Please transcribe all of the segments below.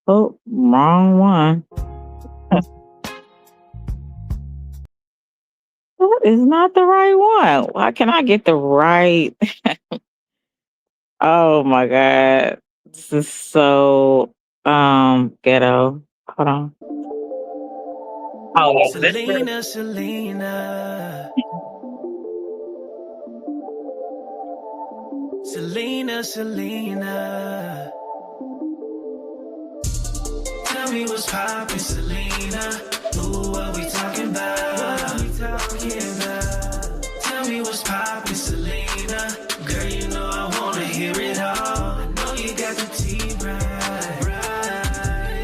Oh, wrong one. That is not the right one. Why can I get the right? Oh my god. This is so ghetto. Hold on. Oh yeah, so this is Selena, Selena. Tell me what's poppin', Selena. Ooh, what we talking about? Tell me what's poppin', Selena. Girl, you know I wanna hear it all. I know you got the tea right.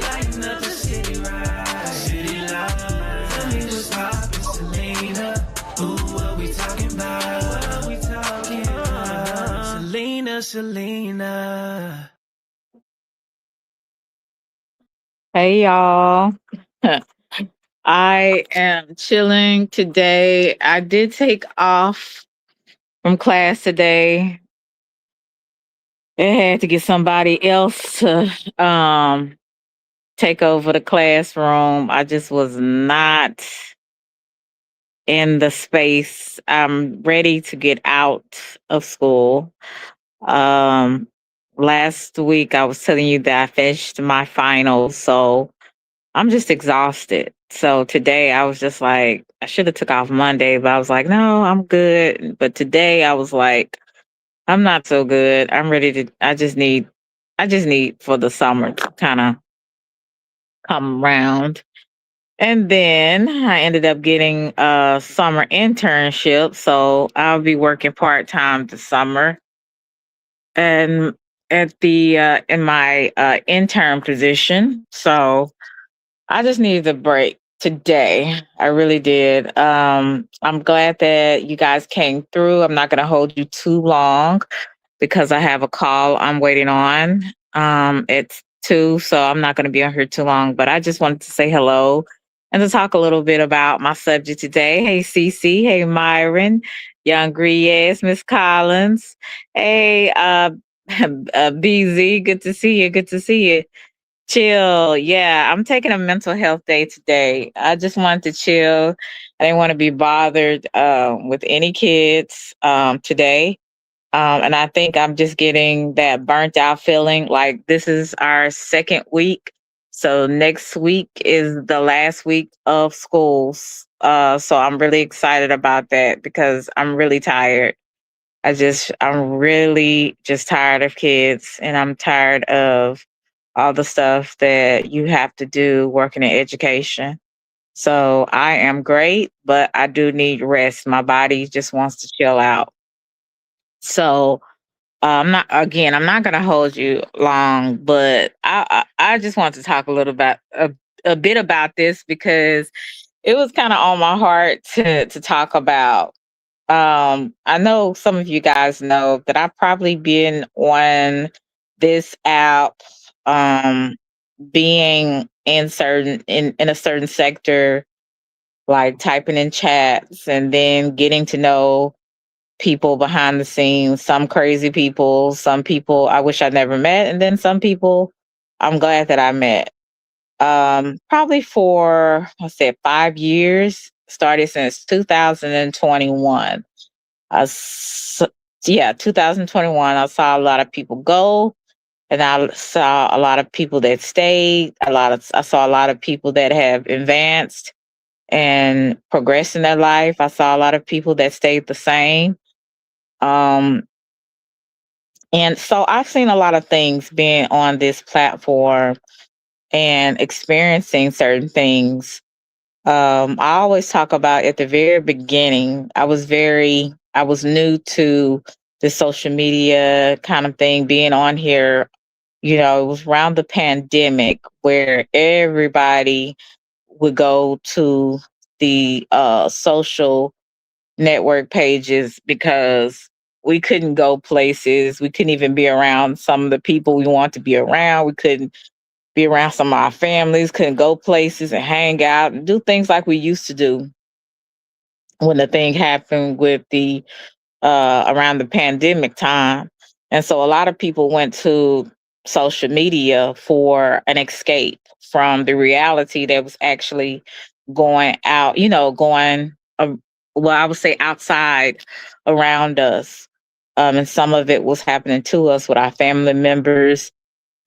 Lighten up the city right. City light. Tell me what's poppin', Selena. Ooh, what we talking about? Selena. hey y'all. I am chilling today. I did take off from class today. I had to get somebody else to take over the classroom. I just was not in the space. I'm ready to get out of school. Um, Last week I was telling you that I finished my finals, so I'm just exhausted. So today I was just like, I should have took off Monday, but I was like, no, I'm good. But today I was like, I'm not so good. I'm ready to. I just need for the summer to kind of come around. And then I ended up getting a summer internship. So I'll be working part time this summer. And at the in my intern position. So I just needed a break today. I really did. I'm glad that you guys came through. I'm not gonna hold you too long because I have a call I'm waiting on. It's 2, so I'm not going to be on here too long, but I just wanted to say hello and to talk a little bit about my subject today. Hey, Cece. Hey, Myron. Young Griez, Miss Collins. Hey, BZ. Good to see you. Good to see you. Chill. Yeah, I'm taking a mental health day today. I just wanted to chill. I didn't want to be bothered with any kids today. And I think I'm just getting that burnt out feeling. Like this is our second week. So next week is the last week of schools. So I'm really excited about that because I'm really tired. I'm really just tired of kids and I'm tired of all the stuff that you have to do working in education. So I am great, but I do need rest. My body just wants to chill out. So I'm not gonna hold you long, but I just want to talk a little about a bit about this because it was kind of on my heart to talk about. I know some of you guys know that I've probably been on this app, um, being in a certain sector, like typing in chats and then getting to know people behind the scenes, some crazy people, some people I wish I never met, and then some people I'm glad that I met. Probably for I said 5 years, started since 2021. I s- yeah, 2021. I saw a lot of people go, and I saw a lot of people that stayed. I saw a lot of people that have advanced and progressed in their life. I saw a lot of people that stayed the same. Um, And so I've seen a lot of things being on this platform and experiencing certain things. I always talk about at the very beginning, I was new to the social media kind of thing, being on here. You know, it was around the pandemic where everybody would go to the social network pages because we couldn't go places. We couldn't even be around some of the people we want to be around. We couldn't be around some of our families, couldn't go places and hang out and do things like we used to do when the thing happened with the around the pandemic time. And so a lot of people went to social media for an escape from the reality that was actually going out, going, well, I would say outside around us. And some of it was happening to us with our family members,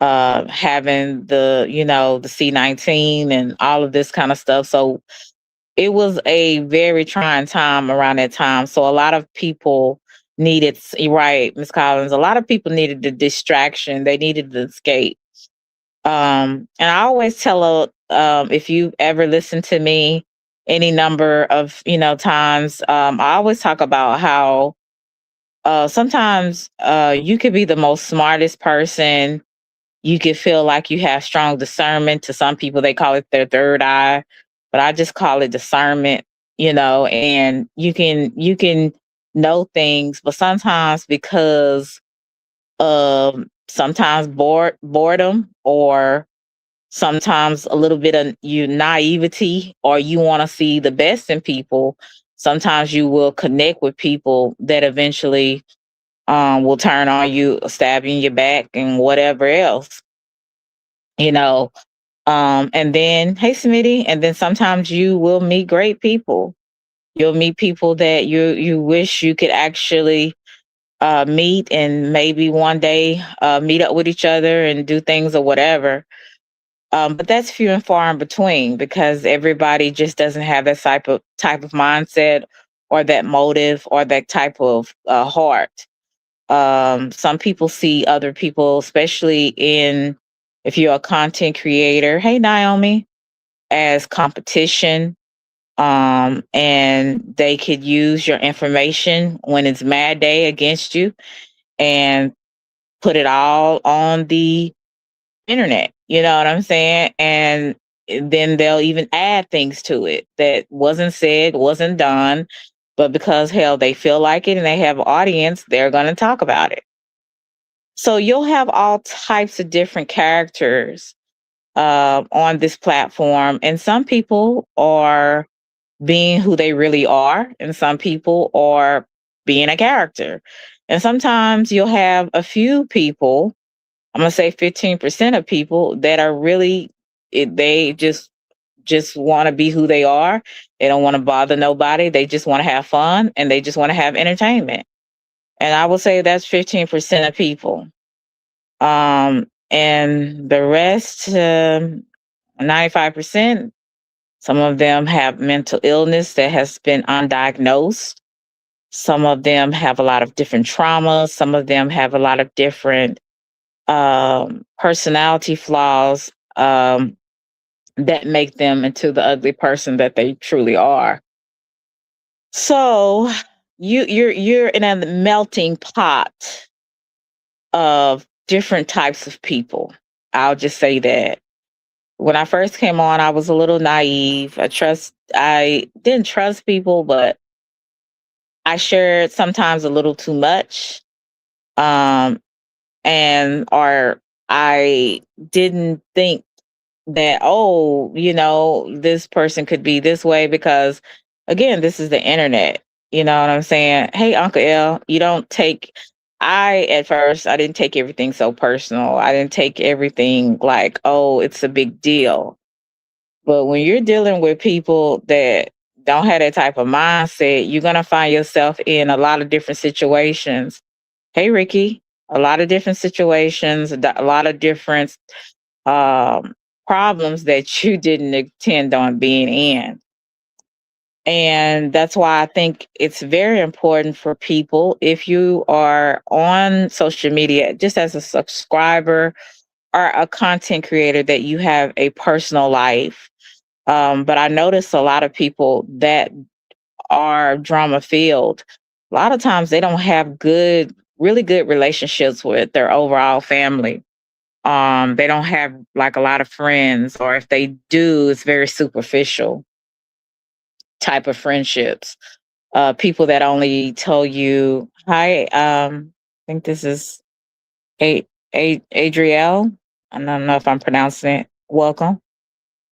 having the C-19 and all of this kind of stuff. So it was a very trying time around that time. So a lot of people needed, you're right, Miss Collins, a lot of people needed the distraction. They needed the escape. And I always tell, if you ever listen to me any number of, times, I always talk about how sometimes you could be the most smartest person. You could feel like you have strong discernment. To some people, they call it their third eye, but I just call it discernment. And you can know things, but sometimes because of sometimes boredom, or sometimes a little bit of you naivety, or you want to see the best in people, sometimes you will connect with people that eventually will turn on you, stab you in your back, and whatever else, you know. And then, hey, Smitty, and then sometimes you will meet great people. You'll meet people that you wish you could actually meet, and maybe one day meet up with each other and do things or whatever. But that's few and far in between, because everybody just doesn't have that type of mindset, or that motive, or that type of heart. Some people see other people, especially if you're a content creator, hey Naomi, as competition. And they could use your information when it's mad day against you, and put it all on the internet. You know what I'm saying? And then they'll even add things to it that wasn't said, wasn't done, but because hell, they feel like it and they have an audience, they're going to talk about it. So you'll have all types of different characters on this platform, and some people are being who they really are, and some people are being a character. And sometimes you'll have a few people, I'm gonna say 15% of people, that are really they just want to be who they are. They don't want to bother nobody. They just want to have fun, and they just want to have entertainment. And I will say that's 15% of people. And the rest, 95%, some of them have mental illness that has been undiagnosed. Some of them have a lot of different traumas. Some of them have a lot of different personality flaws, that make them into the ugly person that they truly are. So you're in a melting pot of different types of people. I'll just say that. When I first came on, I was a little naive. I didn't trust people, but I shared sometimes a little too much. Um, and or I didn't think that, oh, this person could be this way, because again, this is the internet. You know what I'm saying? Hey, Uncle L, you don't take at first I didn't take everything so personal. I didn't take everything like, oh, it's a big deal. But when you're dealing with people that don't have that type of mindset, you're gonna find yourself in a lot of different situations. Hey, Ricky, a lot of different situations, a lot of different um, problems that you didn't intend on being in. And that's why I think it's very important for people, if you are on social media, just as a subscriber or a content creator, that you have a personal life. But I notice a lot of people that are drama filled, a lot of times they don't have really good relationships with their overall family. They don't have like a lot of friends, or if they do, it's very superficial type of friendships. People that only tell you, hi, I think this is Adrielle. I don't know if I'm pronouncing it. Welcome.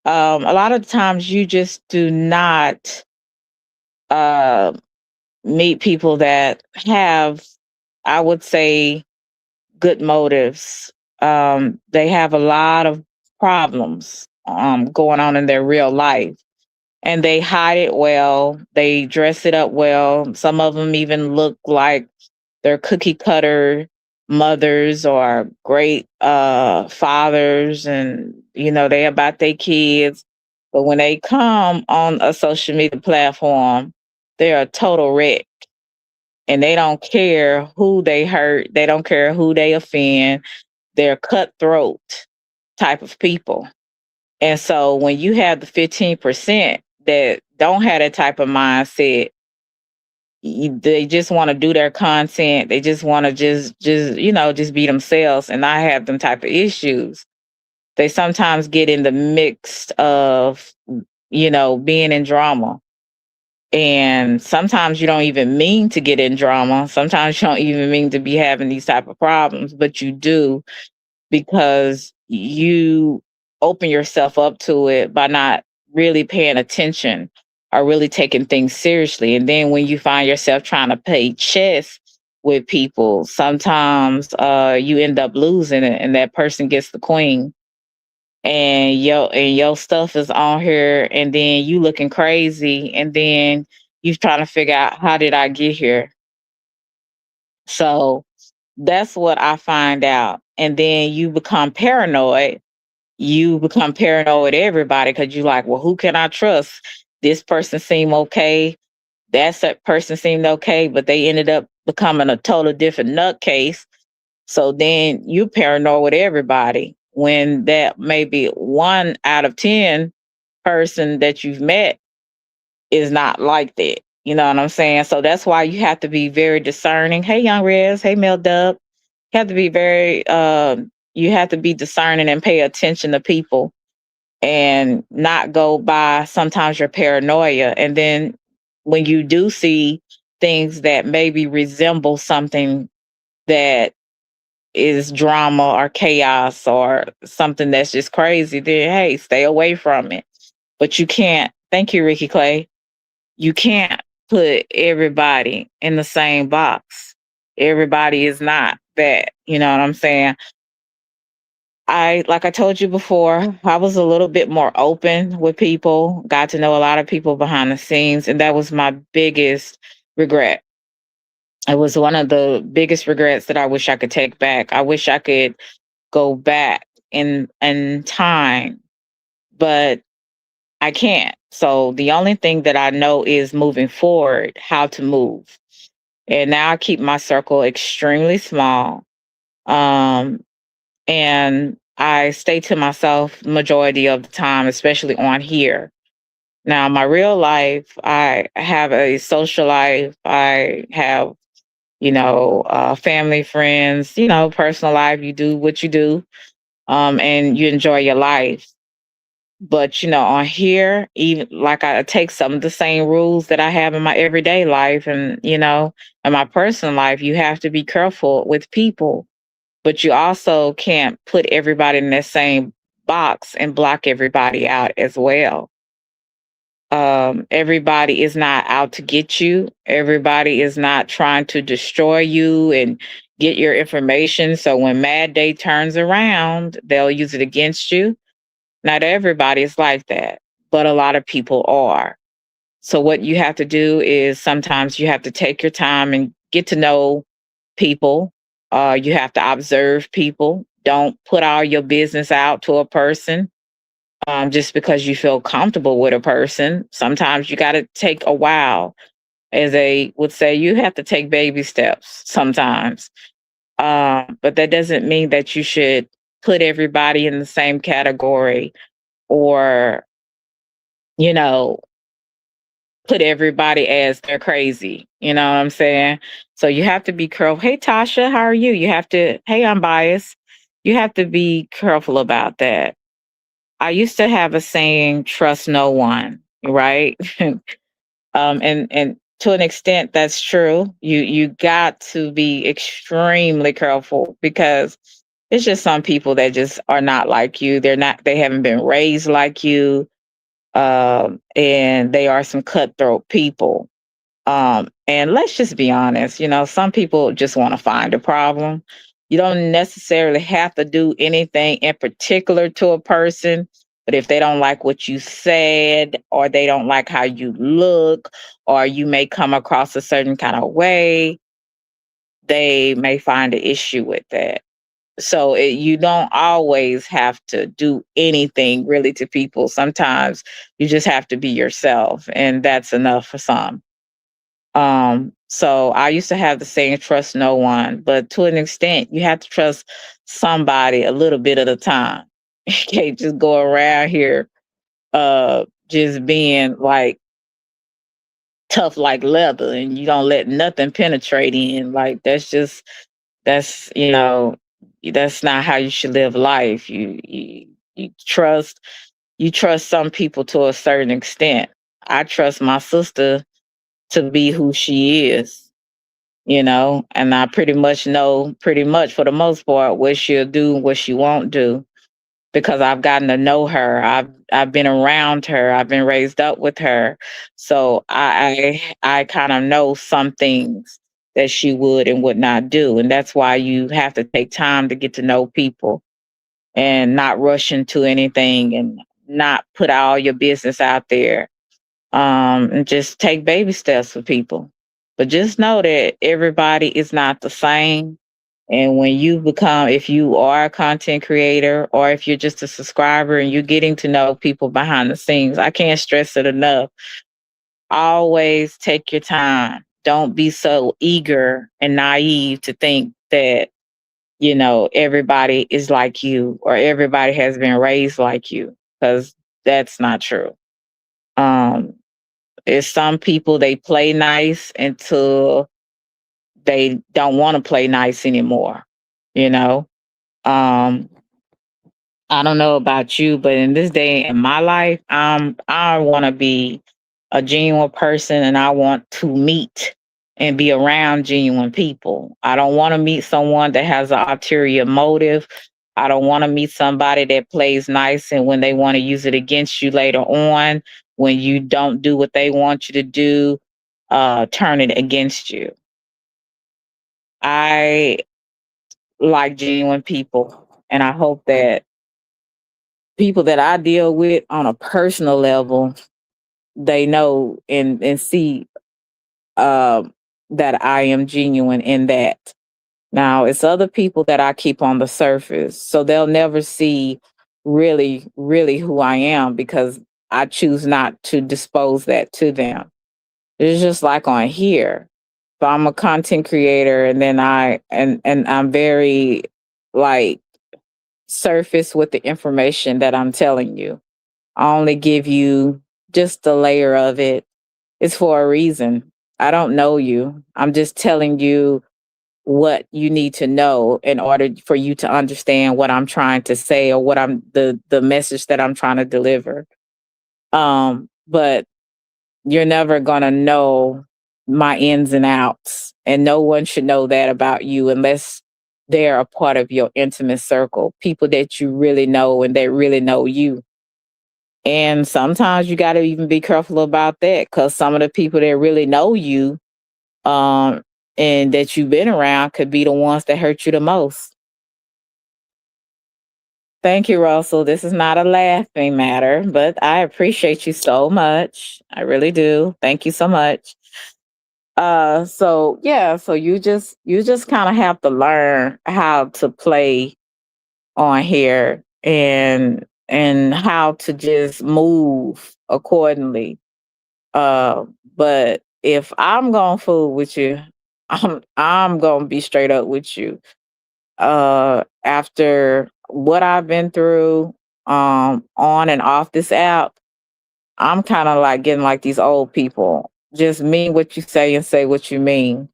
A lot of times you just do not uh, meet people that have, I would say, good motives. they have a lot of problems going on in their real life, and they hide it well. They dress it up well. Some of them even look like they're cookie cutter mothers or great fathers, and they about their kids. But when they come on a social media platform, they're a total wreck, and they don't care who they hurt. They don't care who they offend. They're cutthroat type of people. And so when you have the 15% that don't have that type of mindset, they just want to do their content. They just want to just be themselves and not have them type of issues. They sometimes get in the mix of, being in drama. And sometimes you don't even mean to get in drama. Sometimes you don't even mean to be having these type of problems, but you do, because you open yourself up to it by not really paying attention or really taking things seriously. And then when you find yourself trying to play chess with people, sometimes you end up losing it, and that person gets the queen. And your stuff is on here, and then you looking crazy, and then you trying to figure out, how did I get here? So that's what I find out. And then you become paranoid. You become paranoid with everybody, because you're like, well, who can I trust? This person seemed okay. That person seemed okay, but they ended up becoming a total different nutcase. So then you paranoid with everybody, when that maybe 1 out of 10 person that you've met is not like that. You know what I'm saying? So that's why you have to be very discerning. Hey, Young Rez. Hey, Mel Dub. You have to be you have to be discerning and pay attention to people, and not go by sometimes your paranoia. And then when you do see things that maybe resemble something that is drama or chaos or something that's just crazy, then hey, stay away from it. But you can't, thank you, Ricky Clay, you can't put everybody in the same box. Everybody is not that. You know what I'm saying? Like I told you before, I was a little bit more open with people, got to know a lot of people behind the scenes, and that was my biggest regret. It was one of the biggest regrets that I wish I could take back. I wish I could go back in time, but I can't. So the only thing that I know is moving forward, how to move. And now I keep my circle extremely small. Um, and I stay to myself majority of the time, especially on here. Now, my real life, I have a social life. I have, family, friends, personal life. You do what you do, and you enjoy your life. But on here, even like, I take some of the same rules that I have in my everyday life, and in my personal life. You have to be careful with people, but you also can't put everybody in that same box and block everybody out as well. Everybody is not out to get you. Everybody is not trying to destroy you and get your information. So when Mad Day turns around, they'll use it against you. Not everybody is like that, but a lot of people are. So what you have to do is, sometimes you have to take your time and get to know people. You have to observe people. Don't put all your business out to a person, just because you feel comfortable with a person. Sometimes you got to take a while. As they would say, you have to take baby steps sometimes. But that doesn't mean that you should put everybody in the same category, or, you know, put everybody as they're crazy. You know what I'm saying? So you have to be careful. Hey, Tasha, how are you? You have to, hey, I'm biased. You have to be careful about that. I used to have a saying, trust no one, right? And to an extent, that's true. You got to be extremely careful, because it's just some people that just are not like you. They haven't been raised like you. And they are some cutthroat people. And let's just be honest, some people just want to find a problem. You don't necessarily have to do anything in particular to a person, but if they don't like what you said, or they don't like how you look, or you may come across a certain kind of way, they may find an issue with that. So you don't always have to do anything really to people. Sometimes you just have to be yourself, and that's enough for some. So I used to have the saying, trust no one, but to an extent, you have to trust somebody a little bit at a time. You can't just go around here just being like tough like leather, and you don't let nothing penetrate in. Like that's that's not how you should live life. You trust some people to a certain extent. I trust my sister to be who she is, and I pretty much know, pretty much for the most part, what she'll do and what she won't do, because I've gotten to know her. I've been around her. I've been raised up with her. So I kind of know some things that she would and would not do. And that's why you have to take time to get to know people, and not rush into anything, and not put all your business out there. And just take baby steps with people. But just know that everybody is not the same. And when you become, if you are a content creator, or if you're just a subscriber and you're getting to know people behind the scenes, I can't stress it enough. Always take your time. Don't be so eager and naive to think that, everybody is like you, or everybody has been raised like you, because that's not true. Um, there's some people, they play nice until they don't want to play nice anymore, you know? Um, I don't know about you, but in this day in my life, I want to be a genuine person, and I want to meet and be around genuine people. I don't want to meet someone that has an ulterior motive. I don't want to meet somebody that plays nice, and when they want to use it against you later on, when you don't do what they want you to do, turn it against you. I like genuine people, and I hope that people that I deal with on a personal level, they know and see uh, that I am genuine in that. Now, it's other people that I keep on the surface, so they'll never see really, really who I am, because I choose not to dispose that to them. It's just like on here. So I'm a content creator, and then and I'm very like surface with the information that I'm telling you. I only give you just a layer of it. It's for a reason. I don't know you. I'm just telling you what you need to know in order for you to understand what I'm trying to say, or what the message that I'm trying to deliver. But you're never gonna know my ins and outs, and no one should know that about you unless they're a part of your intimate circle, people that you really know and that really know you. And sometimes you got to even be careful about that, because some of the people that really know you, um, and that you've been around, could be the ones that hurt you the most. Thank you, Russell. This is not a laughing matter, but I appreciate you so much. I really do. Thank you so much. So yeah, so you just kind of have to learn how to play on here, and how to just move accordingly. But if I'm gonna fool with you, I'm gonna be straight up with you. After what I've been through, on and off this app, I'm kind of like getting like these old people. Just mean what you say and say what you mean.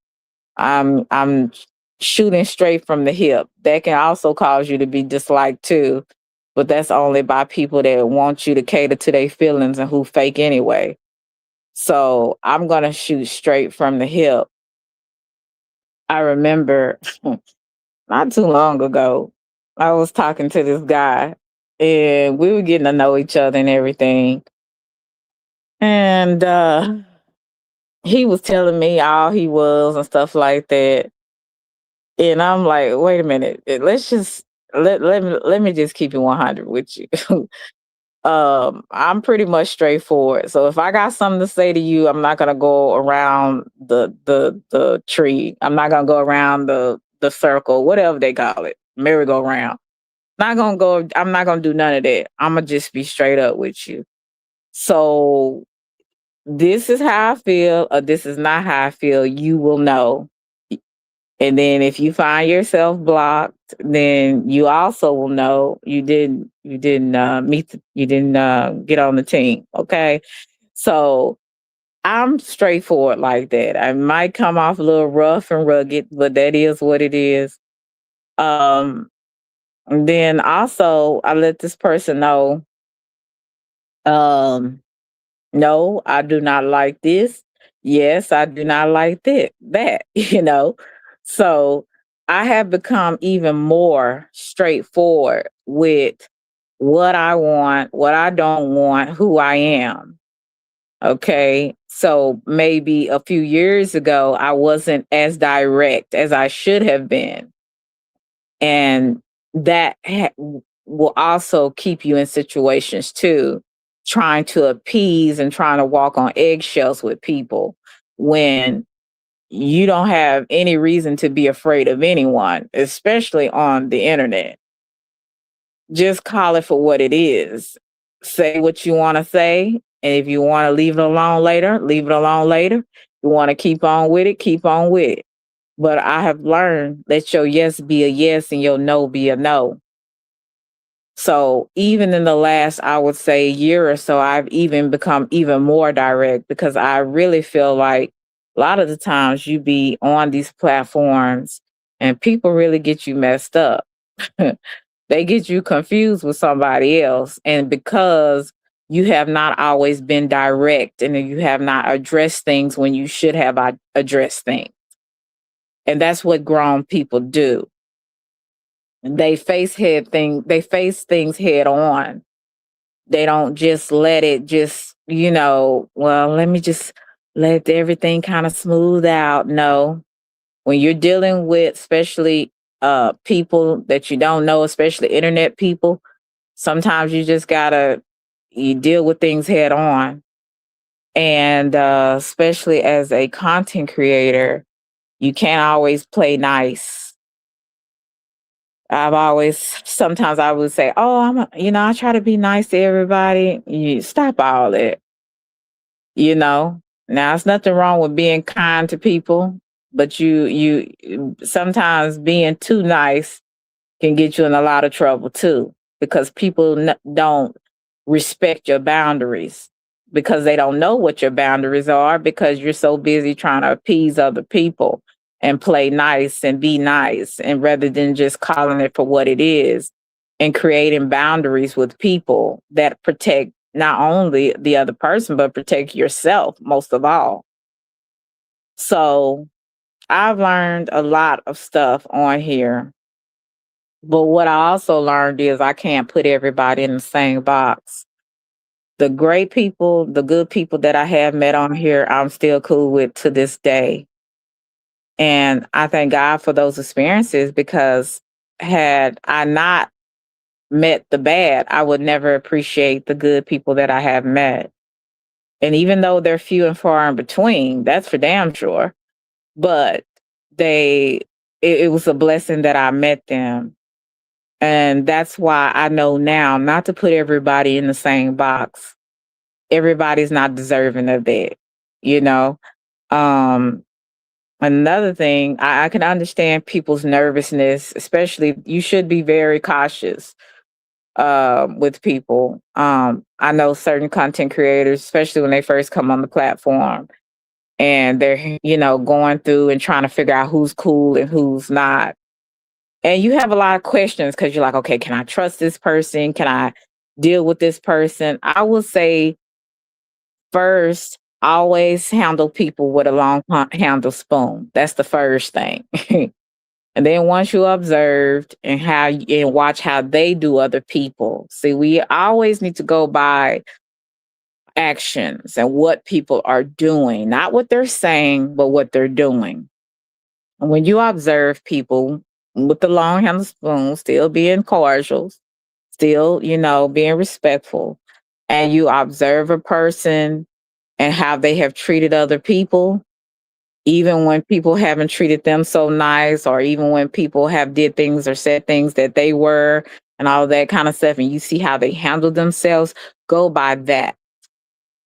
I'm shooting straight from the hip. That can also cause you to be disliked too, but that's only by people that want you to cater to their feelings and who fake anyway. So I'm gonna shoot straight from the hip. I remember not too long ago, I was talking to this guy, and we were getting to know each other and everything. And he was telling me all he was and stuff like that. And I'm like, wait a minute, let's just let me just keep it 100 with you. I'm pretty much straightforward. So if I got something to say to you, I'm not gonna go around the tree. I'm not gonna go around the circle, whatever they call it, merry-go-round. Not gonna go. I'm not gonna do none of that. I'm gonna just be straight up with you. So this is how I feel, or this is not how I feel. You will know. And then if you find yourself blocked, then you also will know you didn't get on the team. Okay. So I'm straightforward like that. I might come off a little rough and rugged, but that is what it is. Um, and then also I let this person know, um, no, I do not like this. Yes, I do not like that, So I have become even more straightforward with what I want, what I don't want, who I am. Okay. So maybe a few years ago, I wasn't as direct as I should have been. And that will also keep you in situations too, trying to appease and trying to walk on eggshells with people when you don't have any reason to be afraid of anyone, especially on the internet. Just call it for what it is. Say what you want to say. And if you want to leave it alone later, leave it alone later. You want to keep on with it, keep on with it. But I have learned, let your yes be a yes and your no be a no. So even in the last, I would say, year or so, I've even become even more direct because I really feel like a lot of the times you be on these platforms and people really get you messed up. They get you confused with somebody else. And because you have not always been direct and you have not addressed things when you should have addressed things. And that's what grown people do. They face things head on. They don't just let it just, well, let me just let everything kind of smooth out. No. When you're dealing with especially people that you don't know, especially internet people, sometimes you deal with things head on. And especially as a content creator, you can't always play nice. Sometimes I would say, oh, I try to be nice to everybody. You stop all that, you know. Now, it's nothing wrong with being kind to people, but sometimes being too nice can get you in a lot of trouble too, because people don't respect your boundaries because they don't know what your boundaries are because you're so busy trying to appease other people and play nice and be nice, and rather than just calling it for what it is and creating boundaries with people that protect not only the other person but protect yourself most of all. So I've learned a lot of stuff on here, but what I also learned is I can't put everybody in the same box. The great people, the good people that I have met on here, I'm still cool with to this day. And I thank God for those experiences because had I not met the bad, I would never appreciate the good people that I have met. And even though they're few and far in between, that's for damn sure. But it was a blessing that I met them. And that's why I know now not to put everybody in the same box. Everybody's not deserving of that, you know? Um, Another thing, I can understand people's nervousness, especially you should be very cautious with people. I know certain content creators, especially when they first come on the platform and they're, going through and trying to figure out who's cool and who's not. And you have a lot of questions because you're like, okay, can I trust this person? Can I deal with this person? I will say first, always handle people with a long handle spoon. That's the first thing. And then once you observed and watch how they do other people, see, we always need to go by actions and what people are doing, not what they're saying, but what they're doing. when you observe people with the long handled spoon, still being cordial, still, being respectful, and you observe a person and how they have treated other people, even when people haven't treated them so nice, or even when people have did things or said things that they were and all that kind of stuff, and you see how they handle themselves, go by that.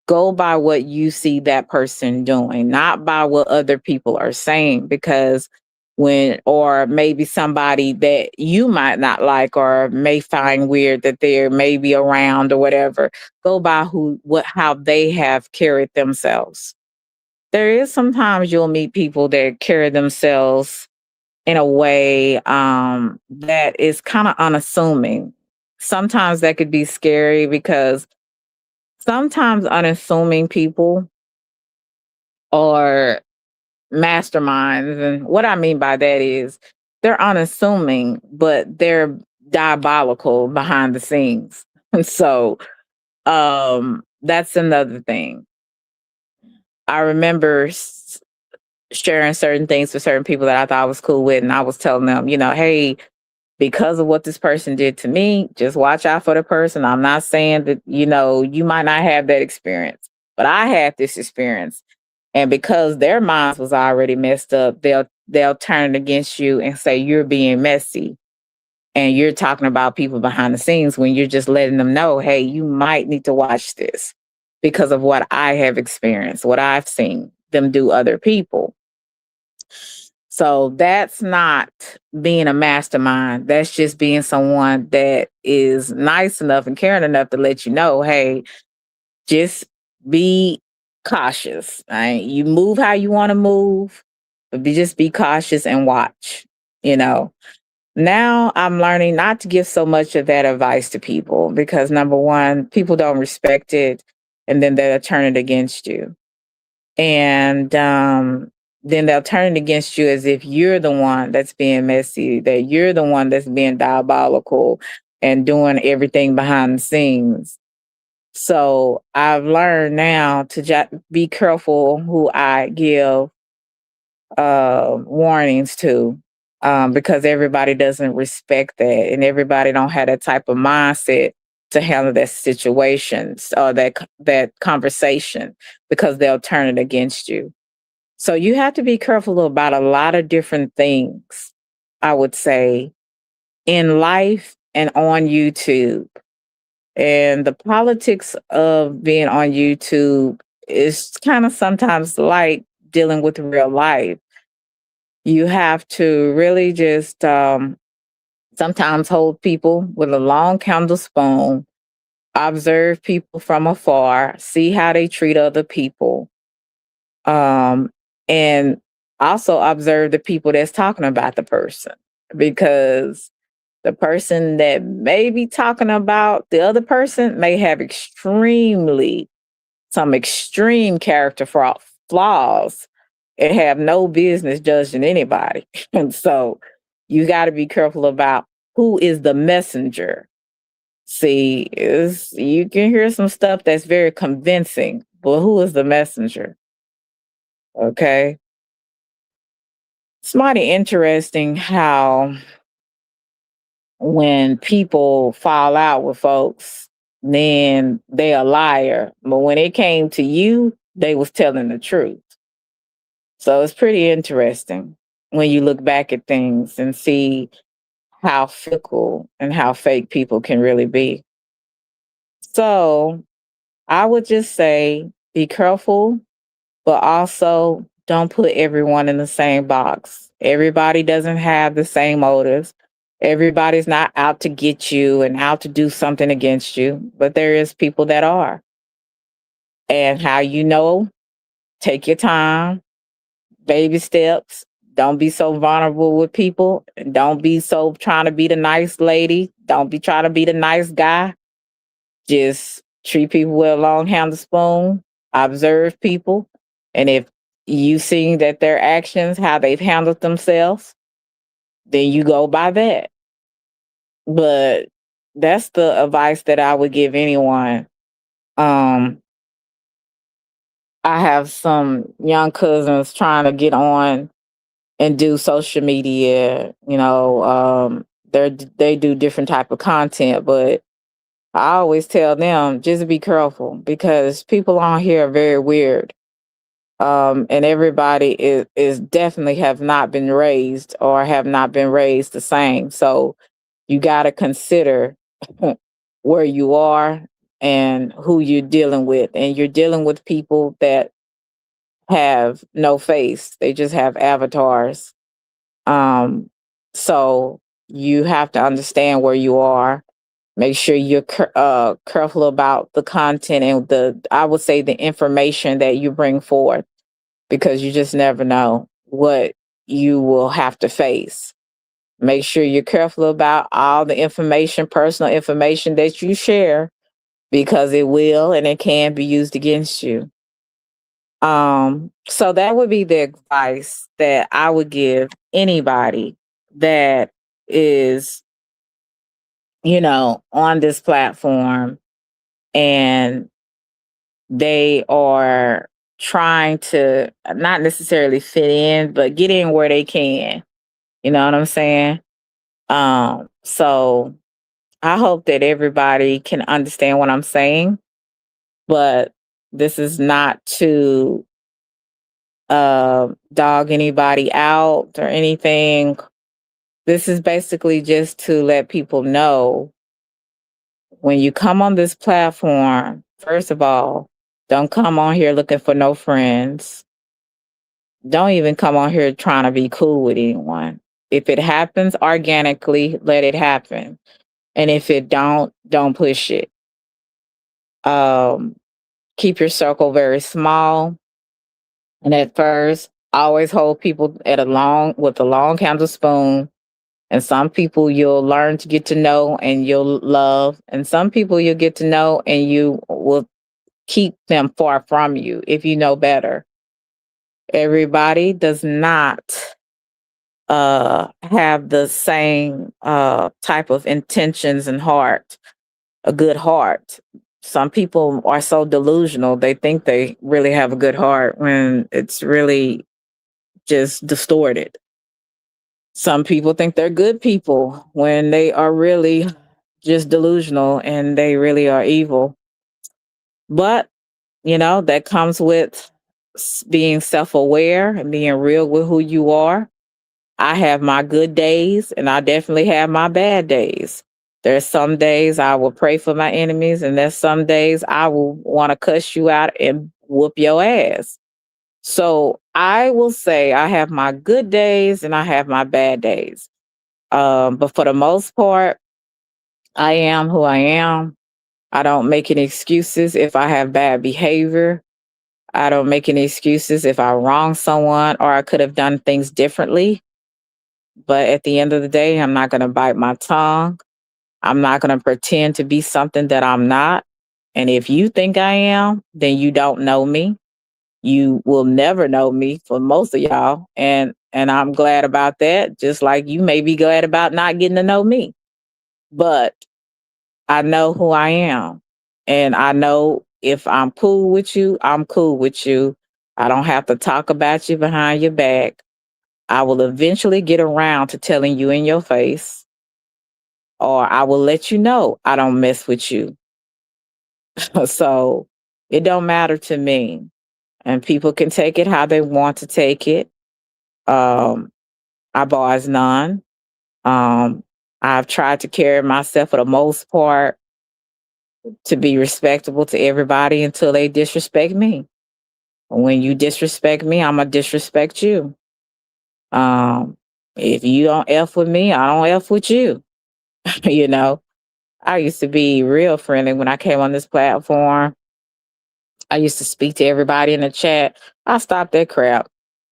Go by what you see that person doing, not by what other people are saying. Because or maybe somebody that you might not like or may find weird that they're maybe around or whatever, go by how they have carried themselves. There is sometimes you'll meet people that carry themselves in a way that is kind of unassuming. Sometimes that could be scary because sometimes unassuming people are masterminds. And what I mean by that is they're unassuming, but they're diabolical behind the scenes. And so that's another thing. I remember sharing certain things with certain people that I thought I was cool with, and I was telling them, hey, because of what this person did to me, just watch out for the person. I'm not saying that, you might not have that experience, but I had this experience. And because their minds was already messed up, they'll turn it against you and say you're being messy. And you're talking about people behind the scenes when you're just letting them know, hey, you might need to watch this because of what I have experienced, what I've seen them do other people. So that's not being a mastermind. That's just being someone that is nice enough and caring enough to let you know, hey, just be cautious. Right? You move how you want to move, but just be cautious and watch. You know. Now I'm learning not to give so much of that advice to people because number one, people don't respect it, and then they'll turn it against you. And then they'll turn it against you as if you're the one that's being messy, that you're the one that's being diabolical and doing everything behind the scenes. So I've learned now to be careful who I give warnings to, because everybody doesn't respect that, and everybody don't have that type of mindset to handle that situations or that conversation because they'll turn it against you. So you have to be careful about a lot of different things, I would say, in life and on YouTube. And the politics of being on YouTube is kind of sometimes like dealing with real life. You have to really just sometimes hold people with a long candle spoon, observe people from afar, see how they treat other people, and also observe the people that's talking about the person, because the person that may be talking about the other person may have some extreme character flaws and have no business judging anybody. And so you got to be careful about who is the messenger. See, you can hear some stuff that's very convincing, but who is the messenger? Okay. It's mighty interesting how when people fall out with folks, then they a liar. But when it came to you, they was telling the truth. So it's pretty interesting when you look back at things and see how fickle and how fake people can really be. So I would just say be careful, but also don't put everyone in the same box. Everybody doesn't have the same motives. Everybody's not out to get you and out to do something against you, but there is people that are. And how take your time, baby steps. Don't be so vulnerable with people. And don't be so trying to be the nice lady. Don't be trying to be the nice guy. Just treat people with a long handle spoon, observe people. And if you see that their actions, how they've handled themselves, then you go by that. But that's the advice that I would give anyone. Um, I have some young cousins trying to get on and do social media. They do different type of content, but I always tell them just be careful because people on here are very weird. And everybody is definitely have not been raised or have not been raised the same. So you got to consider where you are and who you're dealing with. And you're dealing with people that have no face, they just have avatars. Um, so you have to understand where you are. Make sure you're careful about the content and I would say, the information that you bring forth, because you just never know what you will have to face. Make sure you're careful about all the information, personal information that you share, because it will and it can be used against you. So that would be the advice that I would give anybody that is, on this platform and they are trying to not necessarily fit in, but get in where they can. You know what I'm saying? So I hope that everybody can understand what I'm saying, but this is not to dog anybody out or anything. This is basically just to let people know, when you come on this platform, first of all, don't come on here looking for no friends. Don't even come on here trying to be cool with anyone. If it happens organically, let it happen. And if it don't push it. Um, Keep your circle very small. And at first, always hold people with a long handle spoon. And some people you'll learn to get to know and you'll love. And some people you'll get to know and you will keep them far from you if you know better. Everybody does not have the same type of intentions and heart, a good heart. Some people are so delusional, they think they really have a good heart when it's really just distorted. Some people think they're good people when they are really just delusional and they really are evil. But, that comes with being self aware and being real with who you are. I have my good days and I definitely have my bad days. There's some days I will pray for my enemies, and there's some days I will want to cuss you out and whoop your ass. So I will say I have my good days and I have my bad days. But for the most part, I am who I am. I don't make any excuses if I have bad behavior. I don't make any excuses if I wrong someone or I could have done things differently. But at the end of the day, I'm not going to bite my tongue. I'm not going to pretend to be something that I'm not. And if you think I am, then you don't know me. You will never know me for most of y'all. And I'm glad about that, just like you may be glad about not getting to know me. But I know who I am. And I know if I'm cool with you, I'm cool with you. I don't have to talk about you behind your back. I will eventually get around to telling you in your face, or I will let you know I don't mess with you. So it don't matter to me. And people can take it how they want to take it. Um, I bars none. I've tried to carry myself for the most part to be respectable to everybody until they disrespect me. When you disrespect me, I'm gonna disrespect you. Um, if you don't F with me, I don't F with you. you know, I used to be real friendly when I came on this platform. I used to speak to everybody in the chat. I stopped that crap.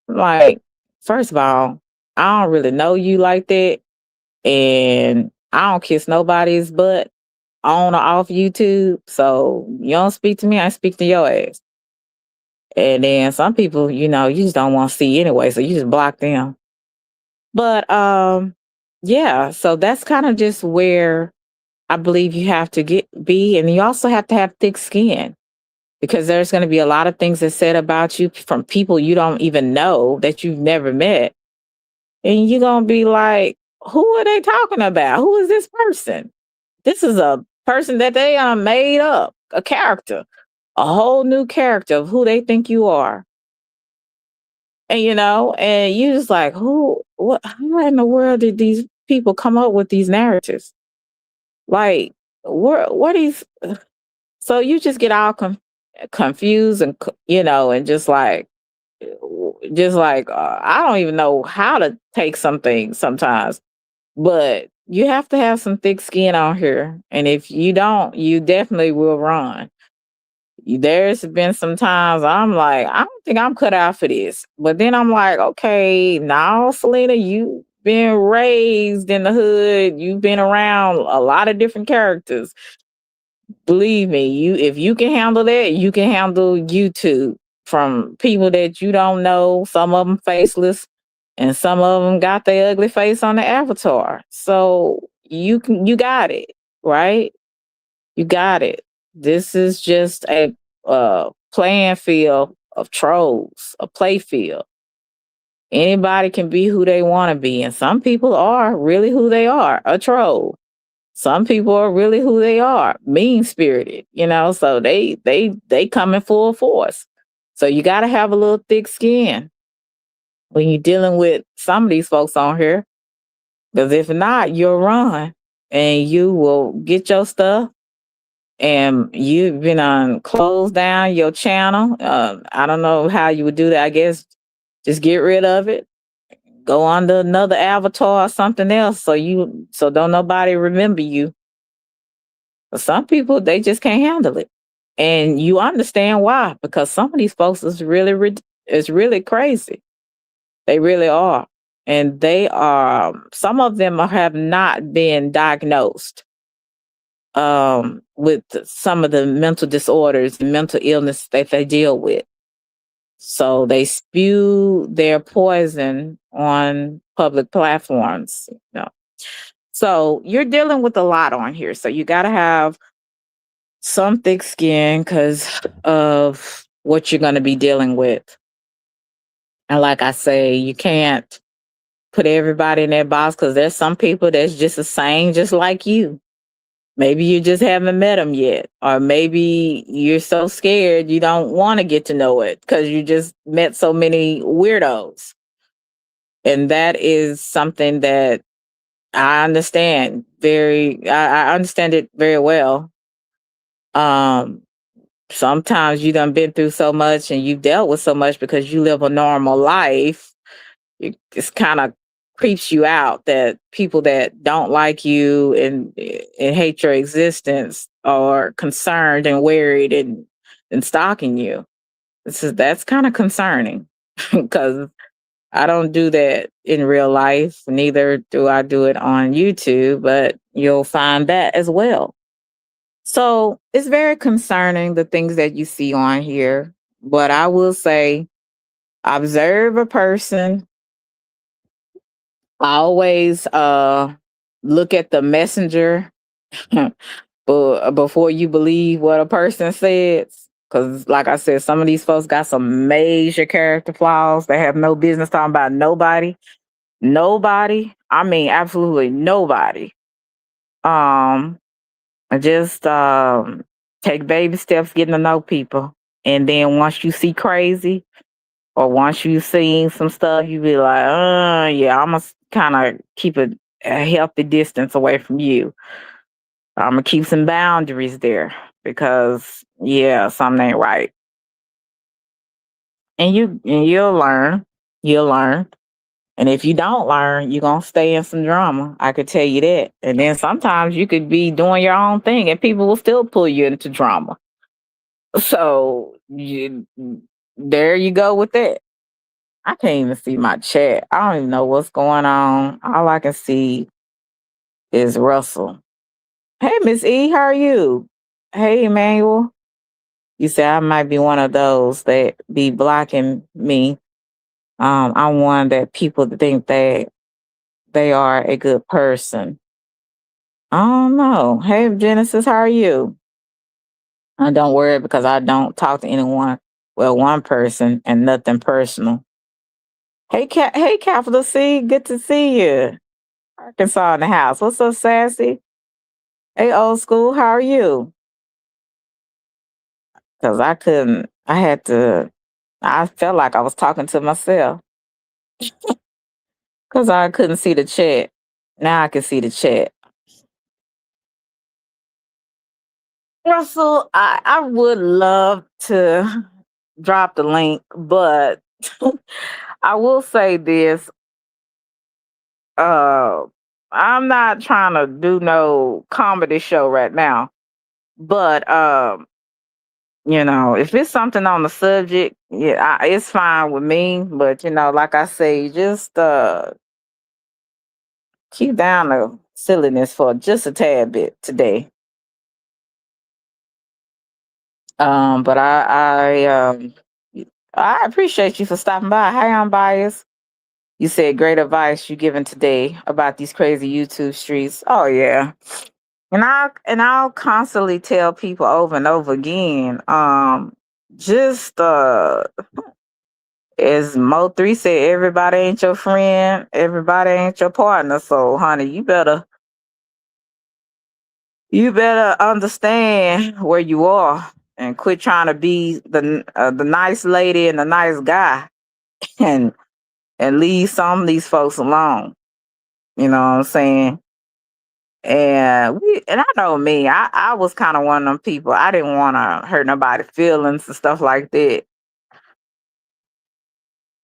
Like, first of all, I don't really know you like that. And I don't kiss nobody's butt on or off YouTube. So you don't speak to me, I speak to your ass. And then some people, you just don't want to see anyway. So you just block them. But yeah, so that's kind of just where I believe you have to be. And you also have to have thick skin, because there's going to be a lot of things that said about you from people you don't even know, that you've never met. And you're gonna be like, who are they talking about? Who is this person? This is a person that they made up, a character, a whole new character of who they think you are. And and you just like, who, what, how in the world did these people come up with these narratives? Like, what is? So you just get all confused and and just like I don't even know how to take something sometimes. But you have to have some thick skin on here, and if you don't, you definitely will run. There's been some times I'm like, I don't think I'm cut out for this. But then I'm like, okay, now, Selena, you've been raised in the hood. You've been around a lot of different characters. Believe me, you if you can handle that, you can handle YouTube from people that you don't know. Some of them faceless, and some of them got their ugly face on the avatar. So you got it, right? You got it. This is just a playing field of trolls, a play field. Anybody can be who they want to be, and some people are really who they are, a troll. Some people are really who they are, mean spirited, so they come in full force. So you got to have a little thick skin when you're dealing with some of these folks on here, because if not, you'll run and you will get your stuff, and you've been on close down your channel. I don't know how you would do that. I guess just get rid of it, go under another avatar or something else, so don't nobody remember you. But some people, they just can't handle it, and you understand why, because some of these folks is really crazy. They really are, and they are. Some of them have not been diagnosed with some of the mental disorders and mental illness that they deal with. So they spew their poison on public platforms. So you're dealing with a lot on here. So you got to have some thick skin because of what you're going to be dealing with. And like I say, you can't put everybody in that box, because there's some people that's just the same, just like you. Maybe you just haven't met them yet, or maybe you're so scared you don't want to get to know it because you just met so many weirdos. And that is something that I understand I understand it very well. Um, Sometimes you done been through so much and you've dealt with so much because you live a normal life. It's kind of creeps you out that people that don't like you and hate your existence are concerned and worried and stalking you. That's kind of concerning because I don't do that in real life. Neither do I do it on YouTube, but you'll find that as well. So it's very concerning, the things that you see on here. But I will say, observe a person. Always look at the messenger but before you believe what a person says. Because, like I said, some of these folks got some major character flaws. They have no business talking about nobody. Nobody. I mean, absolutely nobody. Um, just take baby steps getting to know people. And then once you see crazy, or once you've seen some stuff, you be like, yeah, I must kind of keep a healthy distance away from you. I'm gonna keep some boundaries there because yeah, something ain't right. And you'll learn. You'll learn. And if you don't learn, you're gonna stay in some drama. I could tell you that. And then sometimes you could be doing your own thing and people will still pull you into drama. So there you go with that. I can't even see my chat. I don't even know what's going on. All I can see is Russell. Hey, Miss E, how are you? Hey, Emmanuel. You said I might be one of those that be blocking me. I'm one that people think that they are a good person. I don't know. Hey, Genesis, how are you? Don't worry because I don't talk to anyone. Well, one person and nothing personal. Hey, Capital C, good to see you. Arkansas in the house. What's up, Sassy? Hey, old school, how are you? Because I couldn't, I had to, I felt like I was talking to myself because I couldn't see the chat. Now I can see the chat. Russell, I would love to drop the link, but I will say this. Uh, I'm not trying to do no comedy show right now, but if it's something on the subject, yeah, it's fine with me. But like I say, just keep down the silliness for just a tad bit today. But I appreciate you for stopping by. Hi, I'm biased. You said great advice you given today about these crazy YouTube streets. Oh yeah. And I'll constantly tell people over and over again, just as Mo3 said, everybody ain't your friend, everybody ain't your partner. So honey, you better understand where you are and quit trying to be the nice lady and the nice guy and leave some of these folks alone. You know what I'm saying? And I know me, I was kind of one of them people. I didn't want to hurt nobody's feelings and stuff like that.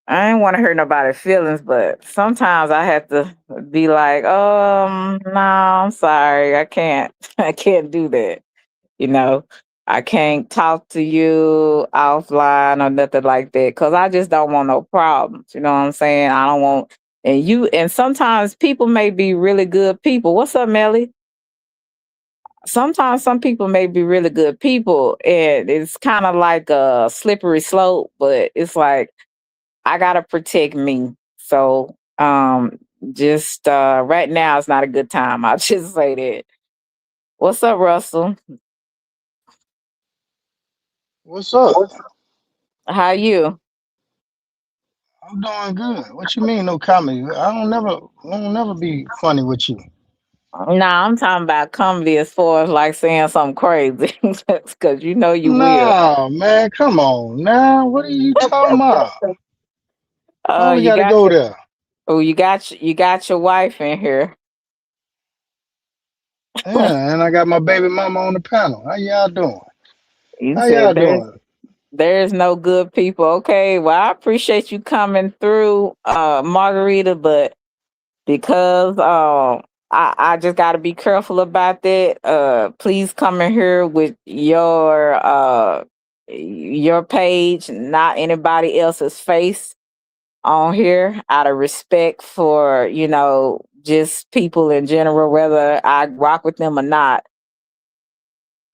I didn't want to hurt nobody's feelings, but sometimes I had to be like, no, I'm sorry, I can't, I can't do that. You know, I can't talk to you offline or nothing like that because I just don't want no problems. You know what I'm saying? I don't want, and sometimes people may be really good people. What's up, Melly? Sometimes some people may be really good people and it's kind of like a slippery slope, but it's like I gotta protect me. So just right now it's not a good time. I'll just say that. What's up, Russell? What's up? How you? I'm doing good. What you mean no comedy? I don't never be funny with you. Nah, I'm talking about comedy as far as like saying something crazy. Cause you will. Nah, man, come on now. What are you talking about? Why we You gotta got go your there? you got your wife in here. Yeah, and I got my baby mama on the panel. How y'all doing? You How said y'all there's doing? there's no good people. Okay, well I appreciate you coming through, Margarita, but because I just got to be careful about that. Please come in here with your page, not anybody else's face on here, out of respect for just people in general, whether I rock with them or not.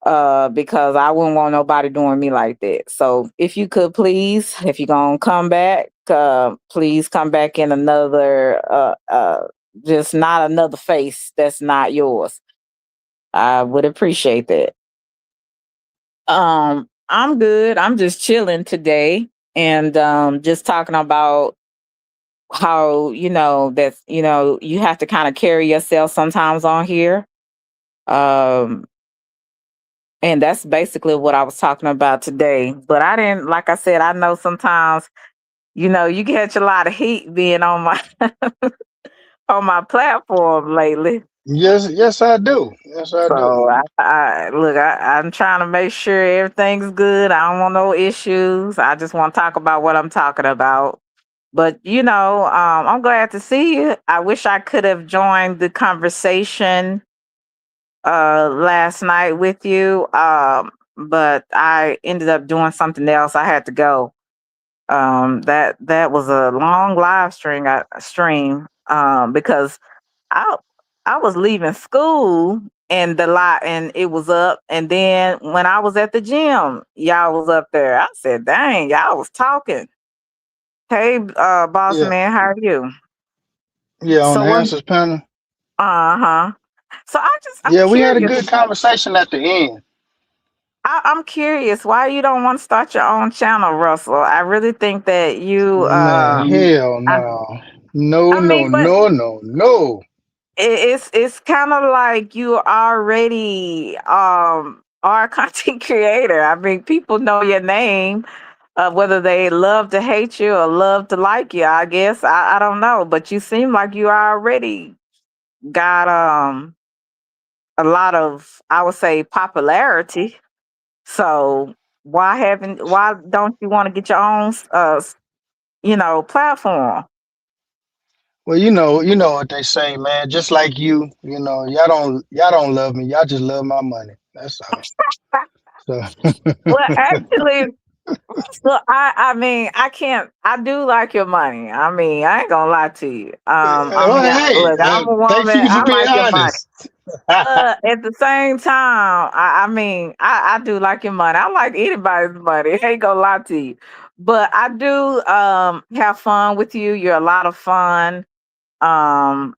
Because I wouldn't want nobody doing me like that. So if you could please, if you're gonna come back, please come back in another just not another face that's not yours. I would appreciate that. I'm good. I'm just chilling today and just talking about how that you have to kind of carry yourself sometimes on here. Um And that's basically what I was talking about today. But I didn't, like I said, I know sometimes, you catch a lot of heat being on my on my platform lately. Yes, yes, I do. Yes, I do. So I'm trying to make sure everything's good. I don't want no issues. I just want to talk about what I'm talking about. But I'm glad to see you. I wish I could have joined the conversation last night with you. But I ended up doing something else. I had to go. That was a long live stream because I I was leaving school and the lot and it was up, and then when I was at the gym, y'all was up there. I said, "Dang, y'all was talking." Hey, boss Yeah, man, how are you? yeah, on So the what? answers panel. Uh huh. So I'm Yeah, we had a curious. good conversation at the end. I'm curious why you don't want to start your own channel, Russell. I really think that you Man, hell I, no. No, I no, mean, but no, no, no. it's kind of like you already are a content creator. I mean, people know your name, whether they love to hate you or love to like you. I guess I don't know, but you seem like you already got a lot of, I would say, popularity. So why don't you want to get your own platform? Well, you know what they say, man. Just like you know, y'all don't love me. Y'all just love my money. That's all. So, Well, actually, so I mean, I can't. I do like your money. I mean, I ain't gonna lie to you. I'm well, down. hey, Look, I'm a thank woman. you for I being like your money. honest. At the same time, I mean, I do like your money. I like anybody's money. I ain't gonna lie to you, but I do have fun with you. You're a lot of fun. Um,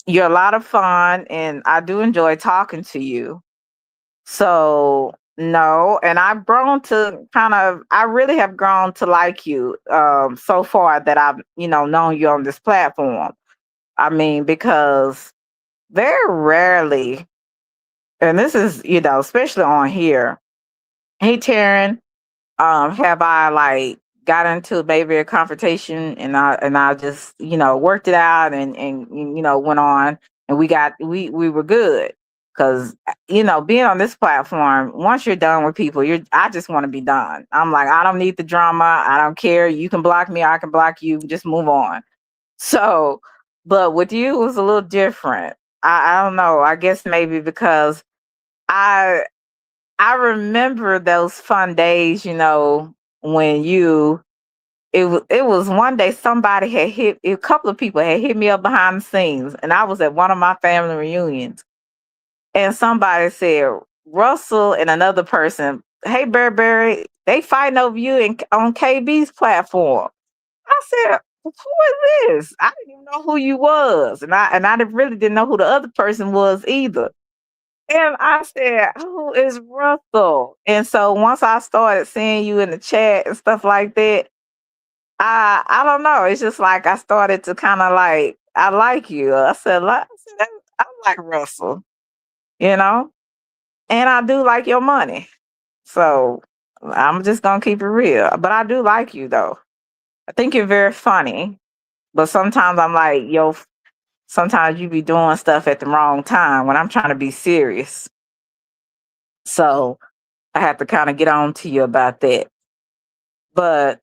you're a lot of fun, and I do enjoy talking to you. So no, and I've grown to I really have grown to like you so far that I've, known you on this platform. I mean, because very rarely, and this is, especially on here, hey Taryn, have I like got into maybe a confrontation and I just, worked it out and went on and we were good. Cause being on this platform, once you're done with people, I just want to be done. I'm like, I don't need the drama. I don't care. You can block me, I can block you, just move on. So, but with you it was a little different. I don't know. I guess maybe because I I remember those fun days, when it was one day somebody had a couple of people had hit me up behind the scenes, and I was at one of my family reunions, and somebody said, Russell and another person, hey Burberry, they fighting over you on KB's platform. I said, who is this? I didn't even know who you was. And I really didn't know who the other person was either. And I said, who is Russell? And so once I started seeing you in the chat and stuff like that, I don't know. It's just like I started to kind of like I like you. I like Russell, you know, and I do like your money. So I'm just gonna keep it real. But I do like you though. I think you're very funny. But sometimes I'm like, yo, sometimes you be doing stuff at the wrong time when I'm trying to be serious. So I have to kind of get on to you about that. But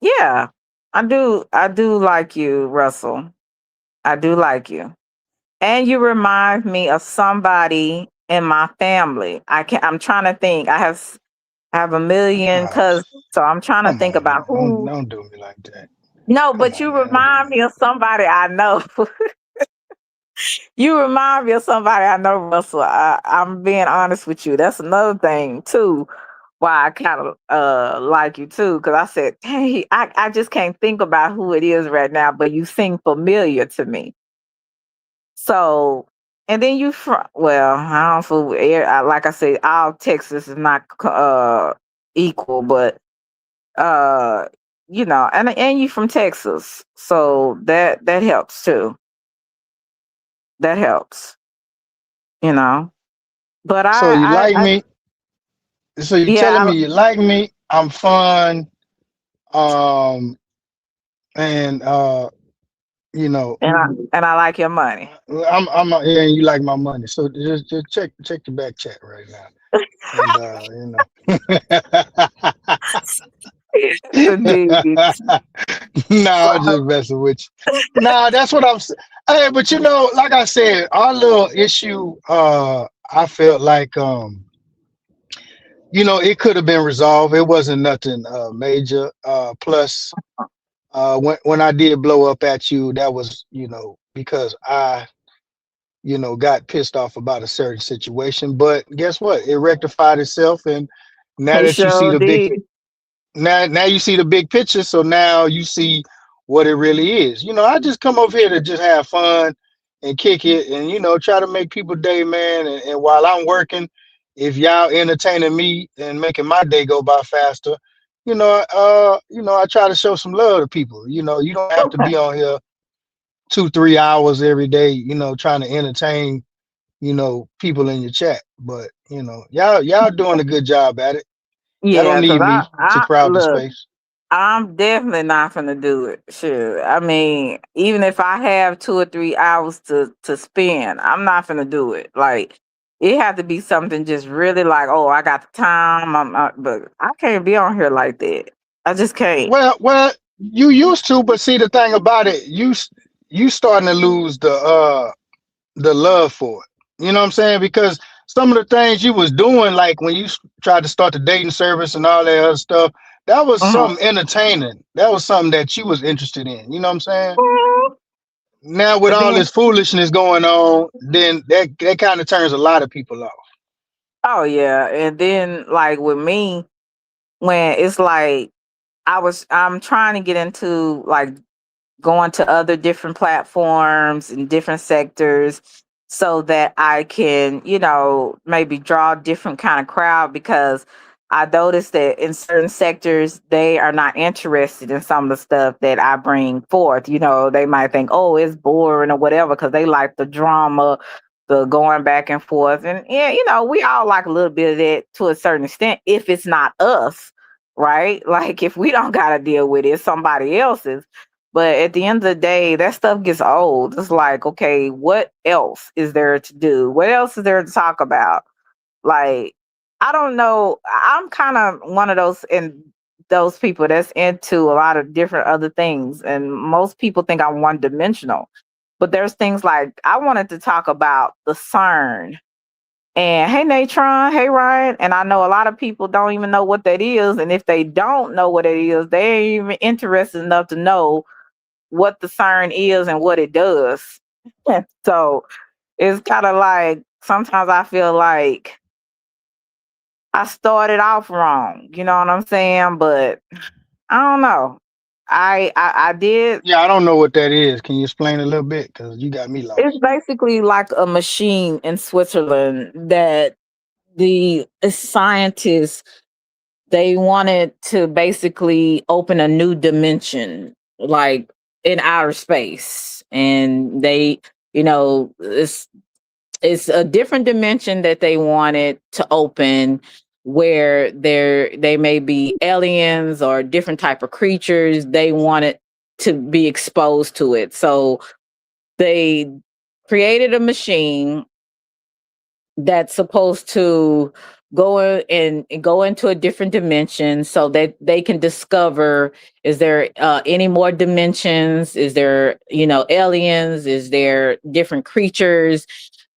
yeah, I do like you, Russell. I do like you. And you remind me of somebody in my family. I'm trying to think. I have a million Oh, cousins, so I'm trying to come think on about now. who. Don't do me like that. No, Come but on you now. Don't do remind me. me of somebody I know. You remind me of somebody I know, Russell. I'm being honest with you. That's another thing too. Why I kind of like you too, because I said, hey, I just can't think about who it is right now, but you seem familiar to me. So, and then you from well, I don't feel like I said, all Texas is not equal, but uh, and you from Texas, so that helps too. That helps, you know. But So you like I me? So you telling yeah, me you like me? I'm fun. Um, and you know, and I like your money. yeah, and you like my money. So just check the back chat right now. And Yes, indeed. no, I'm So, just messing with you. No, that's what I'm saying. Hey, but you know, like I said, our little issue, I felt like you know, it could have been resolved. It wasn't nothing major. Plus, when I did blow up at you, that was, you know, because I, you know, got pissed off about a certain situation. But guess what? It rectified itself, and now he that you see sure the big did. now you see the big picture, so now you see what it really is. You know, I just come over here to just have fun and kick it and, you know, try to make people day, man. And while I'm working, if y'all entertaining me and making my day go by faster, I try to show some love to people. You don't have to be on here 2-3 hours every day, trying to entertain, people in your chat. But y'all doing a good job at it. Y'all Yeah, don't cause need me to I crowd the look. space. I'm definitely not gonna do it. Sure. I mean, even if I have 2 or 3 hours to spend, I'm not gonna do it. Like it have to be something just really like, oh, I got the time. But I can't be on here like that. I just can't. Well, you used to, but see the thing about it, you starting to lose the love for it. You know what I'm saying? Because some of the things you was doing, like when you tried to start the dating service and all that other stuff, that was Mhm. something entertaining. That was something that you was interested in. You know what I'm saying? Mhm. Now with But all then, this foolishness going on, then that kind of turns a lot of people off. oh yeah, and then like with me, when it's like I'm trying to get into like going to other different platforms and different sectors so that I can, maybe draw a different kind of crowd because I noticed that in certain sectors they are not interested in some of the stuff that I bring forth. They might think, oh, it's boring or whatever because they like the drama, the going back and forth. And yeah, we all like a little bit of that to a certain extent if it's not us, right? Like if we don't gotta deal with it, it's somebody else's. But at the end of the day, that stuff gets old. It's like, okay, what else is there to do? What else is there to talk about? Like, I don't know. I'm kind of one of those people that's into a lot of different other things. And most people think I'm one dimensional. But there's things like I wanted to talk about the CERN. And hey Natron, hey Ryan. And I know a lot of people don't even know what that is. And if they don't know what it is, they ain't even interested enough to know what the CERN is and what it does. So it's kind of like sometimes I feel like I started off wrong. You know what I'm saying? But I don't know. I did. Yeah, I don't know what that is. Can you explain a little bit? Because you got me It's lost. basically like a machine in Switzerland that the scientists they wanted to basically open a new dimension, like in outer space, and it's a different dimension that they wanted to open where they may be aliens or different type of creatures they wanted to be exposed to it, so they created a machine that's supposed to go into a different dimension so that they can discover, is there any more dimensions, is there aliens, is there different creatures,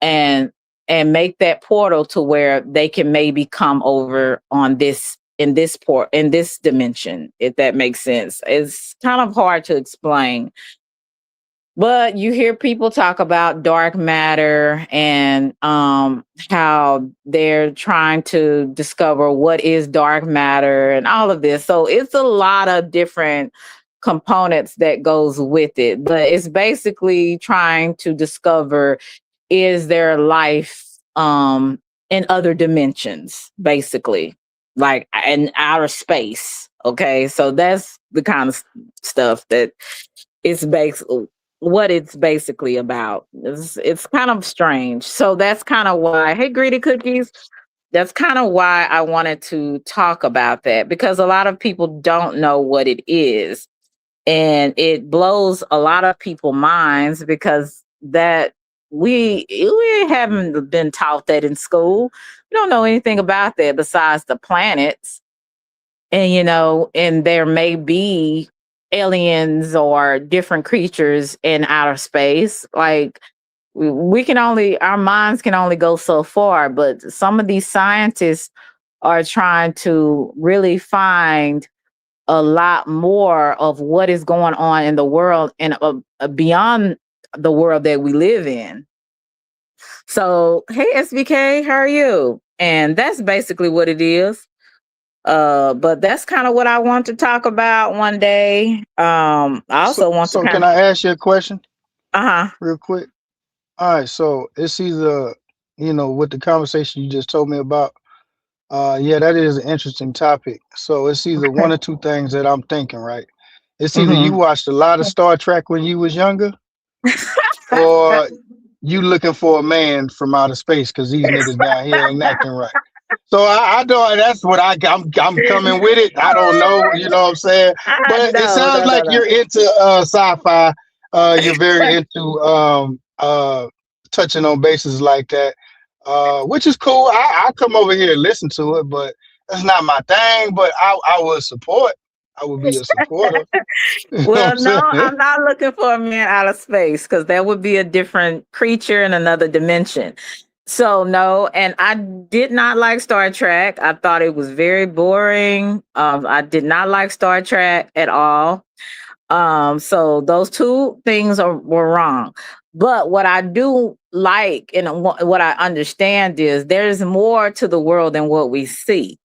and make that portal to where they can maybe come over on this in this dimension, if that makes sense. It's kind of hard to explain, but you hear people talk about dark matter and how they're trying to discover what is dark matter and all of this. So it's a lot of different components that goes with it. But it's basically trying to discover, is there life in other dimensions, basically, like in outer space. Okay. So that's the kind of stuff that it's basically what it's basically about. It's kind of strange. So that's kind of why, hey, Greedy Cookies, that's kind of why I wanted to talk about that because a lot of people don't know what it is. And it blows a lot of people's minds because that we haven't been taught that in school. We don't know anything about that besides the planets, and and there may be aliens or different creatures in outer space. Like we can only, our minds can only go so far, but some of these scientists are trying to really find a lot more of what is going on in the world and beyond the world that we live in. So hey SBK, how are you? And that's basically what it is. But that's kind of what I want to talk about one day. I So, also want to so kind can of, I ask you a question uh huh. real quick? All right, so it's either with the conversation you just told me about. Yeah, that is an interesting topic. So it's either one or two things that I'm thinking, right? It's either you Hmm. watched a lot of Star Trek when you was younger, or you looking for a man from outer space because these niggas down here ain't acting right. So I don't. That's what I'm coming with it. I don't know. You know what I'm saying? But it No, sounds no, no, like no. you're into sci-fi. You're very into touching on bases like that, which is cool. I come over here and listen to it, but that's not my thing. But I would support. I would be a supporter. You know Well, what no, I'm saying? I'm not looking for a man out of space because that would be a different creature in another dimension. So no, and I did not like Star Trek. I thought it was very boring. I did not like Star Trek at all. So those two things were wrong. But what I do like and what I understand is there's more to the world than what we see.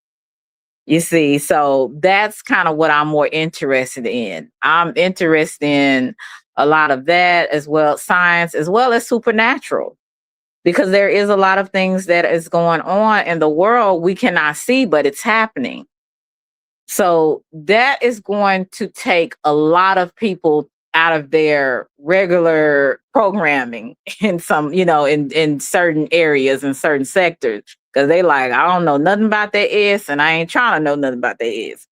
You see, so that's kind of what I'm more interested in. I'm interested in a lot of that as well, science as well as supernatural, because there is a lot of things that is going on in the world we cannot see, but it's happening. So that is going to take a lot of people out of their regular programming in some, in certain areas and certain sectors. Cause they like, I don't know nothing about that is, and I ain't trying to know nothing about that is.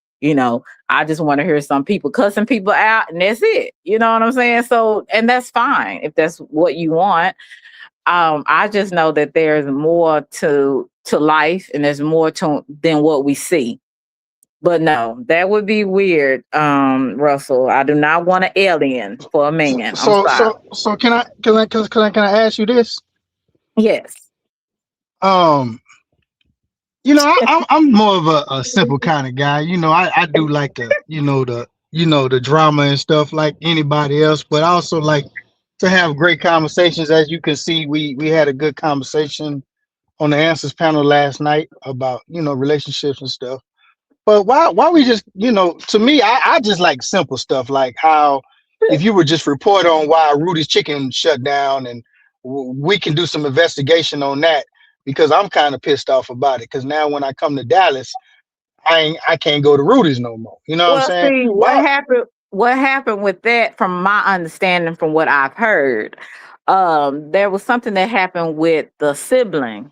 I just want to hear some people cussing people out, and that's it. You know what I'm saying? So, and that's fine if that's what you want. I just know that there's more to life, and there's more to than what we see. But no, that would be weird, Russell. I do not want an alien for a So man. I'm so sorry. so so can I ask you this? Yes. Um, I'm more of a simple kind of guy. I do like the drama and stuff like anybody else, but I also like to have great conversations. As you can see, we had a good conversation on the answers panel last night about relationships and stuff. But why we just to me, I just like simple stuff like how if you would just report on why Rudy's Chicken shut down, and we can do some investigation on that, because I'm kind of pissed off about it, because now when I come to Dallas, I can't go to Rudy's no more. You know what I'm Well, saying? see, what Well, happened? What happened with that? From my understanding, from what I've heard, there was something that happened with the siblings.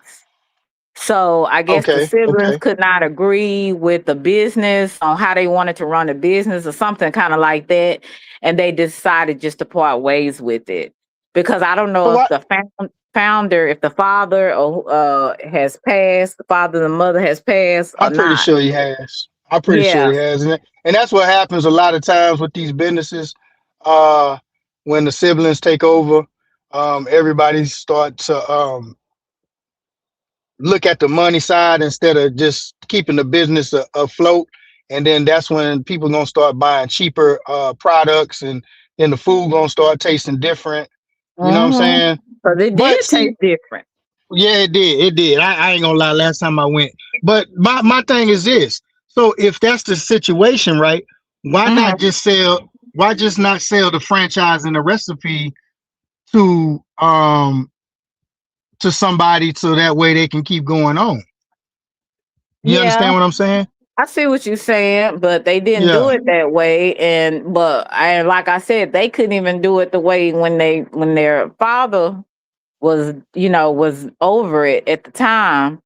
So I guess the okay, siblings okay. could not agree with the business on how they wanted to run the business or something kind of like that. And they decided just to part ways with it. Because I don't So know if what? the founder, if the father has passed, the father and the mother has passed or I'm pretty not. sure he has. I'm pretty sure Yeah. he has, and that's what happens a lot of times with these businesses. Uh, when the siblings take over, everybody start to look at the money side instead of just keeping the business afloat. And then that's when people gonna start buying cheaper products, and then the food gonna start tasting different. You know what I'm Mm-hmm. saying? Because it But did see, taste different. yeah, it did. It did. I ain't gonna lie. Last time I went, but my thing is this. So if that's the situation, right? Why not Hmm. just sell? Why just not sell the franchise and the recipe to to somebody, so that way they can keep going on? You Yeah. understand what I'm saying? I see what you're saying, but they didn't do Yeah. it that way. Like I said, they couldn't even do it the way when their father was over it at the time.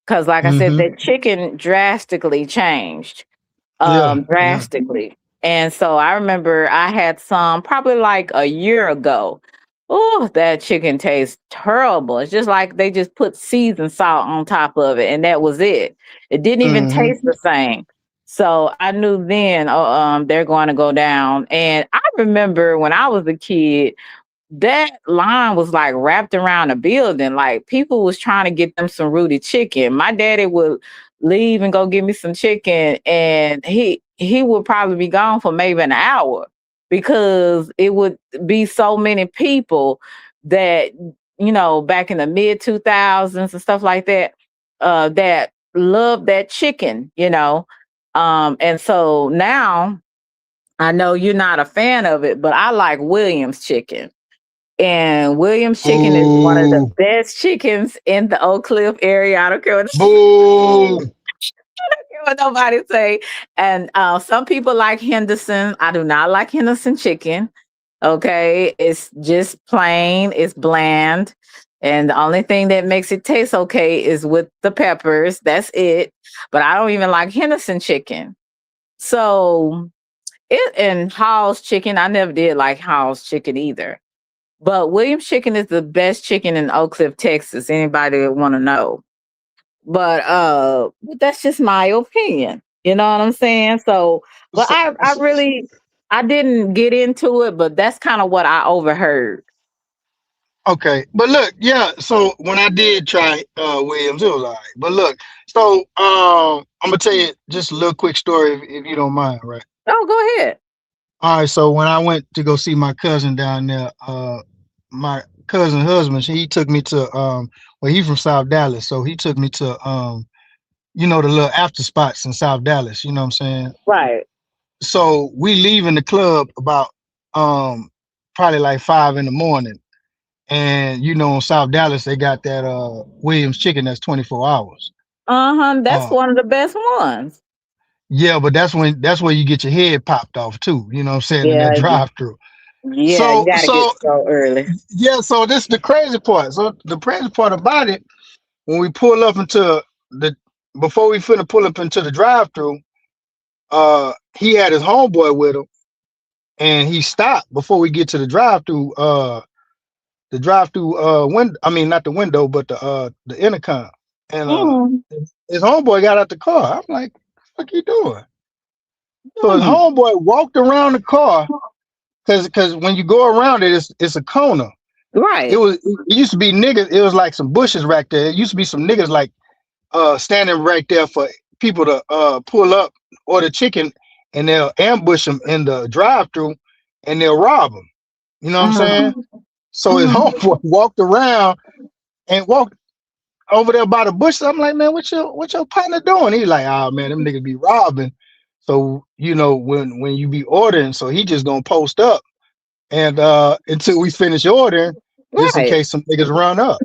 Because, like I said, Mm-hmm. that chicken drastically changed, Yeah. Yeah. drastically. And so I remember I had some probably like a year ago. Oh, that chicken tastes terrible. It's just like they just put seasoned salt on top of it, and that was it. It didn't even Mm-hmm. taste the same. So I knew then, they're going to go down. And I remember when I was a kid, that line was like wrapped around a building. Like people was trying to get them some Rudy chicken. My daddy would leave and go get me some chicken, and he would probably be gone for maybe an hour because it would be so many people that back in the mid 2000s and stuff like that, that loved that chicken. And so now I know you're not a fan of it, but I like Williams chicken. And Williams Chicken is one of the Ooh, best chickens in the Oak Cliff area. I don't care what, boo. what nobody say. And some people like Henderson. I do not like Henderson chicken. Okay, it's just plain. It's bland. And the only thing that makes it taste okay is with the peppers. That's it. But I don't even like Henderson chicken. So it and Hall's chicken. I never did like Hall's chicken either. But Williams Chicken is the best chicken in Oak Cliff, Texas. Anybody want to know? But that's just my opinion. You know what I'm saying? So, but So, I really I didn't get into it, but that's kind of what I overheard. okay, but look, yeah. So when I did try Williams, it was all right. But look, so I'm gonna tell you just a little quick story if you don't mind, right? Oh, go ahead. All right. So when I went to go see my cousin down there, my cousin husband, he took me to well, he's from South Dallas, so he took me to the little after spots in South Dallas. You know what I'm saying? Right. So we leaving the club about um probably like 5 in the morning. And in South Dallas, they got that Williams chicken that's 24 hours. Uh-huh. That's Uh one of the best ones. yeah, but that's where you get your head popped off too, you know what I'm saying, in that Yeah, drive through. yeah, you So gotta get so so early. yeah, so this is the crazy part. So the crazy part about it, when we pull up into the before we finna pull up into the drive through, he had his homeboy with him and he stopped before we get to the drive through window. I mean, not the window, but the intercom. And Mm, his homeboy got out the car. I'm like, what you doing? So his mm. homeboy walked around the car because when you go around it, it's a corner. Right. It used to be niggas, it was like some bushes right there. It used to be some niggas like standing right there for people to pull up order chicken and they'll ambush them in the drive-through and they'll rob them. You know what I'm saying? Mm, So his mm. homeboy walked around and walked over there by the bushes. I'm like, man, what your partner doing? He's like, oh man, them niggas be robbing. So when you be ordering, so he just gonna post up and until we finish ordering, just in Right. case some niggas run up.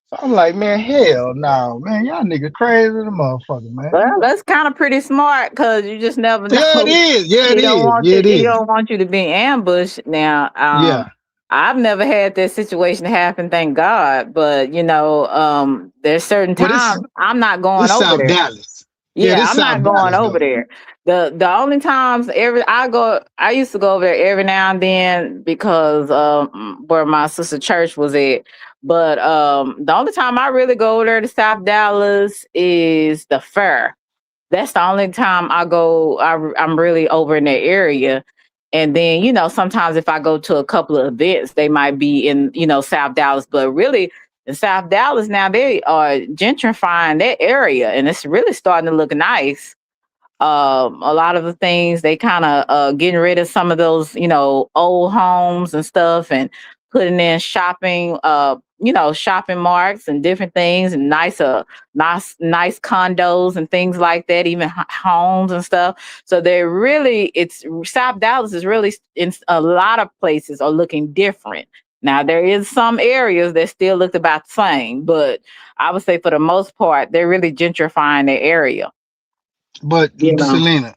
So I'm like, man, hell no, man, y'all niggas crazy the motherfucker, man. Well, that's kind of pretty smart because you just never Yeah, it know. is. Yeah, it He don't is. want Yeah, you. it He is. don't want you to be ambushed. Now, Yeah, I've never had that situation happen, thank God. But there's certain but this times I'm not going this over South there. Dallas. Yeah, Yeah, this I'm South not going Dallas over though. there. The only times I used to go over there every now and then because where my sister church was at. But the only time I really go over there to South Dallas is the fair. That's the only time I go. I'm really over in that area. And then, sometimes if I go to a couple of events, they might be in, South Dallas. But really, in South Dallas now, they are gentrifying that area and it's really starting to look nice. A lot of the things they kind of getting rid of some of those old homes and stuff and putting in shopping shopping marks and different things and nice condos and things like that, even homes and stuff. So they're really it's South Dallas is really in a lot of places are looking different. Now there is some areas that still look about the same, but I would say for the most part they're really gentrifying the area. But you know Selena,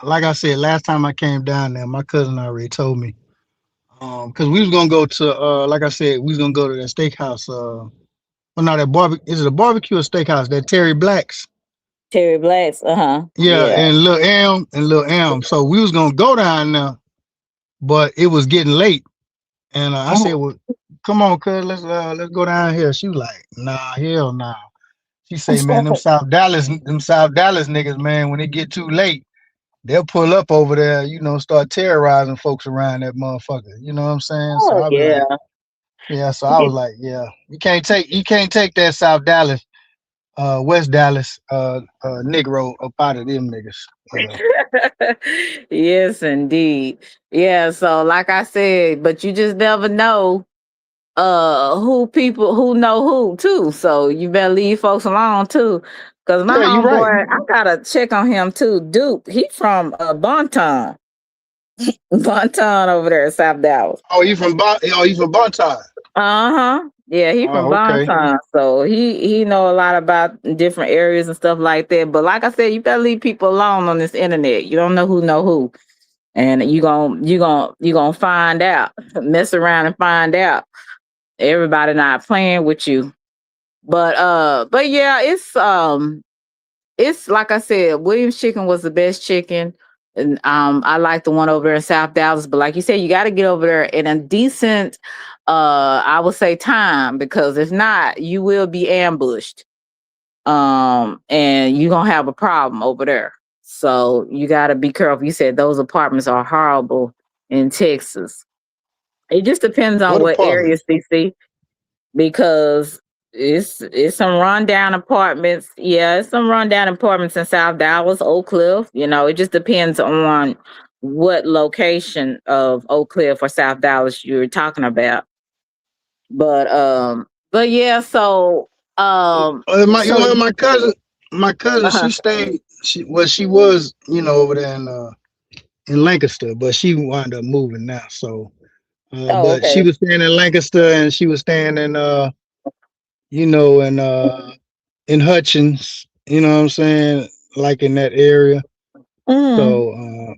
like I said, last time I came down there, my cousin already told me. Because we was gonna go to like I said, we was gonna go to that steakhouse. Well, no, that barbecue is it a barbecue or steakhouse? That Terry Black's. Terry Blacks, uh-huh. Yeah, Yeah. and Lil M. So we was gonna go down there, but it was getting late, and I said, Mhm. "Well, come on, cuz let's go down here." She was like, "Nah, hell nah." She say, "Man, them South Dallas niggas, man, when it get too late, they'll pull up over there, start terrorizing folks around that motherfucker." You know what I'm saying? So Oh I be yeah. like, yeah. So I was like, yeah, you can't take that South Dallas, West Dallas, Negro up out of them niggas. Yes, indeed. Yeah, so like I said, but you just never know who people who know who too. So you better leave folks alone too. Cause my Yeah, you right. homeboy, I gotta check on him too. Duke, he from Bonton. Bonton over there in South Dallas. Oh, you from Bonton? Uh-huh. Yeah, he from Oh, okay. Bonton. So he know a lot about different areas and stuff like that. But like I said, you better leave people alone on this internet. You don't know who. And you gonna find out. Mess around and find out. Everybody not playing with you. But yeah, it's like I said, Williams Chicken was the best chicken. And I like the one over there in South Dallas. But like you said, you gotta get over there in a decent I would say time, because if not, you will be ambushed. And you're gonna have a problem over there. So you gotta be careful. You said those apartments are horrible in Texas. It just depends on What what apartment? areas, CC, because it's some rundown apartments. Yeah, it's some rundown apartments in South Dallas, Oak Cliff. It just depends on what location of Oak Cliff or South Dallas you're talking about. But yeah, My, so my cousin, uh-huh. she stayed. She was, over there in Lancaster, but she wound up moving now. So, Oh, but she okay. was staying in Lancaster, and she was staying in, you know, in uh, in Hutchins. You know what I'm saying? Like in that area. Mm.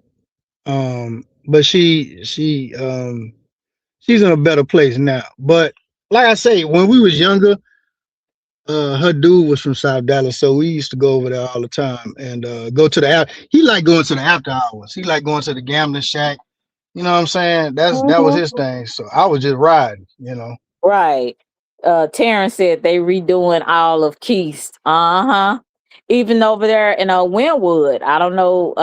So, but she's in a better place now. But like I say, when we was younger, her dude was from South Dallas, so we used to go over there all the time and go to the he liked going to the after hours. He liked going to the gambling shack. You know what I'm saying? That was his Mhm. thing. So I was just riding. Right. Terrence said they redoing all of Keys. Uh-huh. Even over there in Wynwood. I don't know,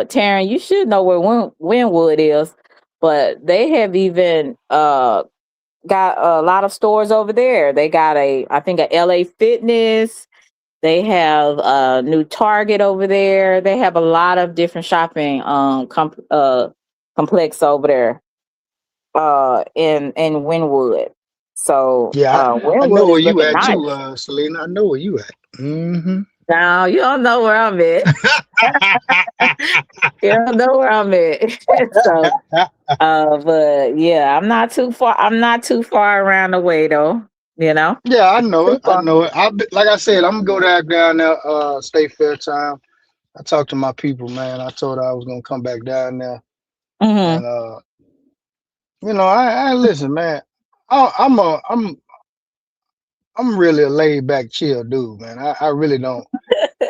Terrence, you should know where Wynwood is, but they have even got a lot of stores over there. They got I think a LA Fitness. They have a new Target over there. They have a lot of different shopping complex over there in Wynwood. So Yeah, I know Wynwood where is you looking at nice. too, Selena. I know where you at. Hmm. Now you don't know where I'm at. You don't know where I'm at. So but yeah, I'm not too far around the way though, you know? Yeah, I know Too it. I far. know it. Like I said, I'm gonna go down there, State Fair time. I talked to my people, man. I told her I was gonna come back down there, Hmm. and I listen, man. I'm really a laid back, chill dude, man. I really don't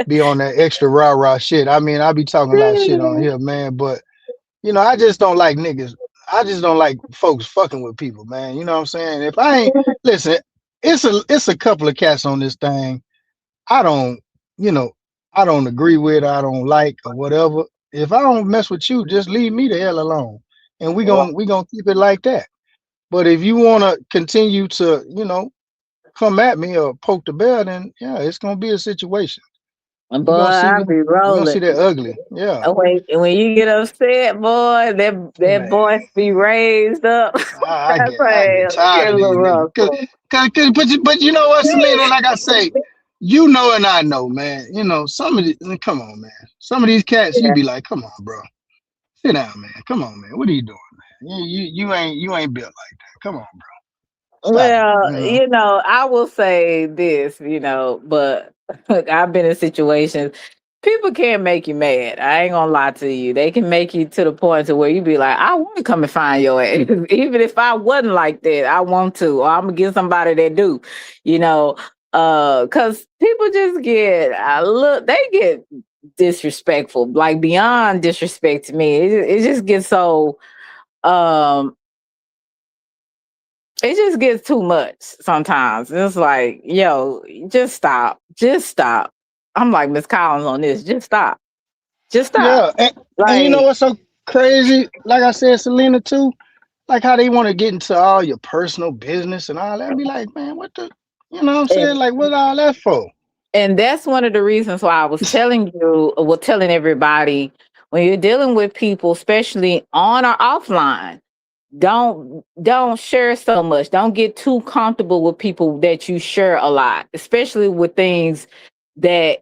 be on that extra rah rah shit. I mean, I be talking a lot of shit on here, man, but I just don't like niggas. I just don't like folks fucking with people, man. You know what I'm saying? If I ain't listen, it's a couple of cats on this thing. I don't, you know, I don't agree with, I don't like or whatever. If I don't mess with you, just leave me the hell alone. And we gonna keep it like that. But if you wanna continue to, come at me or poke the bear, then yeah, it's gonna be a situation. Boy, You're gonna see I be you're gonna see rolling. that ugly. Yeah. When you get upset, boy, that Man. voice be raised up. I That's get I like, get look tired at of these little niggas. Russell. But you know what, Selena, like I say, and I know, man. Some of these, come on, man. Some of these cats, you be like, come on, bro. Sit down, man. Come on, man. What are you doing, man? You ain't built like that. Come on, bro. Stop it. Well, I will say this, but I've been in situations. People can't make you mad. I ain't gonna lie to you. They can make you to the point to where you be like, I want to come and find your ass. Even if I wasn't like that, I want to, or I'm gonna get somebody that do, you know. Cause people just they get disrespectful, like beyond disrespect to me. It just gets so um it just gets too much sometimes. It's like, yo, just stop. Just stop. I'm like Miss Collins on this. Just stop. Just stop. Yeah, and you know Like, what's so crazy? Like I said, Selena too. Like how they want to get into all your personal business and all that. Be like, man, what the? You know what I'm saying? and Like, what all that for? and that's one of the reasons why I was telling everybody, when you're dealing with people, especially on or offline, don't share so much. Don't get too comfortable with people that you share a lot, especially with things that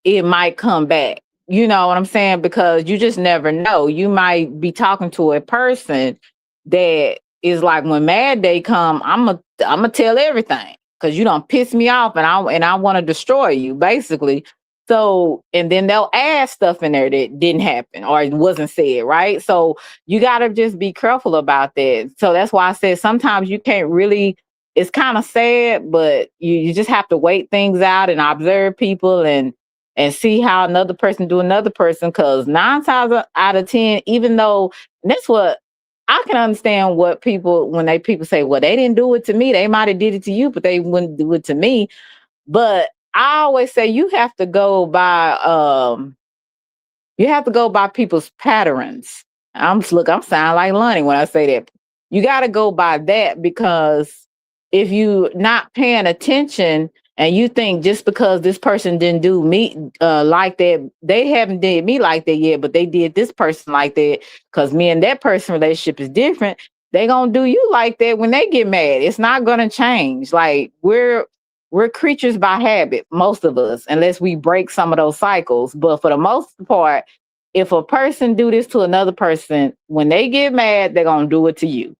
it might come back. You know what I'm saying? Because you just never know. You might be talking to a person that is like, when mad day come, I'm gonna I'm gonna tell everything because you don't piss me off, and I want to destroy you, basically. So, and then they'll add stuff in there that didn't happen or it wasn't said, right? So you gotta just be careful about that. So that's why I said sometimes you can't really. It's kind of sad, but you just have to wait things out and observe people and see how another person do another person. Because 9 times out of 10, even though and that's what I can understand what people when people say, well, they didn't do it to me. They might have did it to you, but they wouldn't do it to me. But I always say you have to go by people's patterns. I'm sounding like Lonnie when I say that. You got to go by that because if you not paying attention and you think just because this person didn't do me like that, they haven't did me like that yet, but they did this person like that because me and that person relationship is different. They gonna do you like that when they get mad. It's not gonna change. Like we're creatures by habit, most of us, unless we break some of those cycles. But for the most part, if a person do this to another person, when they get mad, they're gonna do it to you.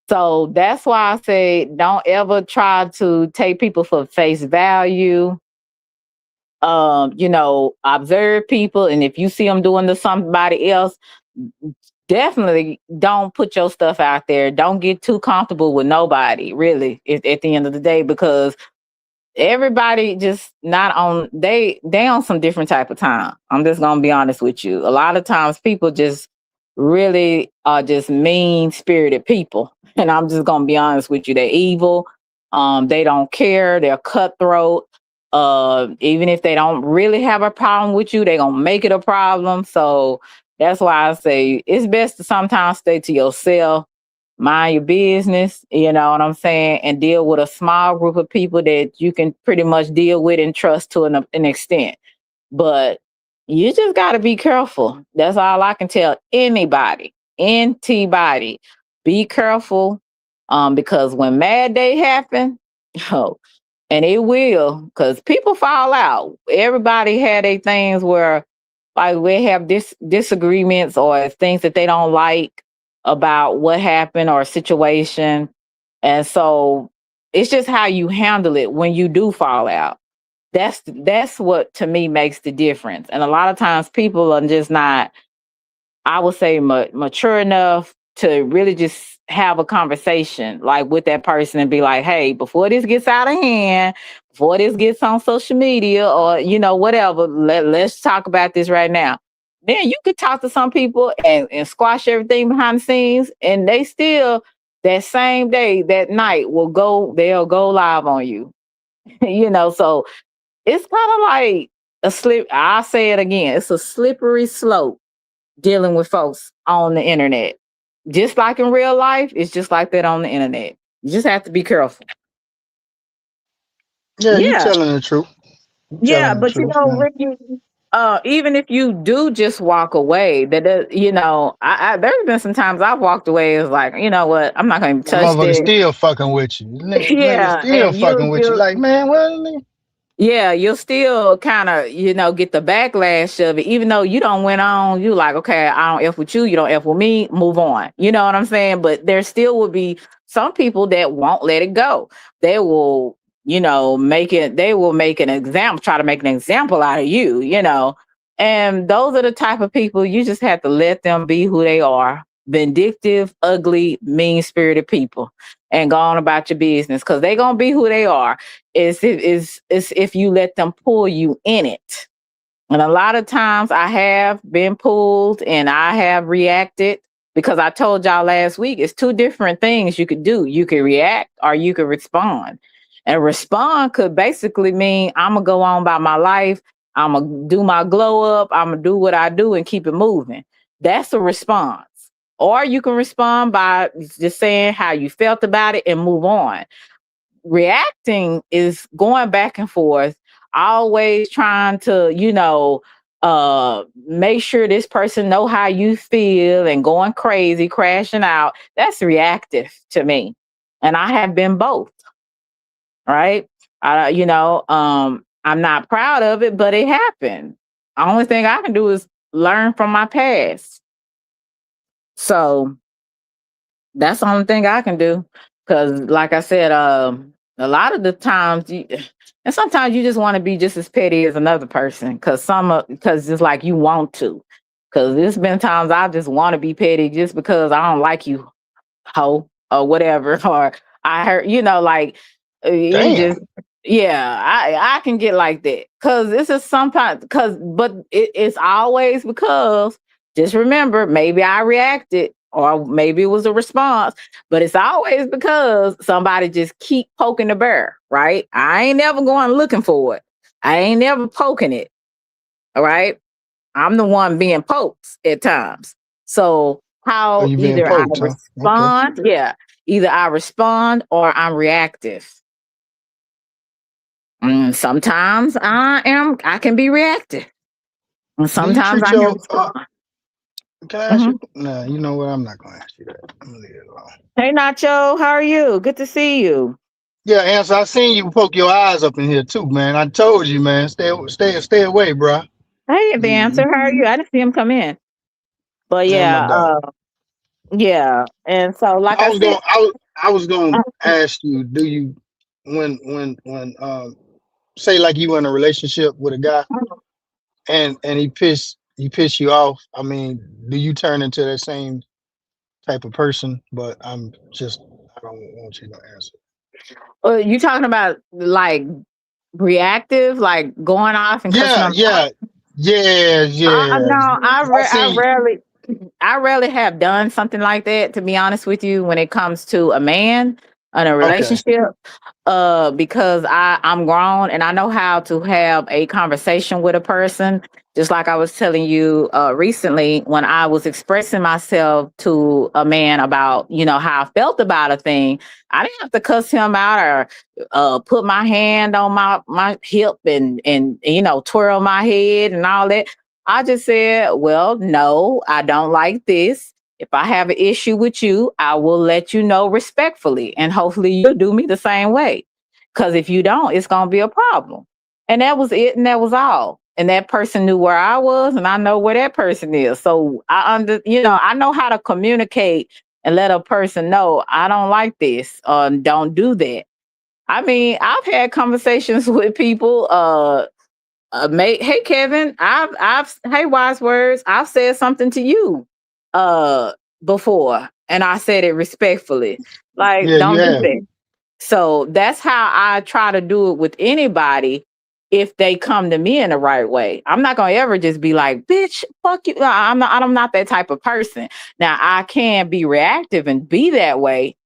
So that's why I say don't ever try to take people for face value. Observe people, and if you see them doing to somebody else, definitely don't put your stuff out there. Don't get too comfortable with nobody, really, at the end of the day, because everybody just not on they on some different type of time. I'm just gonna be honest with you. A lot of times people just really are just mean spirited people. And I'm just gonna be honest with you. They're evil. They don't care, they're cutthroat. Even if they don't really have a problem with you, they're gonna make it a problem. So that's why I say it's best to sometimes stay to yourself, mind your business, you know what I'm saying, and deal with a small group of people that you can pretty much deal with and trust to an extent. But you just got to be careful. That's all I can tell anybody, anybody. Be careful, because when mad day happen, oh, and it will, because people fall out. Everybody had their things where, like, we have disagreements or things that they don't like about what happened or a situation. And so it's just how you handle it when you do fall out. That's what to me makes the difference. And a lot of times people are just not, I would say, mature enough to really just have a conversation like with that person and be like, hey, before this gets out of hand, before this gets on social media or whatever, let's talk about this right now. Then you could talk to some people and squash everything behind the scenes, and they still that same day, that night they'll go live on you. So it's kind of like a slip. I'll say it again. It's a slippery slope dealing with folks on the internet. Just like in real life, it's just like that on the internet. You just have to be careful. Yeah, you Yeah. telling the truth. You Yeah, telling the but truth, man. Ricky, even if you do just walk away, there's been some times I've walked away. It's like, you know what, I'm not going to That touch motherfucker that. still fucking with you. Nigga Yeah, still and fucking with you. Like, man, what? yeah, you'll still kind of, get the backlash of it, even though you don't went on. You like, okay, I don't F with you, you don't F with me, move on. You know what I'm saying? But there still will be some people that won't let it go. They will, they will make an example, try to make an example out of you. And those are the type of people you just have to let them be who they are. Vindictive, ugly, mean spirited people, and go on about your business because they're gonna be who they are. Is if you let them pull you in it. And a lot of times I have been pulled and I have reacted because I told y'all last week it's two different things you could do. You could react or you could respond. And respond could basically mean I'm going to go on by my life. I'm going to do my glow up. I'm going to do what I do and keep it moving. That's a response. Or you can respond by just saying how you felt about it and move on. Reacting is going back and forth, always trying to, make sure this person know how you feel and going crazy, crashing out. That's reactive to me. And I have been both, right? I'm not proud of it, but it happened. The only thing I can do is learn from my past. So that's the only thing I can do. Because, like I said, a lot of the times, and sometimes you just want to be just as petty as another person. Because it's like you want to. Because there's been times I just want to be petty just because I don't like you, hoe, or whatever. Or I heard, like you Damn. just, yeah, I can get like that. Because this is sometimes, but it's always because, just remember, maybe I reacted or maybe it was a response, but it's always because somebody just keep poking the bear, right? I ain't never going looking for it. I ain't never poking it. All right. I'm the one being poked at times. So Oh, how you being either I poked, huh? Okay. respond, yeah, either I respond or I'm reactive. Sometimes I can be reactive. And Do you sometimes treat I can your respond. can I ask you? Mhm. Nah, you know what? I'm not gonna ask you that. I'm gonna leave it alone. Hey Nacho, how are you? Good to see you. Yeah, Answer, I seen you poke your eyes up in here too, man. I told you, man. Stay away, bro. Hey You, Advancer, how are you? I didn't see him come in. But man, my yeah, dog. yeah. And so like I I was said, going. I was going to ask you. Do you when say like you in a relationship with a guy and he piss you off? I mean, do you turn into that same type of person? But I don't want you to answer. you talking about like reactive, like going off and cussing Yeah, them out? yeah, yeah, yeah. No, I seen. I rarely have done something like that, to be honest with you, when it comes to a man in a Okay, relationship. Because I'm grown and I know how to have a conversation with a person. Just like I was telling you recently when I was expressing myself to a man about, how I felt about a thing, I didn't have to cuss him out or put my hand on my hip and twirl my head and all that. I just said, well, no, I don't like this. If I have an issue with you, I will let you know respectfully, and hopefully you'll do me the same way. Because if you don't, it's going to be a problem. And that was it, and that was all. And that person knew where I was, and I know where that person is. So I know how to communicate and let a person know I don't like this, don't do that. I mean, I've had conversations with people. Hey Kevin, hey Wise Words, I've said something to you, uh, before, and I said it respectfully. Like, yeah, you don't do have. that. So that's how I try to do it with anybody if they come to me in the right way. I'm not gonna ever just be like, bitch, fuck you. I'm not that type of person. Now I can be reactive and be that way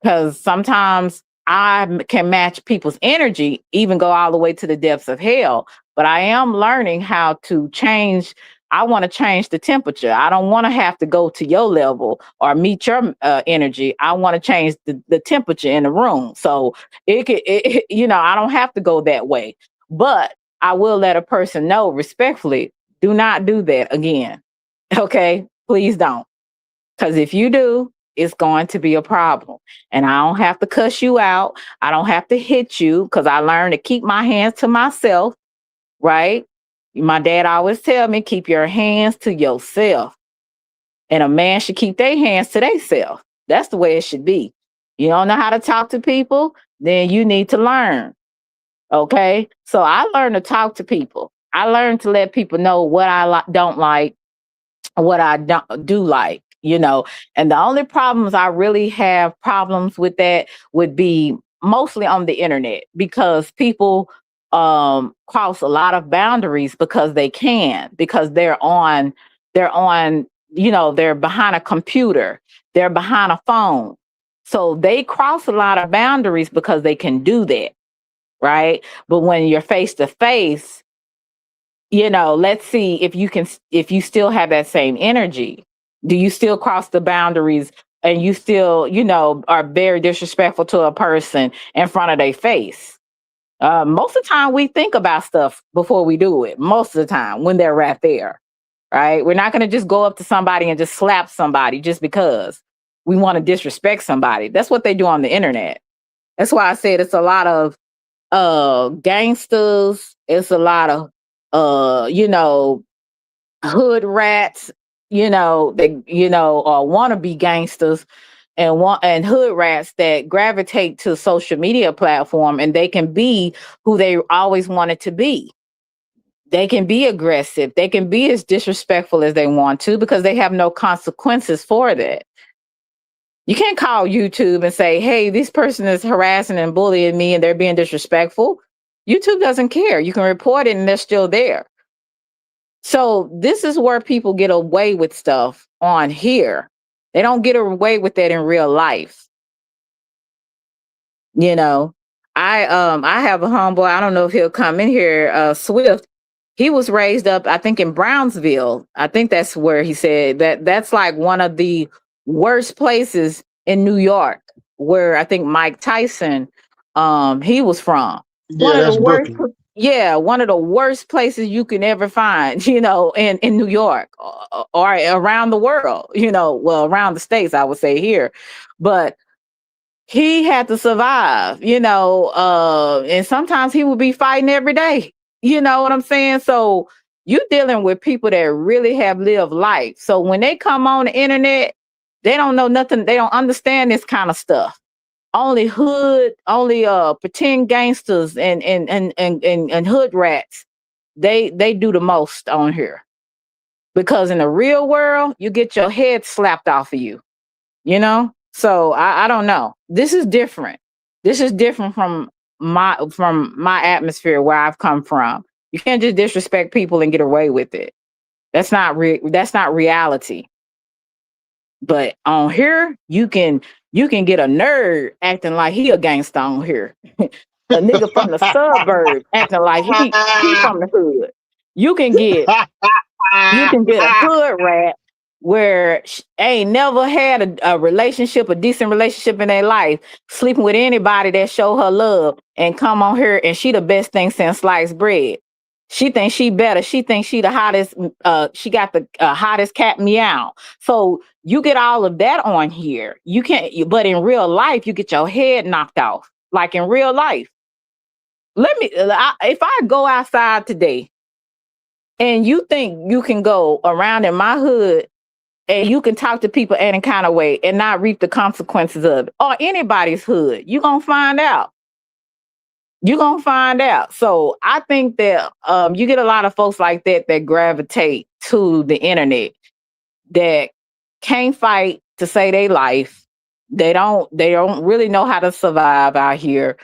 because sometimes can match people's energy, even go all the way to the depths of hell. But I am learning how to change. I want to change the temperature. I don't want to have to go to your level or meet your energy. I want to change the temperature in the room. So I don't have to go that way. But I will let a person know respectfully, do not do that again. Okay? Please don't. Because if you do, it's going to be a problem. And I don't have to cuss you out. I don't have to hit you because I learned to keep my hands to myself, right? My dad always tell me, keep your hands to yourself. And a man should keep their hands to themselves. That's the way it should be. You don't know how to talk to people, then you need to learn. Okay. So I learned to talk to people. I learned to let people know what I don't like, what I don't do like, and the only problems I really have problems with that would be mostly on the internet because people cross a lot of boundaries because because they're on, they're behind a computer, they're behind a phone. So they cross a lot of boundaries because they can do that, right? But when you're face to face, let's see if you still have that same energy. Do you still cross the boundaries and you still, are very disrespectful to a person in front of their face? Most of the time we think about stuff before we do it. Most of the time when they're right there, right? We're not going to just go up to somebody and just slap somebody just because we want to disrespect somebody. That's what they do on the internet. That's why I said it's a lot of gangsters. It's a lot of hood rats, they, or wannabe gangsters. and hood rats that gravitate to social media platform, and they can be who they always wanted to be. They can be aggressive. They can be as disrespectful as they want to because they have no consequences for that. You can't call YouTube and say, hey, this person is harassing and bullying me and they're being disrespectful. YouTube doesn't care. You can report it and they're still there. So this is where people get away with stuff on here. They don't get away with that in real life. You know, I have a homeboy, I don't know if he'll come in here, Swift. He was raised up, I think, in Brownsville. I think that's where he said that's like one of the worst places in New York, where I think Mike Tyson he was from. Yeah, One of that's the worst Brooklyn. yeah, one of the worst places you can ever find, you know, in New York or around the world, you know, well, around the states, I would say here. But he had to survive, you know, and sometimes he would be fighting every day. You know what I'm saying? So you're dealing with people that really have lived life. So when they come on the internet, they don't know nothing. They don't understand this kind of stuff. Only pretend gangsters and hood rats. They do the most on here. Because in the real world, you get your head slapped off of you. You know? So I don't know. This is different. This is different from my atmosphere where I've come from. You can't just disrespect people and get away with it. That's not reality. But on here, you can get a nerd acting like he a gangster on here. A nigga from the suburb acting like he from the hood. You can get a hood rat where ain't never had a relationship, a decent relationship in their life, sleeping with anybody that show her love and come on here and she the best thing since sliced bread. She thinks she better. She thinks she the hottest. She got the hottest cat meow. So you get all of that on here. You can't, but in real life, you get your head knocked off. Like in real life. If I go outside today and you think you can go around in my hood and you can talk to people any kind of way and not reap the consequences of it, or anybody's hood, you're going to find out. You're going to find out. So I think that you get a lot of folks like that gravitate to the internet that can't fight to save their life. They don't really know how to survive out here.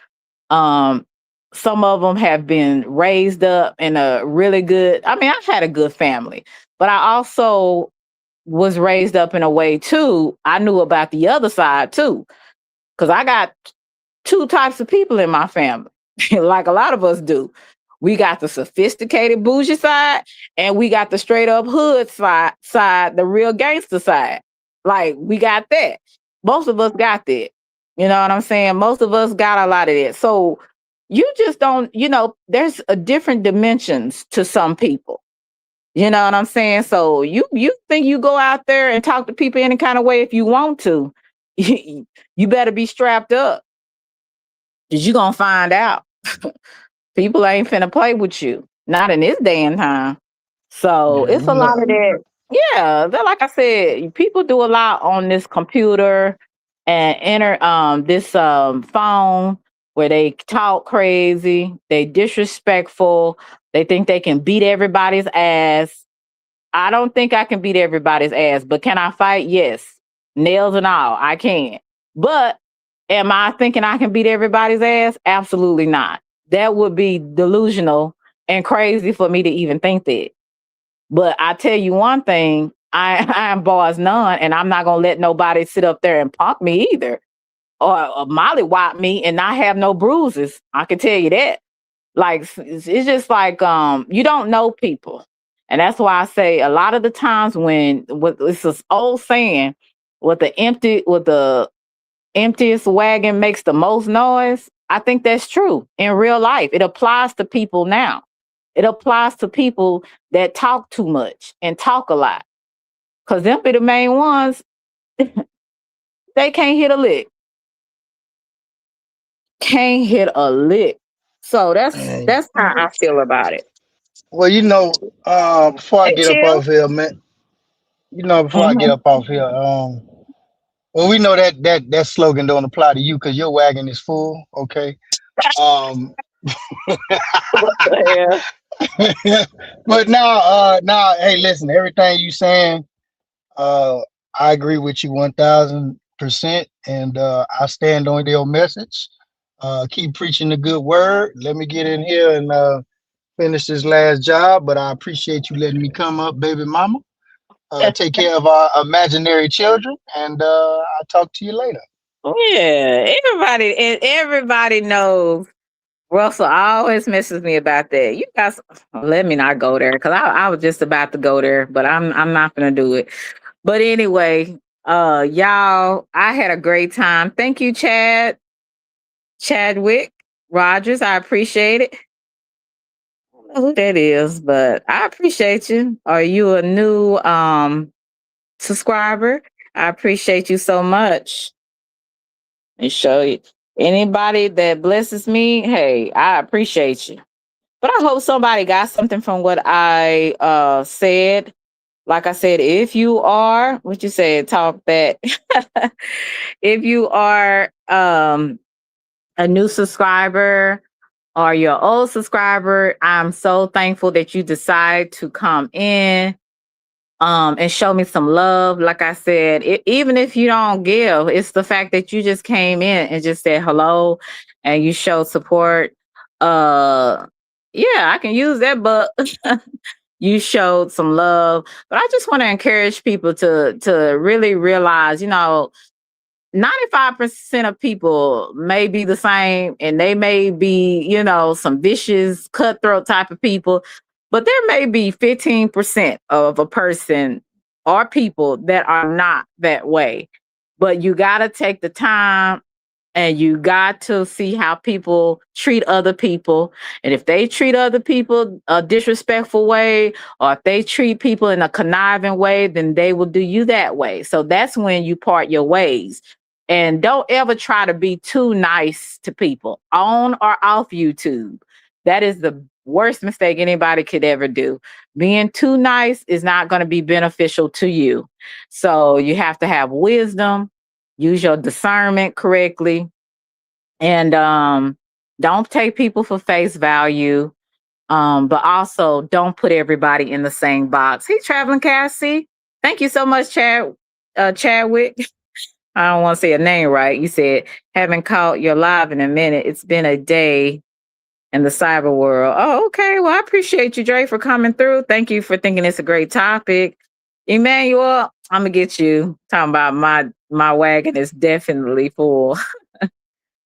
Some of them have been raised up in a really good, I mean, I've had a good family, but I also was raised up in a way too. I knew about the other side too, because I got two types of people in my family, like a lot of us do. We got the sophisticated bougie side, and we got the straight up hood side, the real gangster side. Like we got that. Most of us got that. You know what I'm saying? Most of us got a lot of that. So you just don't, you know, there's a different dimensions to some people. You know what I'm saying? So you think you go out there and talk to people any kind of way if you want to, you better be strapped up, because you're going to find out. People ain't finna play with you. Not in this day and time. So it's a lot of that. Yeah, like I said, people do a lot on this computer and this phone where they talk crazy, they disrespectful, they think they can beat everybody's ass. I don't think I can beat everybody's ass, but can I fight? Yes. Nails and all, I can. But am I thinking I can beat everybody's ass? Absolutely not. That would be delusional and crazy for me to even think that. But I tell you one thing, I am bars none, and I'm not gonna let nobody sit up there and punk me either, or mollywop me and not have no bruises. I can tell you that. Like it's just like you don't know people, and that's why I say a lot of the times when it's this old saying, with the emptiest wagon makes the most noise. I think that's true in real life. It applies to people now. It applies to people that talk too much and talk a lot. Because them be the main ones, they can't hit a lick. Can't hit a lick. So that's how I feel about it. Well, you know, before I Hey, get up chill. off here, man, you know, before I get Mm-hmm. up off here, Well, we know that slogan don't apply to you because your wagon is full. Okay. Um, What the hell? but now, hey, listen, everything you saying, uh, I agree with you 1000%, and I stand on your message. Keep preaching the good word. Let me get in here and finish this last job, but I appreciate you letting me come up, baby mama. Take care of our imaginary children, and I'll talk to you later. Yeah, everybody knows. Russell always messes me about that. You guys, let me not go there because I was just about to go there, but I'm not gonna do it. But anyway, y'all, I had a great time. Thank you, Chadwick Rogers. I appreciate it. I don't know who that is, but I appreciate you. Are you a new subscriber? I appreciate you so much. And show you anybody that blesses me, hey, I appreciate you. But I hope somebody got something from what I said. Like I said, if you are, what you said, talk that. If you are a new subscriber or your old subscriber, I'm so thankful that you decide to come in and show me some love. Like I said, even if you don't give, it's the fact that you just came in and just said hello and you showed support. Uh, yeah, I can use that, but you showed some love. But I just want to encourage people to really realize, 95% of people may be the same and they may be, some vicious, cutthroat type of people, but there may be 15% of a person or people that are not that way. But you got to take the time and you got to see how people treat other people. And if they treat other people a disrespectful way, or if they treat people in a conniving way, then they will do you that way. So that's when you part your ways. And don't ever try to be too nice to people on or off YouTube. That is the worst mistake anybody could ever do. Being too nice is not going to be beneficial to you. So you have to have wisdom, use your discernment correctly, and don't take people for face value. But also don't put everybody in the same box. Hey, Traveling Cassie. Thank you so much, Chadwick. I don't want to say a name right. You said, haven't caught your live in a minute. It's been a day in the cyber world. Oh, okay. Well, I appreciate you, Dre, for coming through. Thank you for thinking it's a great topic. Emmanuel, I'm gonna get you talking about my wagon is definitely full.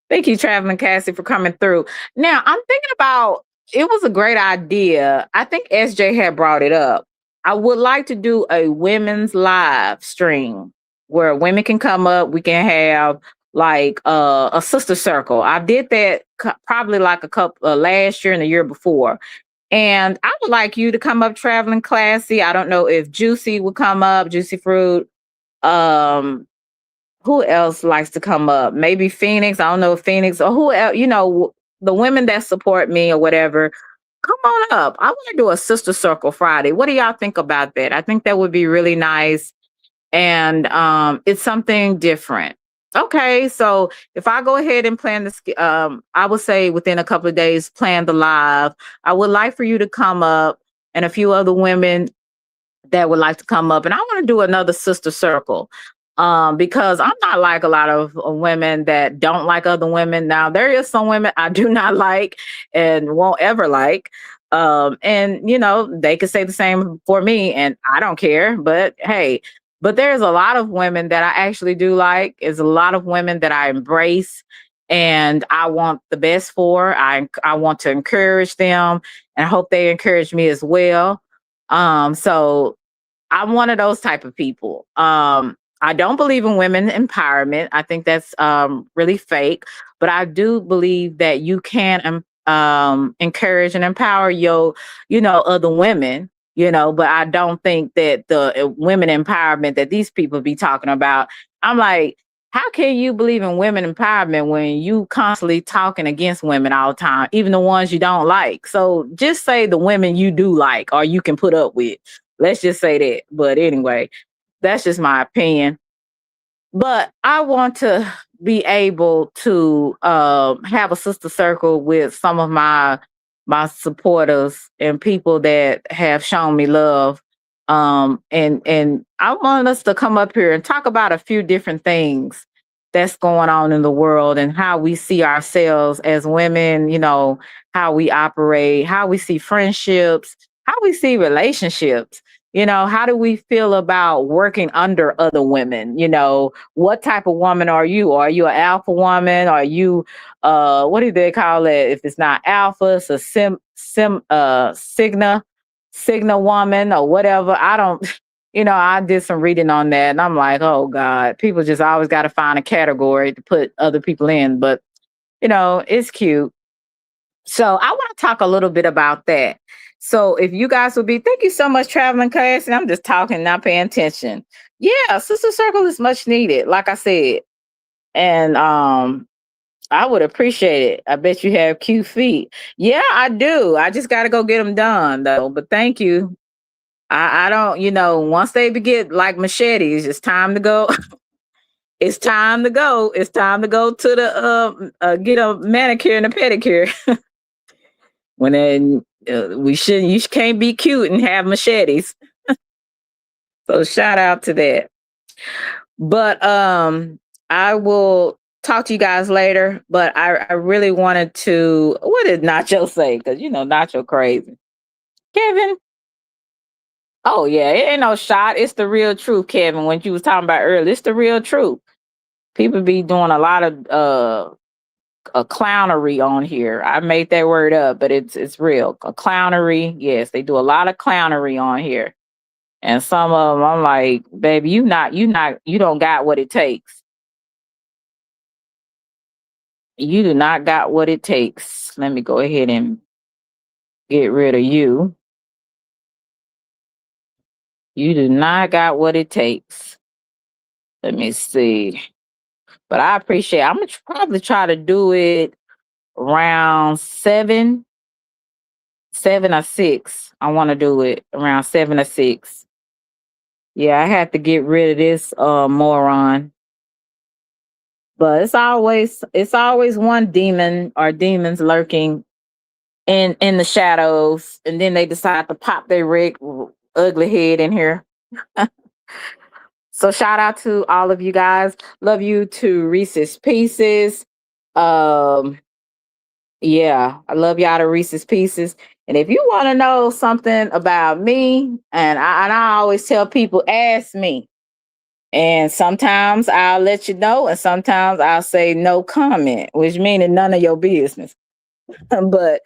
Thank you, Traveling Cassie, for coming through. Now, I'm thinking about it was a great idea. I think SJ had brought it up. I would like to do a women's live stream where women can come up. We can have like a sister circle. I did that probably like a couple last year and the year before. And I would like you to come up, Traveling Classy. I don't know if Juicy would come up, Juicy Fruit. Who else likes to come up? Maybe Phoenix. I don't know if Phoenix or who else, the women that support me or whatever. Come on up. I want to do a sister circle Friday. What do y'all think about that? I think that would be really nice. And it's something different. Okay, so if I go ahead and plan this, I would say within a couple of days, plan the live. I would like for you to come up and a few other women that would like to come up. And I want to do another sister circle because I'm not like a lot of women that don't like other women. Now, there is some women I do not like and won't ever like. And, they could say the same for me and I don't care. But hey, but there's a lot of women that I actually do like. There's a lot of women that I embrace and I want the best for. I want to encourage them and I hope they encourage me as well. So I'm one of those type of people. I don't believe in women empowerment. I think that's really fake, but I do believe that you can encourage and empower other women. But I don't think that the women empowerment that these people be talking about, I'm like, how can you believe in women empowerment when you constantly talking against women all the time, even the ones you don't like? So just say the women you do like or you can put up with. Let's just say that. But anyway, that's just my opinion. But I want to be able to have a sister circle with some of my supporters and people that have shown me love. And I want us to come up here and talk about a few different things that's going on in the world and how we see ourselves as women, how we operate, how we see friendships, how we see relationships. How do we feel about working under other women? What type of woman are you? Are you an alpha woman? Are you what do they call it? If it's not alpha, it's a signa woman or whatever. I don't I did some reading on that and I'm like, oh God, people just always gotta find a category to put other people in. But it's cute. So I want to talk a little bit about that. So if you guys would be, thank you so much, traveling class, and I'm just talking, not paying attention. Yeah, sister circle is much needed, like I said, and I would appreciate it. I bet you have cute feet. Yeah, I do. I just got to go get them done though. But thank you. I don't, once they get like machetes, it's time to go. It's time to go. It's time to go to the get a manicure and a pedicure. When then you can't be cute and have machetes. So shout out to that. But I will talk to you guys later. But I really wanted to. What did Nacho say? Because Nacho crazy. Kevin. Oh yeah, it ain't no shot. It's the real truth, Kevin. When you was talking about earlier, it's the real truth. People be doing a lot of a clownery on here. I made that word up, but it's real. A clownery. Yes, they do a lot of clownery on here. And some of them I'm like, baby, you don't got what it takes. You do not got what it takes. Let me go ahead and get rid of you. You do not got what it takes. Let me see. But I appreciate I'm gonna probably try to do it around 7 or 6. I want to do it around 7 or 6. Yeah, I had to get rid of this moron. But it's always one demon or demons lurking in the shadows, and then they decide to pop their ugly head in here. So shout out to all of you guys. Love you to Reese's Pieces. Um, yeah, I love y'all to Reese's Pieces. And if you want to know something about me, and I always tell people, ask me. And sometimes I'll let you know, and sometimes I'll say no comment, which means none of your business. But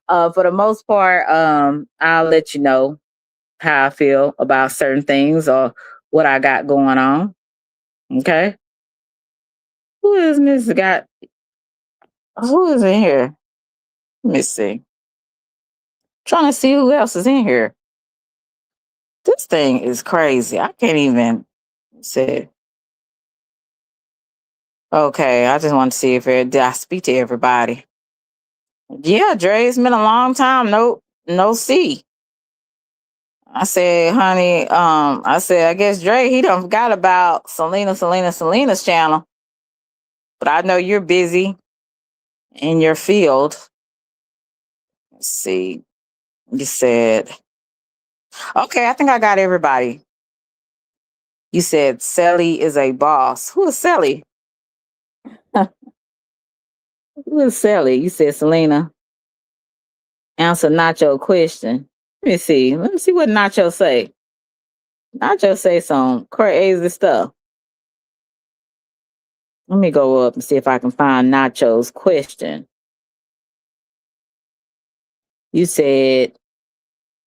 for the most part, I'll let you know how I feel about certain things or what I got going on. Okay. Who is Miss Got? Who is in here? Let me see. Trying to see who else is in here. This thing is crazy. I can't even say. Okay, I just want to see if did I speak to everybody. Yeah, Dre, it's been a long time. No see. I said, honey, I said, I guess Dre, he done forgot about Selena's channel. But I know you're busy in your field. Let's see. You said, okay, I think I got everybody. You said Sally is a boss. Who is Sally? Who is Sally? You said Selena. Answer Nacho question. Let me see. Let me see what Nacho say. Nacho say some crazy stuff. Let me go up and see if I can find Nacho's question. You said,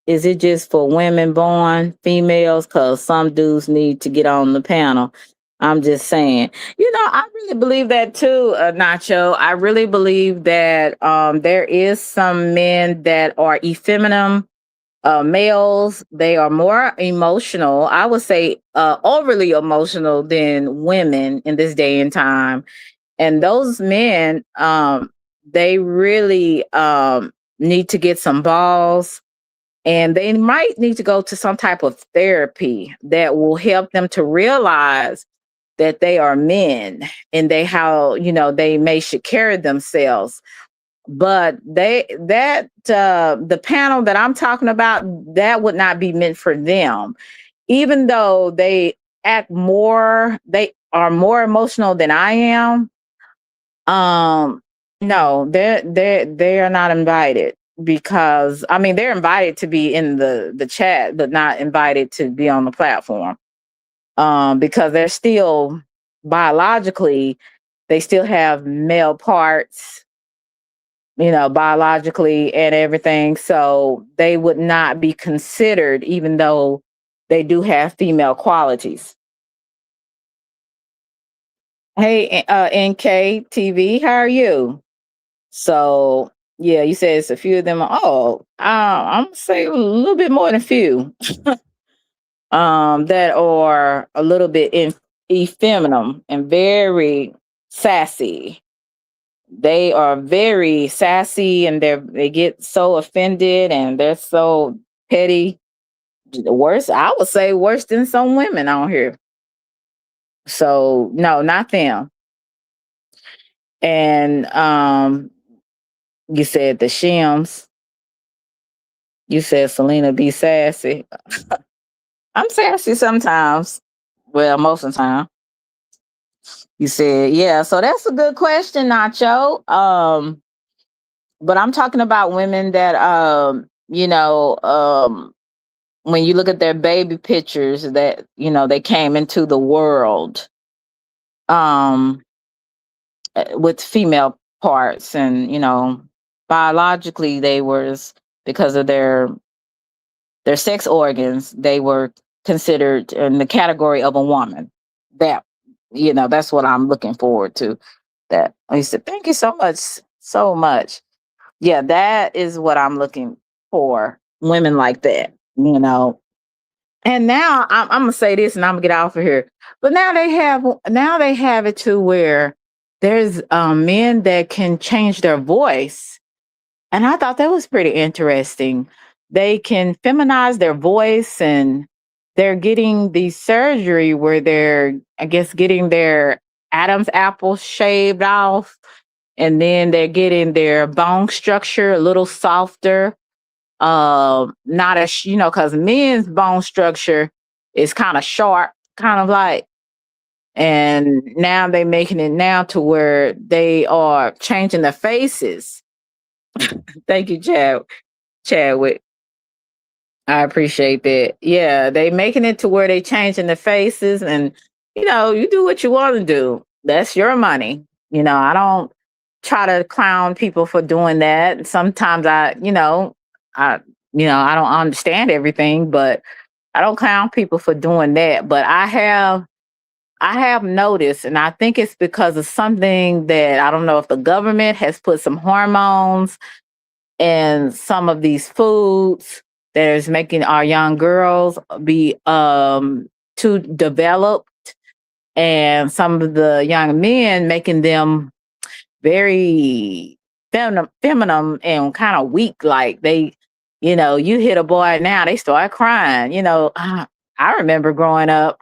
is it just for women born females? Because some dudes need to get on the panel. I'm just saying. I really believe that too, Nacho. I really believe that there is some men that are effeminate males. They are more emotional. I would say overly emotional than women in this day and time. And those men, they really need to get some balls, and they might need to go to some type of therapy that will help them to realize that they are men and they how they may should carry themselves. But the panel that I'm talking about, that would not be meant for them, even though they are more emotional than I am. No, they are not invited, because I mean they're invited to be in the chat, but not invited to be on the platform. Because they're still biologically, they still have male parts, biologically and everything. So they would not be considered, even though they do have female qualities. Hey, NK TV, how are you? So yeah, you said it's a few of them. Oh, I'm gonna say a little bit more than a few. That are a little bit effeminate and very sassy. They are very sassy, and they get so offended, and they're so petty. Worse, I would say worse than some women on here. So no, not them. And you said the shims. You said Selena be sassy. I'm sassy sometimes. Well, most of the time. You said, yeah. So that's a good question, Nacho. But I'm talking about women that when you look at their baby pictures, that they came into the world um with female parts, and biologically they were, because of their sex organs, they were considered in the category of a woman. That that's what I'm looking forward to. That he said, thank you so much, so much. Yeah, that is what I'm looking for. Women like that. And now I'm gonna say this, and I'm gonna get off of here. But now they have it to where there's men that can change their voice, and I thought that was pretty interesting. They can feminize their voice, and they're getting the surgery where they're, I guess, getting their Adam's apple shaved off, and then they're getting their bone structure a little softer. Not as because men's bone structure is kind of sharp, kind of like, and now they're making it now to where they are changing their faces. Thank you, Chadwick. I appreciate that. Yeah, they making it to where they changing the faces, and you do what you want to do. That's your money. I don't try to clown people for doing that. Sometimes I I don't understand everything, but I don't clown people for doing that. But I have noticed, and I think it's because of something that I don't know if the government has put some hormones in some of these foods that is making our young girls be too developed, and some of the young men making them very feminine and kind of weak. Like you hit a boy now, they start crying. I remember growing up,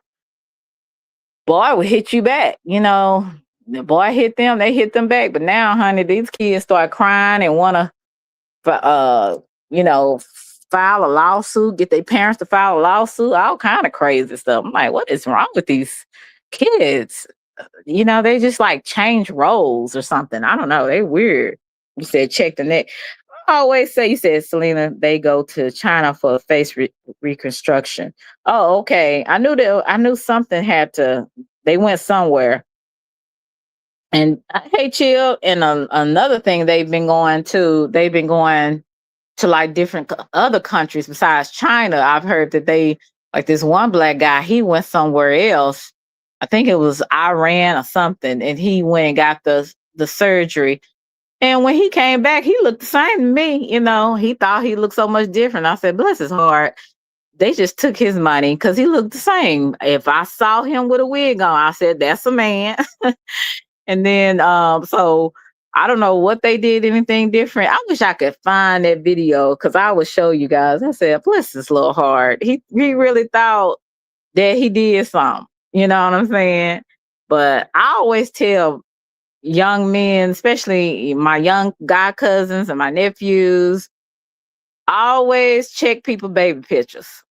boy would hit you back. The boy hit them, they hit them back. But now, honey, these kids start crying and want to, you know, file a lawsuit, get their parents to file a lawsuit, all kind of crazy stuff. I'm like, what is wrong with these kids? They just like change roles or something. I don't know. They weird. You said check the neck. I always say, you said, Selena, they go to China for face reconstruction. Oh, okay. I knew something had to, they went somewhere. And hey, chill. And another thing they've been going to like different other countries besides China. I've heard that they, like this one black guy, he went somewhere else. I think it was Iran or something. And he went and got the surgery. And when he came back, he looked the same to me. He thought he looked so much different. I said, bless his heart. They just took his money because he looked the same. If I saw him with a wig on, I said, that's a man. And then, so I don't know what they did, anything different. I wish I could find that video because I would show you guys. I said, bless his little heart. He really thought that he did something. You know what I'm saying? But I always tell young men, especially my young guy cousins and my nephews, always check people baby pictures.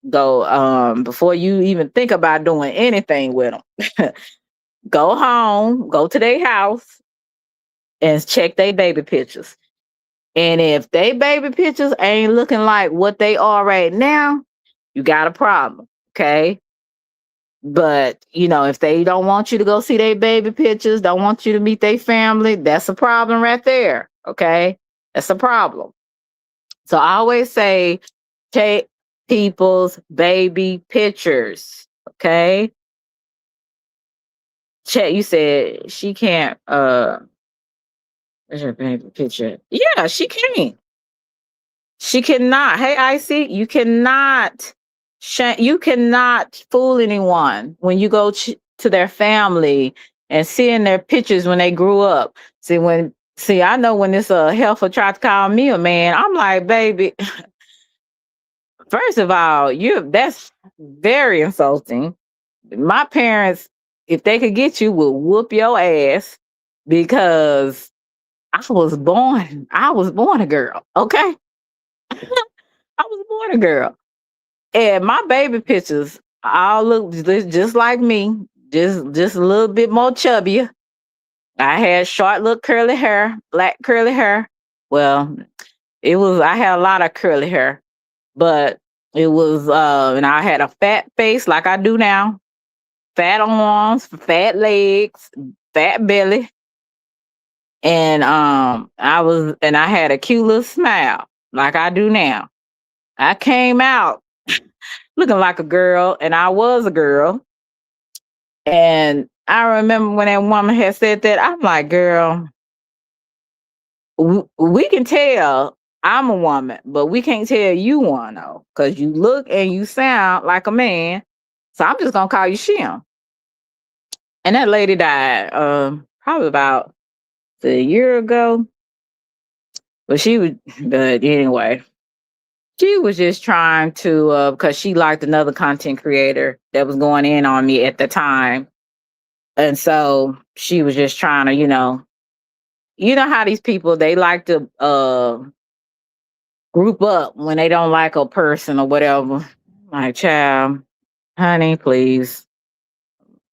Go before you even think about doing anything with them. Go home, go to their house and check their baby pictures. And if they baby pictures ain't looking like what they are right now, you got a problem. Okay. But if they don't want you to go see their baby pictures, don't want you to meet their family, that's a problem right there. Okay. That's a problem. So I always say take people's baby pictures. Okay. Check, you said she can't where's your baby picture? Yeah, she can't. She cannot. Hey, Icy, you cannot. You cannot fool anyone when you go to their family and seeing their pictures when they grew up. See, I know when this heifer tried to call me a man, I'm like, baby. First of all, that's very insulting. My parents, if they could get you, would whoop your ass because I was born a girl. Okay. I was born a girl. And my baby pictures all look just like me, just a little bit more chubbier. I had short little curly hair, black curly hair. Well, I had a lot of curly hair, but it was and I had a fat face like I do now, fat arms, fat legs, fat belly. And I had a cute little smile like I do now. I came out looking like a girl, and I was a girl. And I remember when that woman had said that, I'm like, girl, we can tell I'm a woman, but we can't tell you one though, because you look and you sound like a man. So I'm just gonna call you Shim. And that lady died probably about a year ago. But anyway, she was just trying to, because she liked another content creator that was going in on me at the time. And so she was just trying to, you know how these people, they like to group up when they don't like a person or whatever. Like, child, honey, please.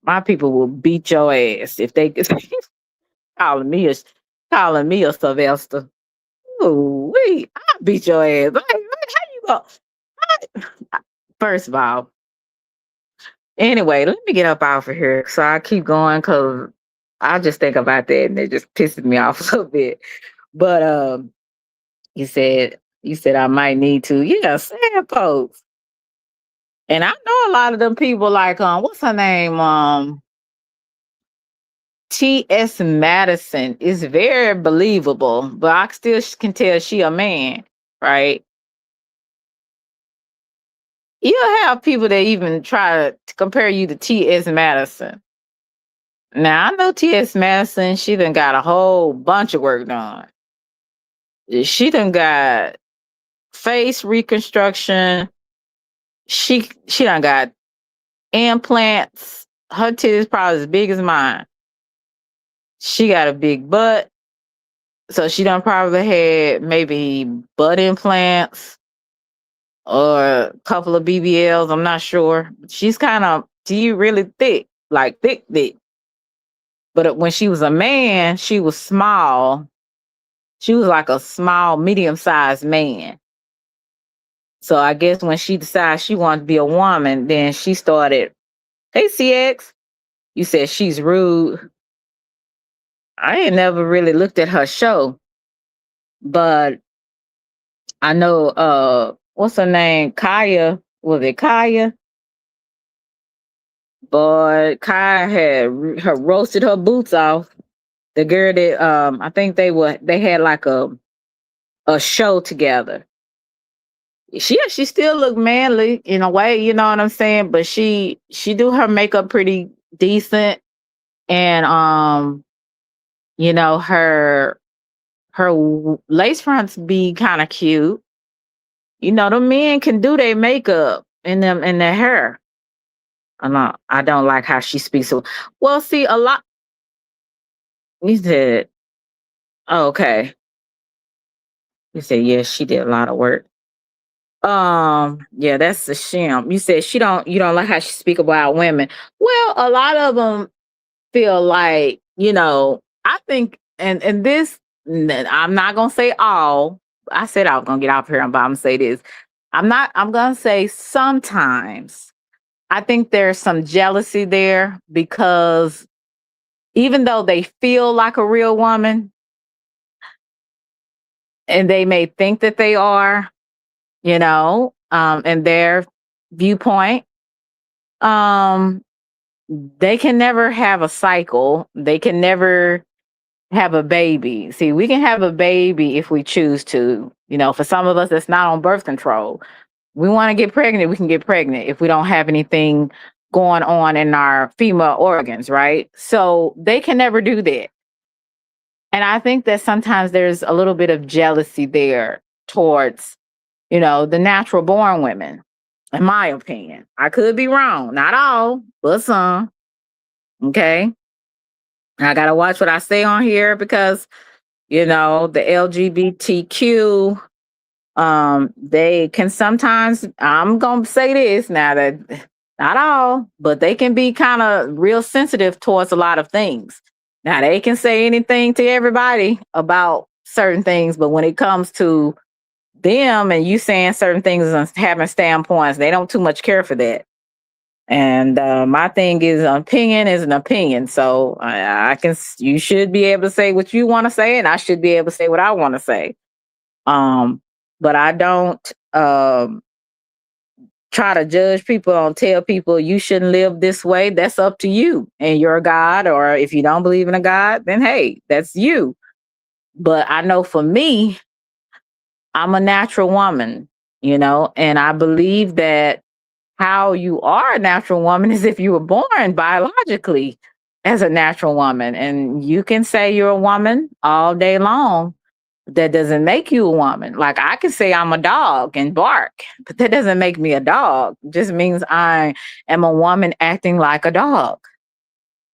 My people will beat your ass if they calling me a Sylvester. Ooh, I'll beat your ass. Like, how you go? First of all, anyway, let me get up out of here. So I keep going because I just think about that and it just pisses me off a little bit. But you said I might need to, yeah, sad folks. And I know a lot of them people like what's her name? T.S. Madison is very believable, but I still can tell she a man, right? You'll have people that even try to compare you to T.S. Madison. Now, I know T.S. Madison, she done got a whole bunch of work done. She done got face reconstruction. She done got implants. Her titties probably as big as mine. She got a big butt. So she done probably had maybe butt implants or a couple of BBLs. I'm not sure. She really thick, like thick. But when she was a man, she was small. She was like a small, medium-sized man. So I guess when she decided she wanted to be a woman, then she started, hey, CX, you said she's rude. I ain't never really looked at her show, but I know, what's her name? Kaya. Was it Kaya? Boy, Kaya had roasted her boots off. The girl that I think they had like a show together. She still look manly in a way, you know what I'm saying? But she do her makeup pretty decent, and her lace fronts be kind of cute. The men can do their makeup and their hair. I don't like how she speaks. So, well, see, a lot. You said, oh, okay. You said, yes, she did a lot of work. Yeah, that's a shame. You said you don't like how she speak about women. Well, a lot of them feel like, I think, and this, I'm not gonna say all. I said I was gonna get off here, but I'm gonna say this. I'm gonna say sometimes I think there's some jealousy there because even though they feel like a real woman and they may think that they are, in their viewpoint, um, they can never have a cycle. They can never have a baby. See, we can have a baby if we choose to. For some of us that's not on birth control. We want to get pregnant, we can get pregnant if we don't have anything going on in our female organs, right? So they can never do that. And I think that sometimes there's a little bit of jealousy there towards, the natural born women, in my opinion. I could be wrong, not all, but some. Okay. I got to watch what I say on here because, the LGBTQ, they can sometimes, I'm going to say this now that not all, but they can be kind of real sensitive towards a lot of things. Now, they can say anything to everybody about certain things, but when it comes to them and you saying certain things and having standpoints, they don't too much care for that. And my thing is, an opinion is an opinion. So you should be able to say what you want to say, and I should be able to say what I want to say. But I don't try to judge people and tell people you shouldn't live this way. That's up to you and your God. Or if you don't believe in a God, then hey, that's you. But I know for me, I'm a natural woman, and I believe that how you are a natural woman is if you were born biologically as a natural woman. And you can say you're a woman all day long. That doesn't make you a woman. Like I can say I'm a dog and bark, but that doesn't make me a dog. It just means I am a woman acting like a dog.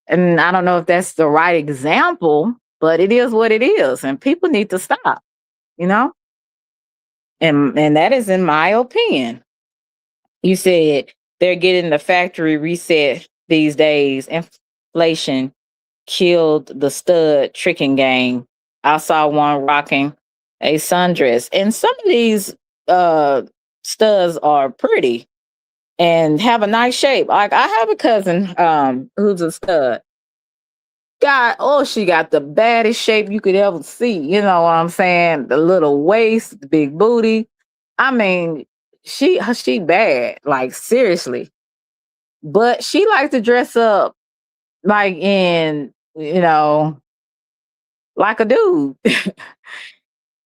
And I don't know if that's the right example, but it is what it is. And people need to stop, you know? And that is in my opinion. You said they're getting the factory reset these days. Inflation killed the stud tricking game. I saw one rocking a sundress. And some of these studs are pretty and have a nice shape. Like I have a cousin who's a stud. She got the baddest shape you could ever see. You know what I'm saying? The little waist, the big booty. I mean, she bad, like seriously. But she likes to dress up like in, like a dude.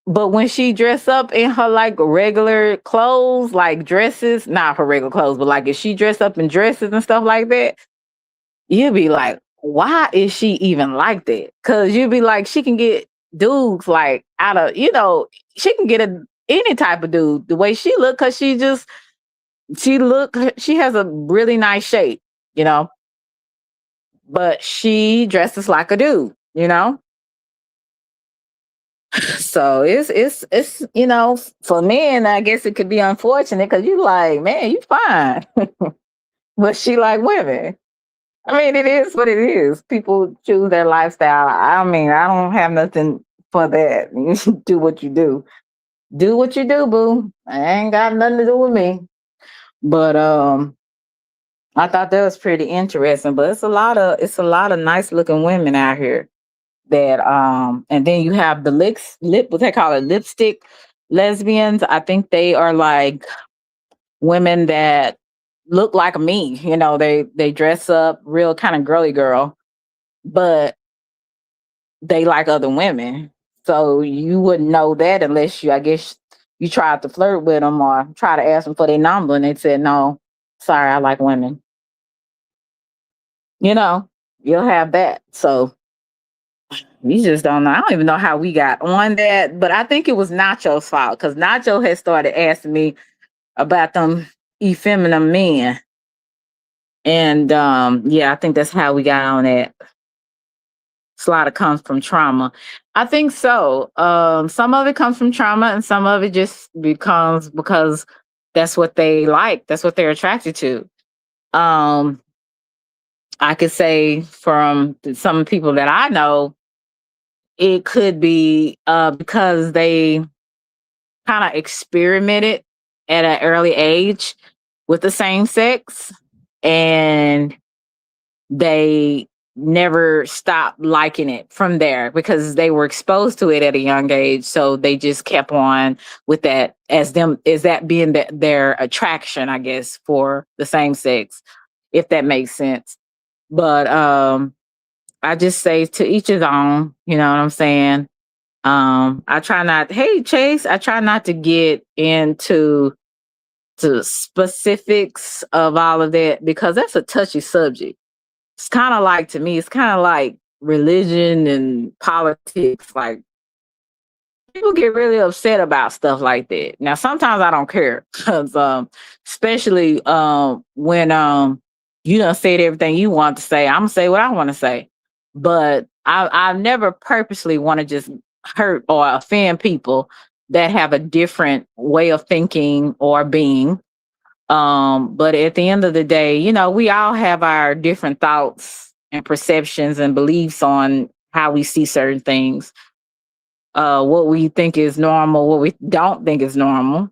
But when she dress up in her like regular clothes, like dresses, not her regular clothes, but like if she dress up in dresses and stuff like that, you'd be like, why is she even like that? Cause you'd be like, she can get dudes like out of, she can get any type of dude the way she look, cause she has a really nice shape, you know, but she dresses like a dude. So it's for men, I guess it could be unfortunate because you like, man, you fine. But she like women. I mean, it is what it is. People choose their lifestyle. I mean, I don't have nothing for that. You do what you do. Do what you do, boo. I ain't got nothing to do with me. But I thought that was pretty interesting. But it's a lot of nice looking women out here that and then you have the what they call it, lipstick lesbians. I think they are like women that look like me. They dress up real kind of girly girl, but they like other women. So you wouldn't know that unless I guess you tried to flirt with them or try to ask them for their number and they said no, sorry, I like women. You know, you'll have that. So we just don't know. I don't even know how we got on that, but I think it was Nacho's fault because Nacho had started asking me about them effeminate men. And yeah, I think that's how we got on that. A lot of comes from trauma. I think so. Some of it comes from trauma, and some of it just becomes because that's what they like. That's what they're attracted to. Um, I could say from some people that I know, it could be because they kind of experimented at an early age with the same sex, and they never stopped liking it from there because they were exposed to it at a young age, so they just kept on with that as that being their attraction, I guess, for the same sex, if that makes sense. But I just say to each his own, you know what I'm saying? I try not, hey Chase, I try not to get into to specifics of all of that because that's a touchy subject. It's kind of like, to me, it's kind of like religion and politics. Like, people get really upset about stuff like that. Now, sometimes I don't care because, especially when you done said everything you want to say, I'm gonna say what I want to say. But I never purposely want to just hurt or offend people that have a different way of thinking or being. But at the end of the day, you know, we all have our different thoughts and perceptions and beliefs on how we see certain things, what we think is normal, what we don't think is normal.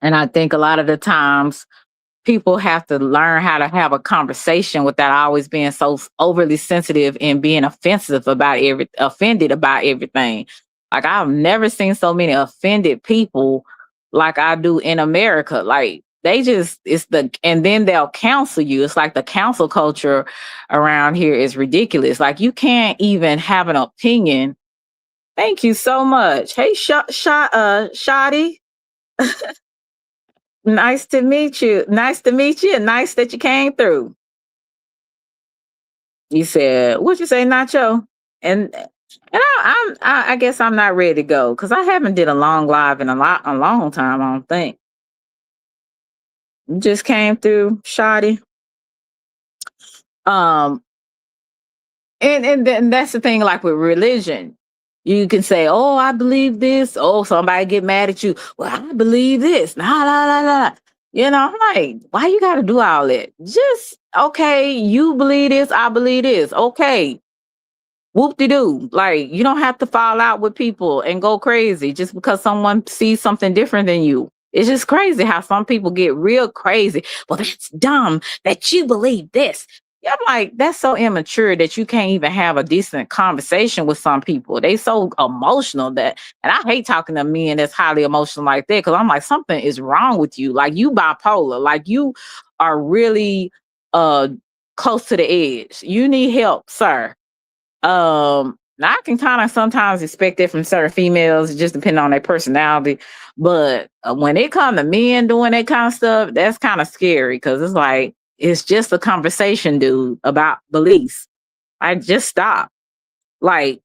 And I think a lot of the times people have to learn how to have a conversation without always being so overly sensitive and being offended about everything. Like, I've never seen so many offended people like I do in America. Like, they just, and then they'll counsel you. It's like the counsel culture around here is ridiculous. Like, you can't even have an opinion. Thank you so much. Hey, Shotty. Nice to meet you. Nice to meet you. And nice that you came through. You said, what'd you say, Nacho? And I guess I'm not ready to go because I haven't did a long live in a long time. I don't think. You just came through, Shoddy. Um, and then that's the thing, like with religion. You can say, "Oh, I believe this." Oh, somebody get mad at you. Well, I believe this. Nah, nah, nah, nah. You know, I'm like, why you got to do all that? Just okay. You believe this. I believe this. Okay, whoop de doo. Like, you don't have to fall out with people and go crazy just because someone sees something different than you. It's just crazy how some people get real crazy. Well, that's dumb that you believe this. Yeah, I'm like, that's so immature that you can't even have a decent conversation with some people. They so emotional that, and I hate talking to men that's highly emotional like that because I'm like, something is wrong with you. Like, you bipolar. Like, you are really uh close to the edge. You need help, sir. I can kind of sometimes expect it from certain females, just depending on their personality. But when it comes to men doing that kind of stuff, that's kind of scary because it's like it's just a conversation, dude, about beliefs. I just stop. Like,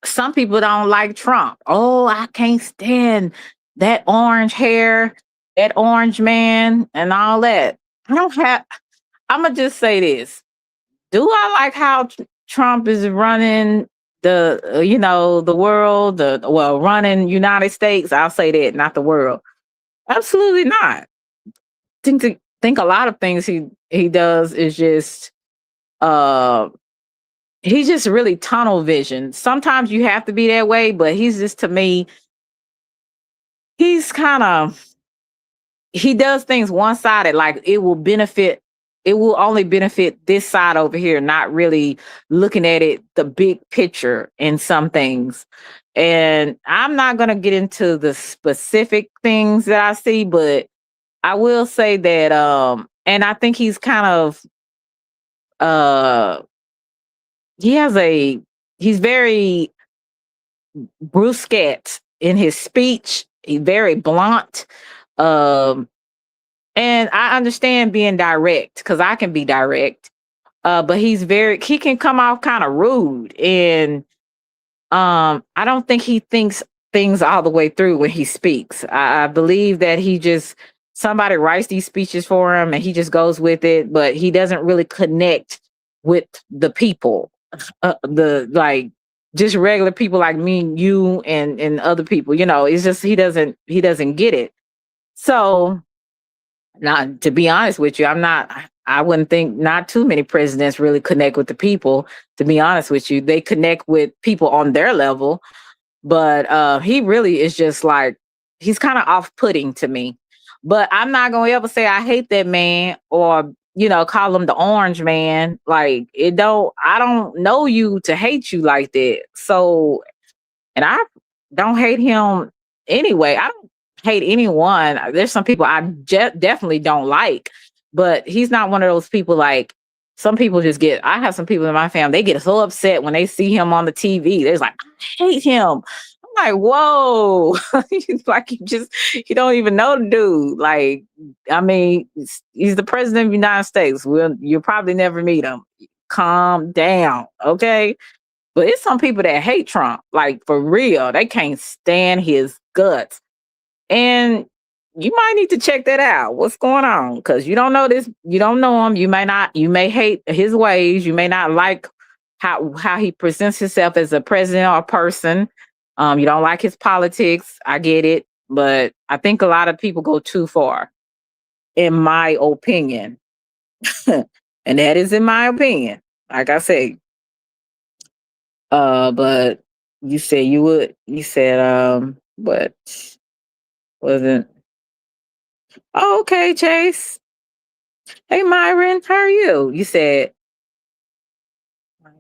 some people don't like Trump. Oh, I can't stand that orange hair, that orange man, and all that. I don't have. I'm gonna just say this. Do I like how Trump is running the the world, running United States? I'll say that, not the world. Absolutely not. Think a lot of things he does is just uh he's just really tunnel vision. Sometimes you have to be that way, but he's just, to me, he's kind of, he does things one-sided. Like, it will only benefit this side over here, not really looking at it the big picture in some things. And I'm not going to get into the specific things that I see, but I will say that and I think he's kind of uh he has a he's very brusque in his speech. He's very blunt. Um And I understand being direct because I can be direct. But he can come off kind of rude. And I don't think he thinks things all the way through when he speaks. I believe that he just somebody writes these speeches for him and he just goes with it, but he doesn't really connect with the people, the like just regular people like me and you and other people. It's just he doesn't get it. So, not to be honest with you, I wouldn't think not too many presidents really connect with the people. To be honest with you, they connect with people on their level, but he really is just like he's kind of off-putting to me. But I'm not gonna ever say I hate that man or call him the orange man. Like I don't know you to hate you like that. So, and I don't hate him anyway. I don't hate anyone. There's some people I definitely don't like, but he's not one of those people like some people just get. I have some people in my family, they get so upset when they see him on the TV. They're like, I hate him. I'm like, whoa. He's like, you don't even know the dude. Like, I mean, he's the president of the United States. Well, you'll probably never meet him. Calm down. Okay. But it's some people that hate Trump, like for real. They can't stand his guts. And you might need to check that out. What's going on? Because you don't know this, you don't know him. You may hate his ways. You may not like how he presents himself as a president or a person. You don't like his politics. I get it. But I think a lot of people go too far, in my opinion. And that is in my opinion. Like I say, but you said you would. You said but wasn't. Oh, okay, Chase. Hey, Myron, how are you? You said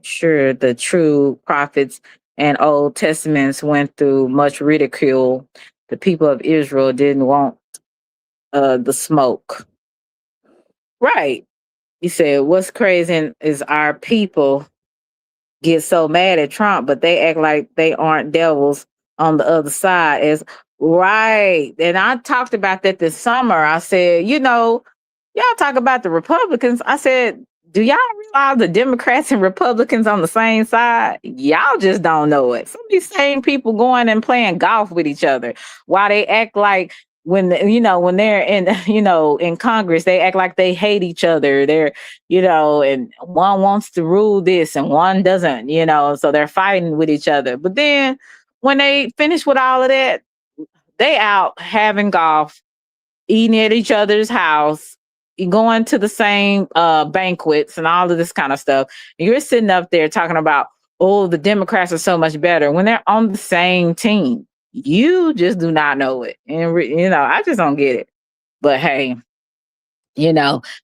sure the true prophets and Old Testaments went through much ridicule. The people of Israel didn't want the smoke. Right. You said what's crazy is our people get so mad at Trump, but they act like they aren't devils on the other side. As right. And I talked about that this summer. I said, y'all talk about the Republicans. I said, do y'all realize the Democrats and Republicans on the same side? Y'all just don't know it. Some of these same people going and playing golf with each other while they act like when they're in in Congress, they act like they hate each other. They're and one wants to rule this and one doesn't, so they're fighting with each other. But then when they finish with all of that, they out having golf, eating at each other's house, going to the same banquets and all of this kind of stuff. And you're sitting up there talking about, oh, the Democrats are so much better when they're on the same team. You just do not know it. And, I just don't get it. But hey,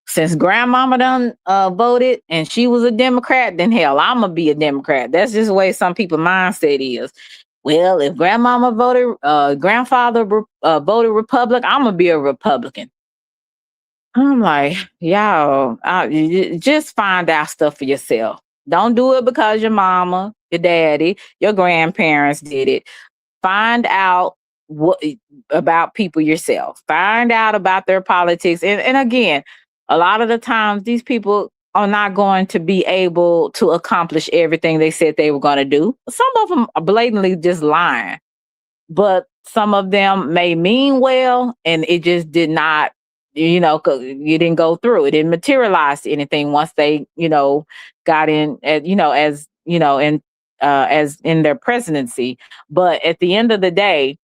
since grandmama done voted and she was a Democrat, then hell, I'm going to be a Democrat. That's just the way some people's mindset is. Well, if grandmama voted, grandfather voted Republican, I'm going to be a Republican. I'm like, y'all, just find out stuff for yourself. Don't do it because your mama, your daddy, your grandparents did it. Find out what about people yourself. Find out about their politics. And again, a lot of the times these people are not going to be able to accomplish everything they said they were going to do. Some of them are blatantly just lying, but some of them may mean well, and it just did not, 'cause you didn't go through. It didn't materialize to anything once they, got in, as in their presidency. But at the end of the day,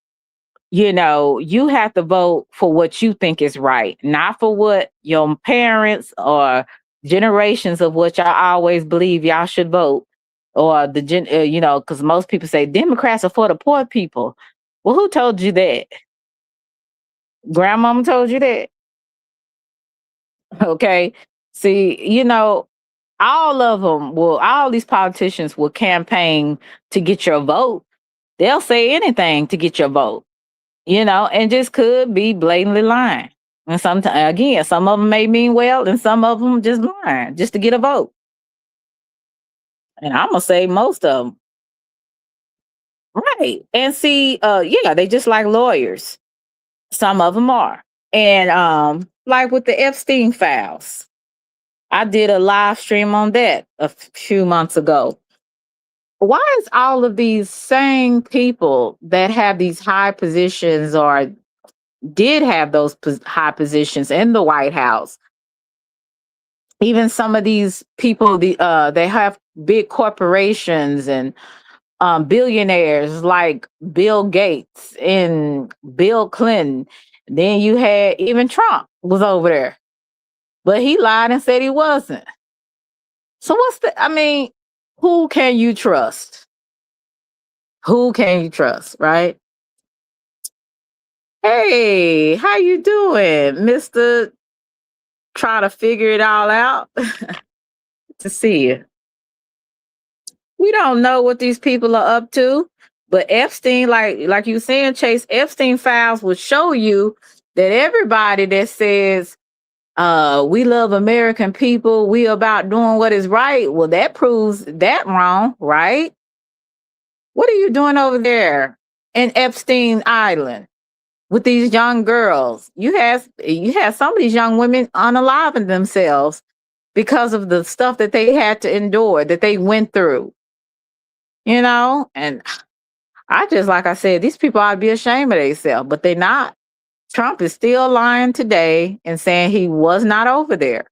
you have to vote for what you think is right, not for what your parents or generations of what y'all always believe y'all should vote, or because most people say Democrats are for the poor people. Well, who told you that? Grandmama told you that. Okay. See, all these politicians will campaign to get your vote. They'll say anything to get your vote, and just could be blatantly lying. And sometimes, again, some of them may mean well, and some of them just lying just to get a vote. And I'm gonna say most of them, right? And see, they just like lawyers. Some of them are, and like with the Epstein files, I did a live stream on that a few months ago. Why is all of these same people that have these high positions or did have those high positions in the White House. Even some of these people, they have big corporations and billionaires like Bill Gates and Bill Clinton. Then you had even Trump was over there, but he lied and said he wasn't. So I mean, who can you trust? Who can you trust, right? Hey, how you doing, Mr. Try to figure it all out? To see you. We don't know what these people are up to, but Epstein, like you saying, Chase, Epstein files will show you that everybody that says we love American people, we about doing what is right, well, that proves that wrong, right? What are you doing over there in Epstein Island with these young girls? You have some of these young women unaliving themselves because of the stuff that they had to endure, that they went through. And like I said, these people ought to be ashamed of themselves, but they're not. Trump is still lying today and saying he was not over there.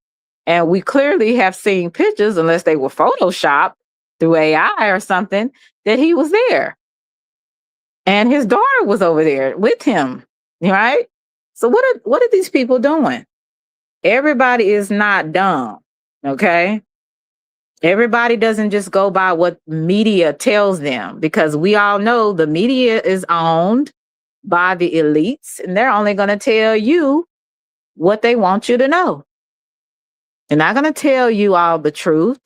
And we clearly have seen pictures, unless they were photoshopped through AI or something, that he was there. And his daughter was over there with him, right? So what are these people doing? Everybody is not dumb, okay? Everybody doesn't just go by what media tells them, because we all know the media is owned by the elites, and they're only going to tell you what they want you to know. They're not going to tell you all the truth,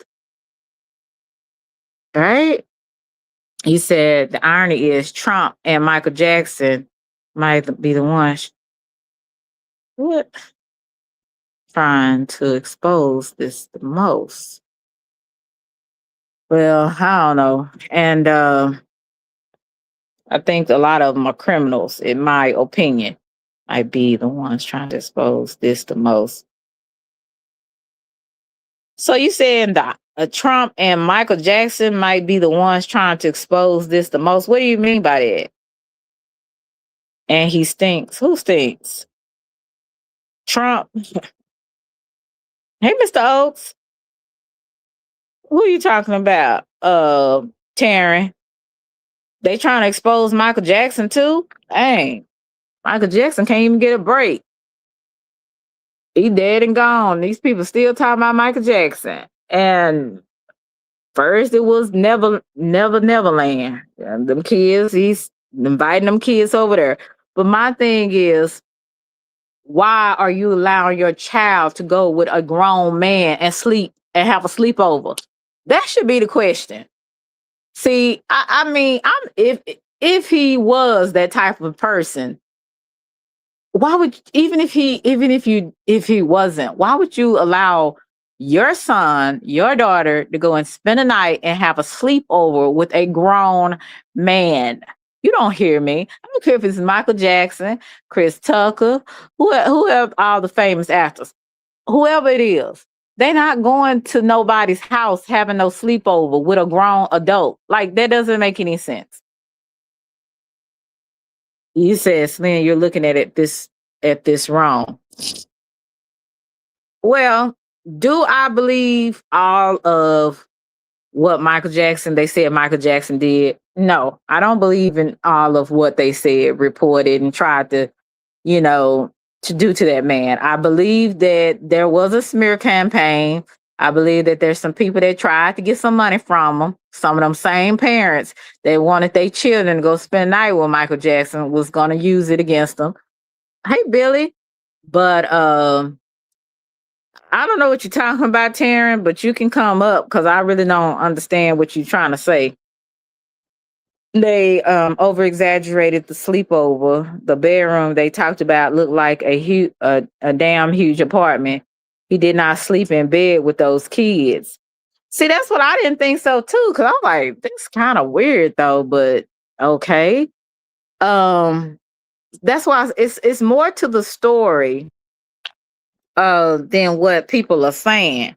right? He said the irony is Trump and Michael Jackson might be the ones trying to expose this the most. Well, I don't know. And I think a lot of them are criminals, in my opinion. Might be the ones trying to expose this the most. So you saying that Trump and Michael Jackson might be the ones trying to expose this the most? What do you mean by that? And he stinks. Who stinks? Trump. Hey, Mr. Oaks. Who are you talking about? Taryn. They trying to expose Michael Jackson too? Dang. Michael Jackson can't even get a break. He dead and gone. These people still talking about Michael Jackson. And first it was Neverland. And them kids, he's inviting them kids over there. But my thing is, why are you allowing your child to go with a grown man and sleep and have a sleepover? That should be the question. See, I mean, if he was that type of person, why would, even if he wasn't, why would you allow your son, your daughter to go and spend a night and have a sleepover with a grown man? You don't hear me. I don't care if it's Michael Jackson, Chris Tucker, whoever, all the famous actors, whoever it is. They're not going to nobody's house having no sleepover with a grown adult. Like, that doesn't make any sense. You said, Slim, you're looking at this wrong. Well, do I believe all of what they said Michael Jackson did? No, I don't believe in all of what they said, reported, and tried to, to do to that man. I believe that there was a smear campaign. I believe that there's some people that tried to get some money from him. Some of them same parents that wanted their children to go spend the night with Michael Jackson was going to use it against them. Hey, Billy. But I don't know what you're talking about, Taryn, but you can come up because I really don't understand what you're trying to say. They over-exaggerated the sleepover. The bedroom they talked about looked like a damn huge apartment. He did not sleep in bed with those kids. See, that's what I didn't think so too, because I'm like, this is kind of weird though, but okay. That's why it's more to the story than what people are saying.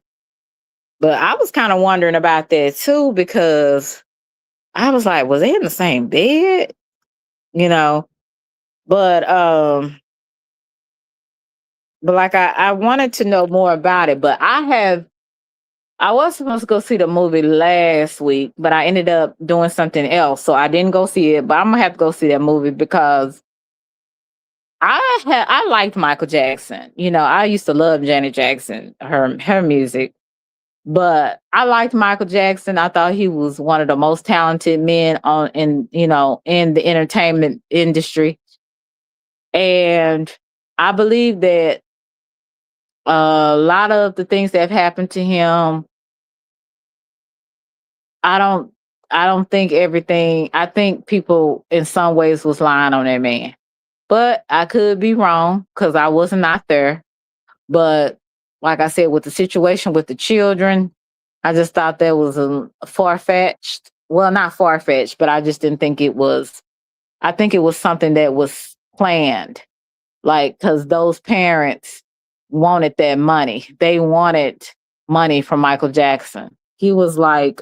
But I was kind of wondering about that too, because I was like, was they in the same bed? But but like I wanted to know more about it, but I was supposed to go see the movie last week, but I ended up doing something else. So I didn't go see it, but I'm gonna have to go see that movie because I liked Michael Jackson. You know, I used to love Janet Jackson, her music. But I liked Michael Jackson. I thought he was one of the most talented men on in, you know, in the entertainment industry. And I believe that a lot of the things that have happened to him, I don't I don't think everything I think people in some ways was lying on that man. But I could be wrong because I was not there. But like I said, with the situation with the children, I just thought that was a far fetched. Well, not far fetched, but I just didn't think it was. I think it was something that was planned, like because those parents wanted that money. They wanted money from Michael Jackson. He was like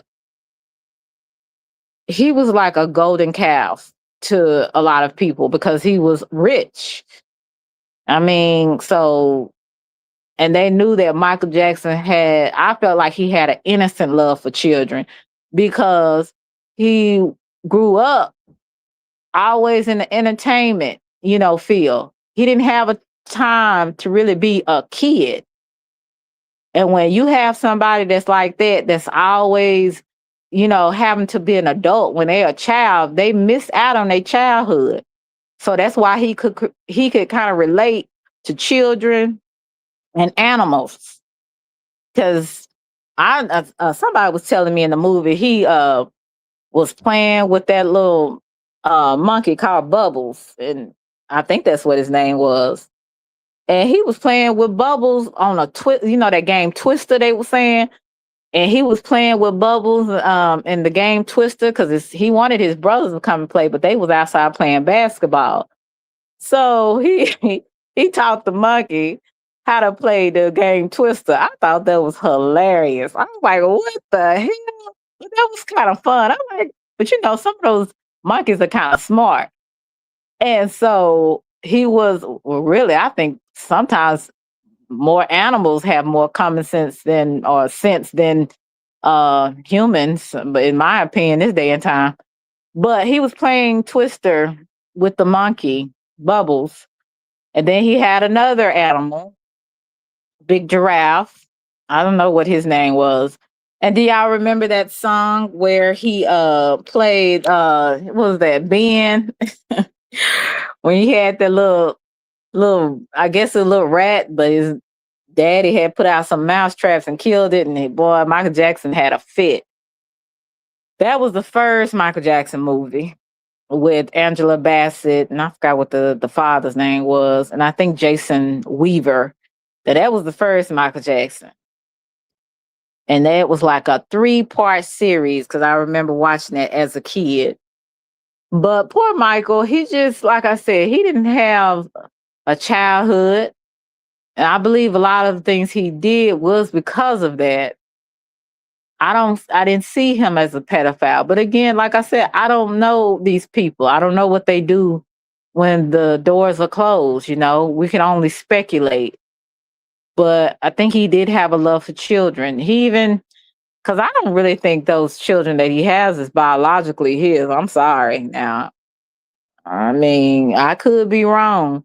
a golden calf to a lot of people because he was rich. I mean, so and they knew that Michael Jackson had I felt like he had an innocent love for children because he grew up always in the entertainment, you know, field. He didn't have a time to really be a kid. And when you have somebody that's like that, that's always, you know, having to be an adult when they're a child, they miss out on their childhood. So that's why he could kind of relate to children and animals. Because somebody was telling me in the movie he was playing with that little monkey called Bubbles, and I think that's what his name was. And he was playing with Bubbles on a twist, you know, that game Twister they were saying. And he was playing with Bubbles in the game Twister because he wanted his brothers to come and play, but they was outside playing basketball. So he taught the monkey how to play the game Twister. I thought that was hilarious. I was like, what the hell? But that was kind of fun. I'm like, but you know, some of those monkeys are kind of smart. And so he was well, really, I think sometimes more animals have more common sense than or sense than humans, but in my opinion, this day and time. But he was playing Twister with the monkey, Bubbles. And then he had another animal, big giraffe. I don't know what his name was. And do y'all remember that song where he played what was that Ben? When he had that little I guess a little rat, but his daddy had put out some mouse traps and killed it, and boy, Michael Jackson had a fit. That was the first Michael Jackson movie with Angela Bassett, and I forgot what the father's name was, and I think Jason Weaver. That was the first Michael Jackson. And that was like a 3-part series because I remember watching that as a kid. But poor Michael, he just, like I said, he didn't have a childhood. And I believe a lot of the things he did was because of that. I didn't see him as a pedophile. But again, like I said, I don't know these people. I don't know what they do when the doors are closed, you know. We can only speculate. But I think he did have a love for children. He even because I don't really think those children that he has is biologically his. I'm sorry. Now, I mean, I could be wrong,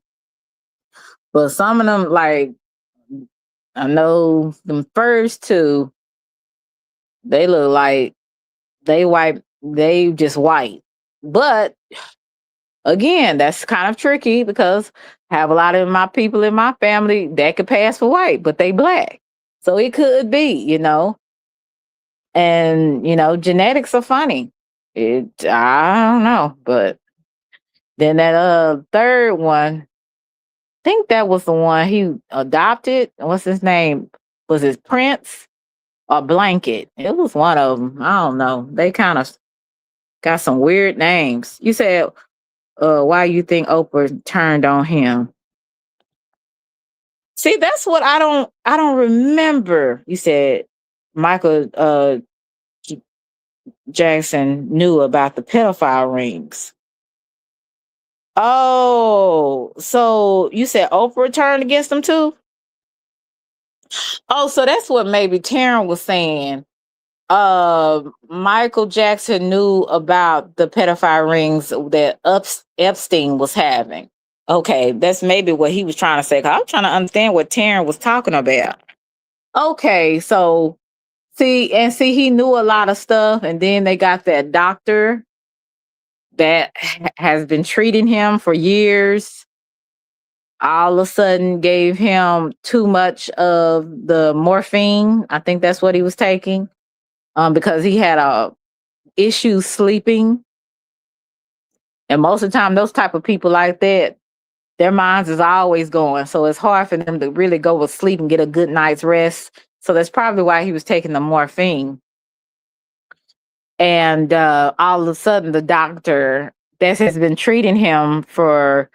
but some of them, like I know them first two, they look like they white. They just white. But again, that's kind of tricky because I have a lot of my people in my family that could pass for white, but they black. So it could be, you know. And you know, genetics are funny. I don't know, but then that third one, I think that was the one he adopted. What's his name? Was it Prince or Blanket? It was one of them. I don't know. They kind of got some weird names. You said why you think Oprah turned on him? See, that's what I don't remember. You said Michael Jackson knew about the pedophile rings. Oh, so you said Oprah turned against him too? Oh, so that's what maybe Taryn was saying. Michael Jackson knew about the pedophile rings that Epstein was having. Okay, that's maybe what he was trying to say. 'Cause I'm trying to understand what Taryn was talking about. Okay, so see, he knew a lot of stuff, and then they got that doctor that has been treating him for years. All of a sudden, gave him too much of the morphine. I think that's what he was taking, because he had a issue sleeping, and most of the time, those type of people like that, their minds is always going. So it's hard for them to really go to sleep and get a good night's rest. So that's probably why he was taking the morphine. And all of a sudden, the doctor that has been treating him for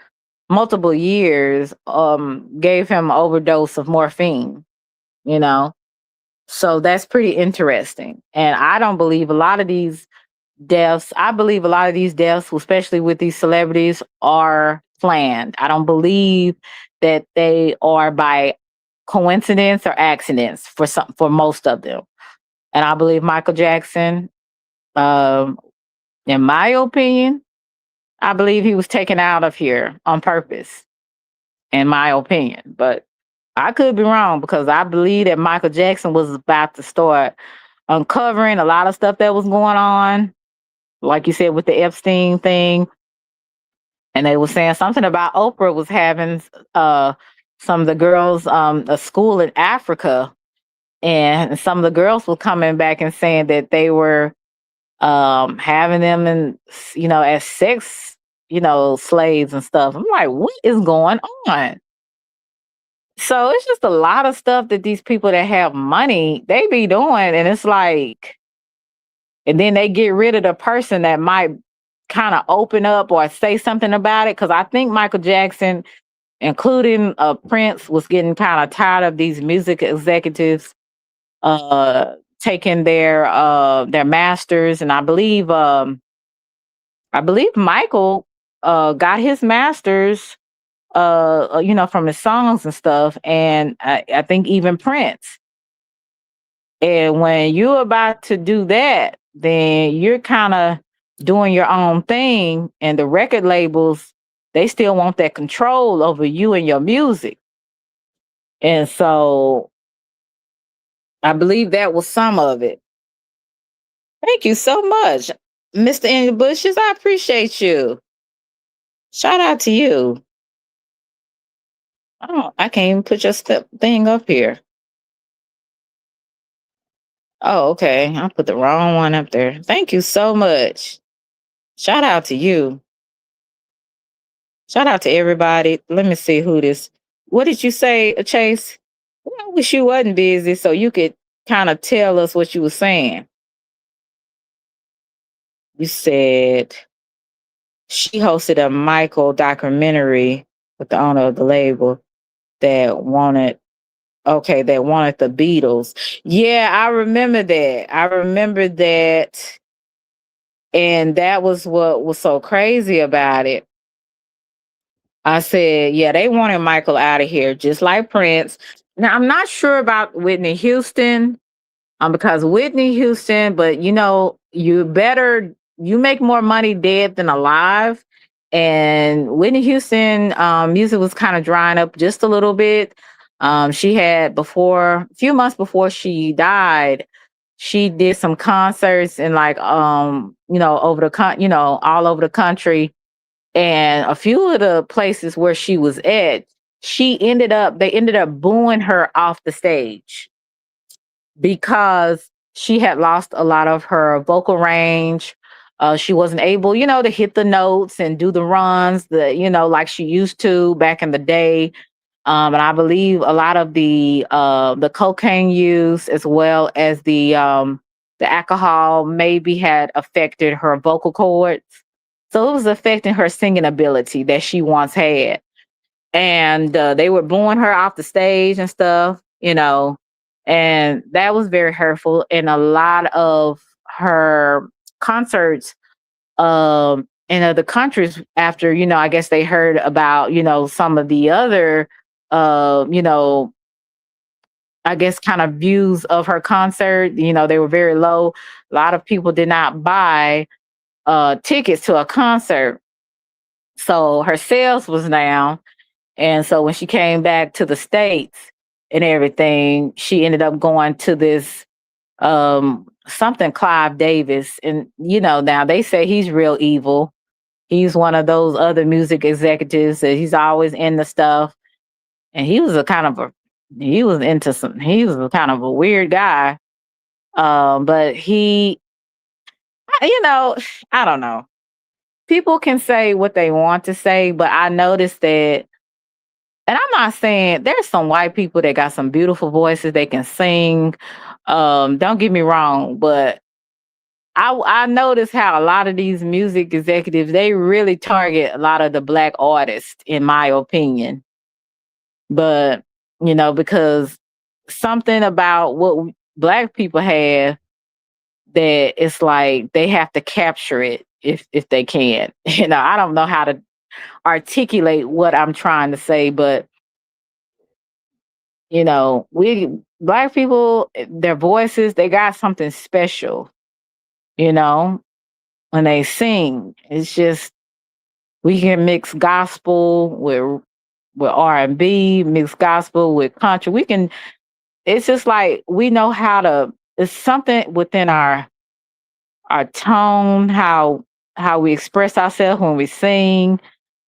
multiple years gave him an overdose of morphine, you know? So that's pretty interesting. And I don't believe a lot of these deaths, I believe a lot of these deaths, especially with these celebrities, are planned. I don't believe that they are by coincidence or accidents for most of them. And I believe Michael Jackson, um, in my opinion, I believe he was taken out of here on purpose, in my opinion. But I could be wrong because I believe that Michael Jackson was about to start uncovering a lot of stuff that was going on, like you said, with the Epstein thing. And they were saying something about Oprah was having some of the girls a school in Africa, and some of the girls were coming back and saying that they were having them in, as sex, slaves and stuff. I'm like, what is going on? So it's just a lot of stuff that these people that have money, they be doing. And it's like, and then they get rid of the person that might kind of open up or say something about it. Cause I think Michael Jackson, including Prince, was getting kind of tired of these music executives taking their masters. And I believe Michael got his masters from his songs and stuff. And I think even Prince. And when you're about to do that, then you're kind of doing your own thing. And the record labels, they still want that control over you and your music. And so I believe that was some of it. Thank you so much, Mr. In the Bushes. I appreciate you. Shout out to you. Oh, I can't even put your thing up here. Oh, okay. I put the wrong one up there. Thank you so much. Shout out to you. Shout out to everybody. Let me see who this. What did you say, Chase? Well, I wish you wasn't busy so you could kind of tell us what you were saying. You said she hosted a Michael documentary with the owner of the label that wanted the Beatles. Yeah, I remember that. And that was what was so crazy about it. I said, yeah, they wanted Michael out of here, just like Prince. Now, I'm not sure about Whitney Houston, because Whitney Houston, but you make more money dead than alive. And Whitney Houston music was kind of drying up just a little bit. She had a few months before she died, she did some concerts and all over the country. And a few of the places where she was at, they ended up booing her off the stage because she had lost a lot of her vocal range. She wasn't able, to hit the notes and do the runs, like she used to back in the day. And I believe a lot of the cocaine use as well as the alcohol maybe had affected her vocal cords. So it was affecting her singing ability that she once had. And they were booing her off the stage and stuff, and that was very hurtful. And a lot of her concerts in other countries after, I guess they heard about, some of the other, I guess, kind of views of her concert. You know, they were very low. A lot of people did not buy tickets to a concert. So her sales was down. And so when she came back to the States and everything, she ended up going to this something Clive Davis. And, you know, now they say he's real evil. He's one of those other music executives that he's always into stuff. And he was he was into he was a kind of a weird guy. But he, you know, I don't know. People can say what they want to say, but I noticed that, and I'm not saying there's some white people that got some beautiful voices, they can sing. Don't get me wrong, but I notice how a lot of these music executives, they really target a lot of the black artists, in my opinion. But, you know, because something about what black people have, that it's like they have to capture it if they can. You know, I don't know how to articulate what I'm trying to say, but you know, we black people, their voices, they got something special, you know, when they sing. It's just we can mix gospel with R&B, mix gospel with country. We can, it's just like we know how to, it's something within our tone, how we express ourselves when we sing,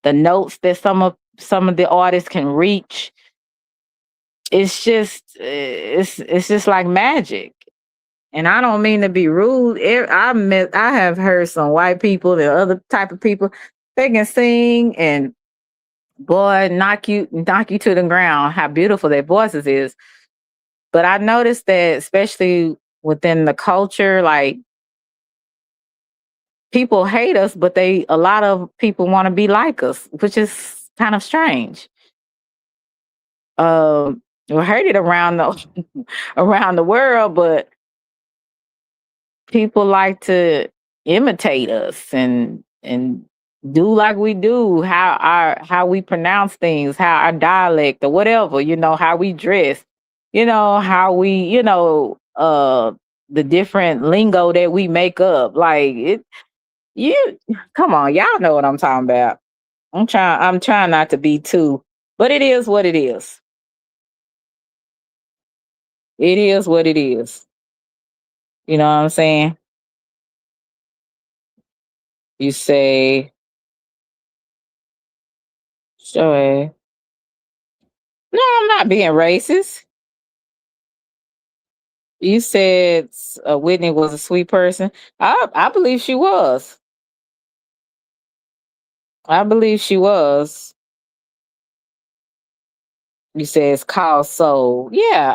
the notes that some of the artists can reach. It's just like magic. And I don't mean to be rude. I have heard some white people and other type of people, they can sing and boy knock you to the ground how beautiful their voices is. But I noticed that especially within the culture, like people hate us, but a lot of people want to be like us, which is kind of strange. We heard it around the around the world, but people like to imitate us and do like we do, how we pronounce things, how our dialect or whatever, you know, how we dress, you know, how we, you know, the different lingo that we make up. Like it you come on, y'all know what I'm talking about. I'm trying not to be too, but it is what it is. It is what it is. You know what I'm saying? You say, sure. No, I'm not being racist. You said Whitney was a sweet person. I believe she was. I believe she was. You said it's called soul. Yeah,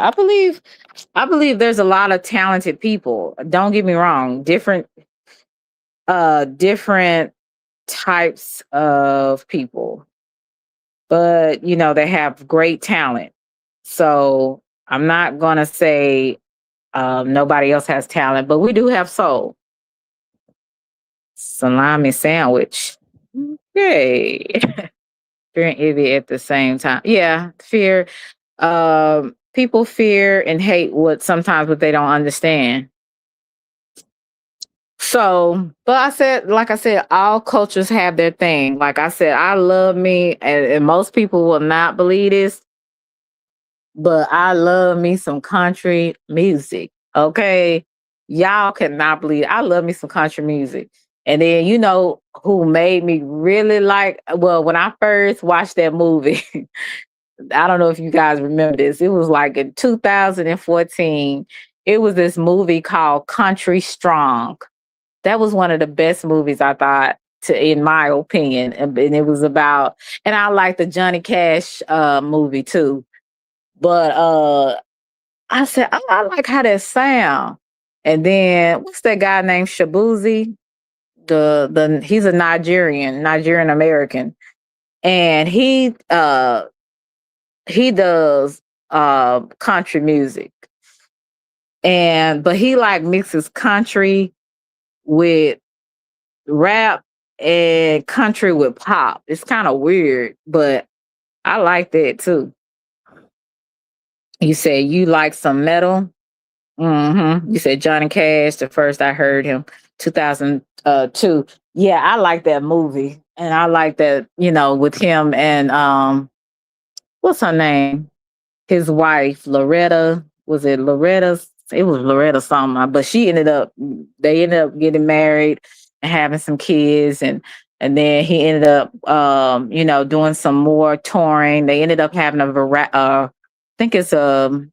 I believe there's a lot of talented people. Don't get me wrong. Different types of people. But you know, they have great talent. So I'm not gonna say nobody else has talent, but we do have soul. Salami sandwich. Yay. Fear and envy at the same time. Yeah, fear. People fear and hate what they don't understand. So, but like I said, all cultures have their thing. Like I said, I love me, and most people will not believe this, but I love me some country music. Okay. Y'all cannot believe I love me some country music. And then you know who made me really like, well, when I first watched that movie, I don't know if you guys remember this. It was like in 2014. It was this movie called Country Strong. That was one of the best movies I thought, in my opinion. And it was about, and I like the Johnny Cash movie too. But I said, I like how that sound. And then what's that guy named Shabuzi? He's a Nigerian American. And he does country music. But he like mixes country with rap and country with pop. It's kind of weird, but I like that too. You said you like some metal. You said Johnny Cash. The first I heard him, 2002. Yeah, I like that movie, and I like that, with him and what's her name? His wife, Loretta. Was it Loretta? It was Loretta something, but they ended up getting married and having some kids, and then he ended up, doing some more touring. They ended up having I think it's some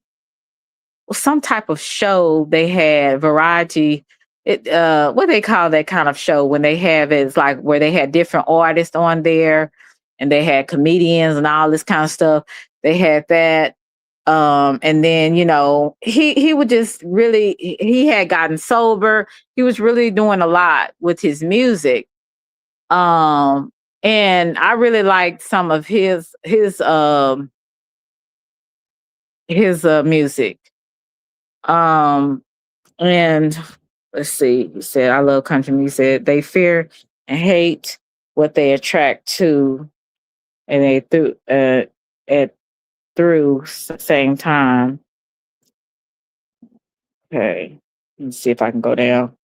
type of show they had, variety. What they call that kind of show when they have it, it's like where they had different artists on there, and they had comedians and all this kind of stuff. They had that. And then, he would just really, he had gotten sober. He was really doing a lot with his music. And I really liked some of his music. Um, and let's see, he said, I love country music. They fear and hate what they attract to, and they at through same time. Okay, let's see if I can go down.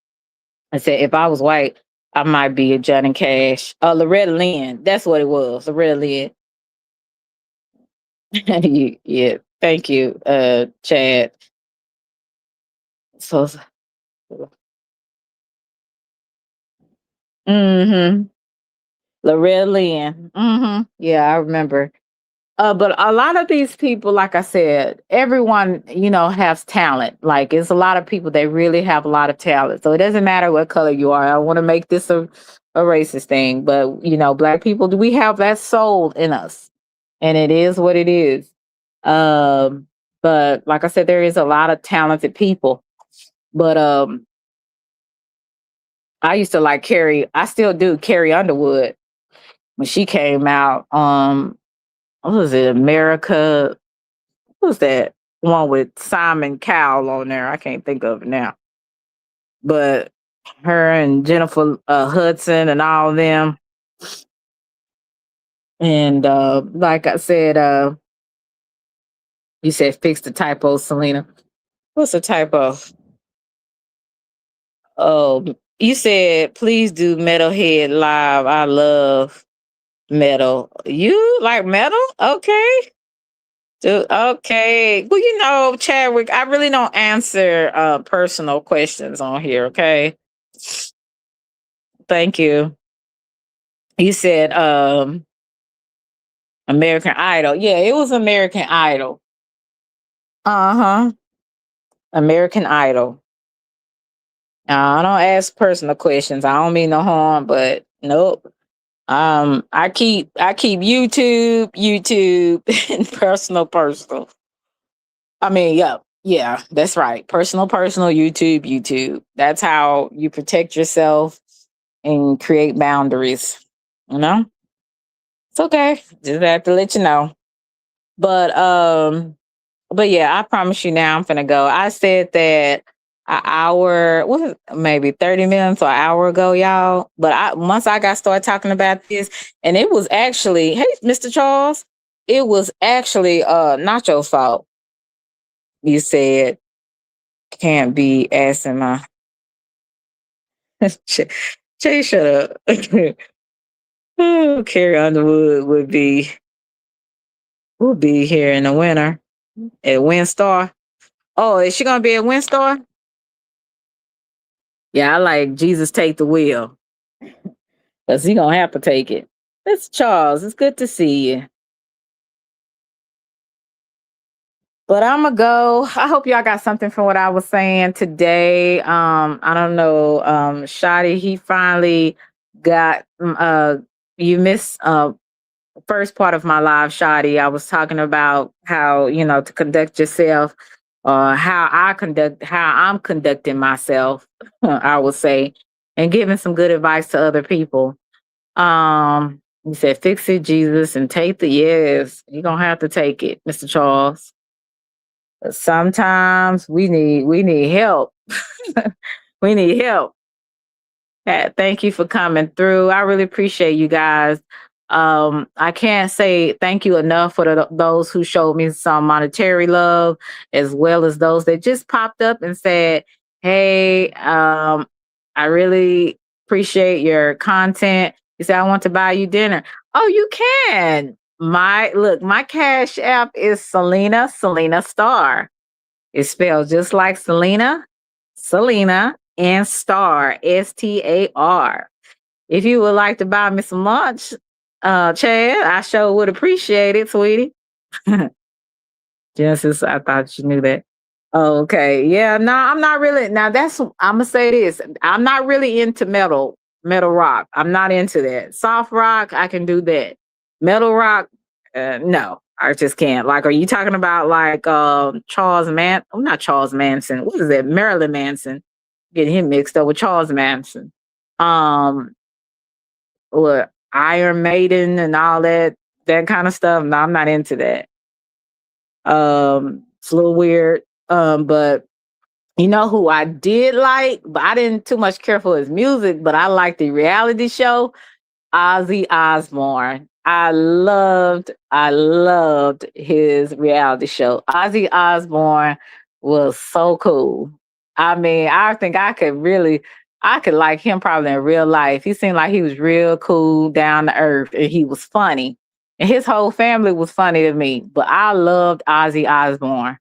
I said, if I was white, I might be a Johnny Cash. Loretta Lynn. That's what it was. Loretta Lynn. Yeah. Thank you, Chad. So, mm-hmm. Loretta Lynn. Mm-hmm. Yeah, I remember. But a lot of these people, like I said, everyone, has talent. Like it's a lot of people that really have a lot of talent. So it doesn't matter what color you are. I want to make this a racist thing, but black people, we have that soul in us, and it is what it is. But like I said, there is a lot of talented people. But I used to like Carrie. I still do, Carrie Underwood, when she came out. What was it? America. What was that one with Simon Cowell on there? I can't think of it now. But her and Jennifer Hudson and all of them. And like I said, you said fix the typo, Selena. What's the typo? Oh, you said please do Metalhead Live. I love metal. You like metal? Okay. Dude, okay. Well, Chadwick, I really don't answer personal questions on here, okay? Thank you. You said American Idol. Yeah, it was American Idol. Uh-huh. American Idol. I don't ask personal questions. I don't mean no harm, but nope. I keep YouTube, and personal. I mean, yeah, that's right. Personal, YouTube. That's how you protect yourself and create boundaries. You know, it's okay. Just have to let you know. But but yeah, I promise you now, I'm gonna go. I said that an hour, maybe 30 minutes or an hour ago, y'all. But once I got started talking about this, and it was actually, hey, Mr. Charles, it was actually not your fault. You said can't be asking my Jay, shut up. Oh, Carrie Underwood would be here in the winter at Windstar. Oh, is she gonna be at Windstar? Yeah, I like Jesus take the wheel. Cause he gonna have to take it. It's Charles. It's good to see you. But I'm gonna go. I hope y'all got something from what I was saying today. I don't know. Shadi, he finally got you missed first part of my live, Shadi. I was talking about how, to conduct yourself, how I'm conducting myself, I would say, and giving some good advice to other people. You said fix it, Jesus, and take the yes. You're gonna have to take it, Mr. Charles. Sometimes we need help. We need help. Thank you for coming through. I really appreciate you guys. I can't say thank you enough for those who showed me some monetary love, as well as those that just popped up and said, "Hey, I really appreciate your content." You said, "I want to buy you dinner." Oh, you can. My cash app is Selena Star. It's spelled just like Selena, and Star, STAR. If you would like to buy me some lunch, Chad, I sure would appreciate it, sweetie. Genesis, I thought you knew that. Okay, yeah, no, I'm not really. Now that's I'm gonna say this. I'm not really into metal rock. I'm not into that. Soft rock, I can do that. Metal rock, no, I just can't. Like, are you talking about like Charles Man? Oh, not Charles Manson. What is that? Marilyn Manson. Getting him mixed up with Charles Manson. Um, or Iron Maiden and all that kind of stuff. No, I'm not into that. It's a little weird. But you know who I did like, but I didn't too much care for his music, but I liked the reality show, Ozzy Osbourne. I loved his reality show. Ozzy Osbourne was so cool. I mean, I think I could like him probably in real life. He seemed like he was real cool, down to earth, and he was funny. And his whole family was funny to me. But I loved Ozzy Osbourne.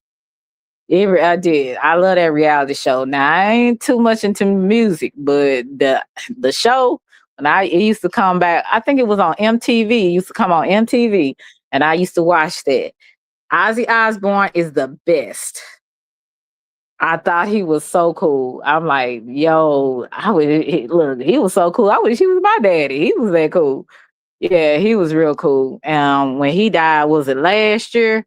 I did. I love that reality show. Now I ain't too much into music, but the show when it used to come back, I think it was on MTV. It used to come on MTV, and I used to watch that. Ozzy Osbourne is the best. I thought he was so cool. I'm like, yo, look. He was so cool. I wish he was my daddy. He was that cool. Yeah, he was real cool. When he died, was it last year?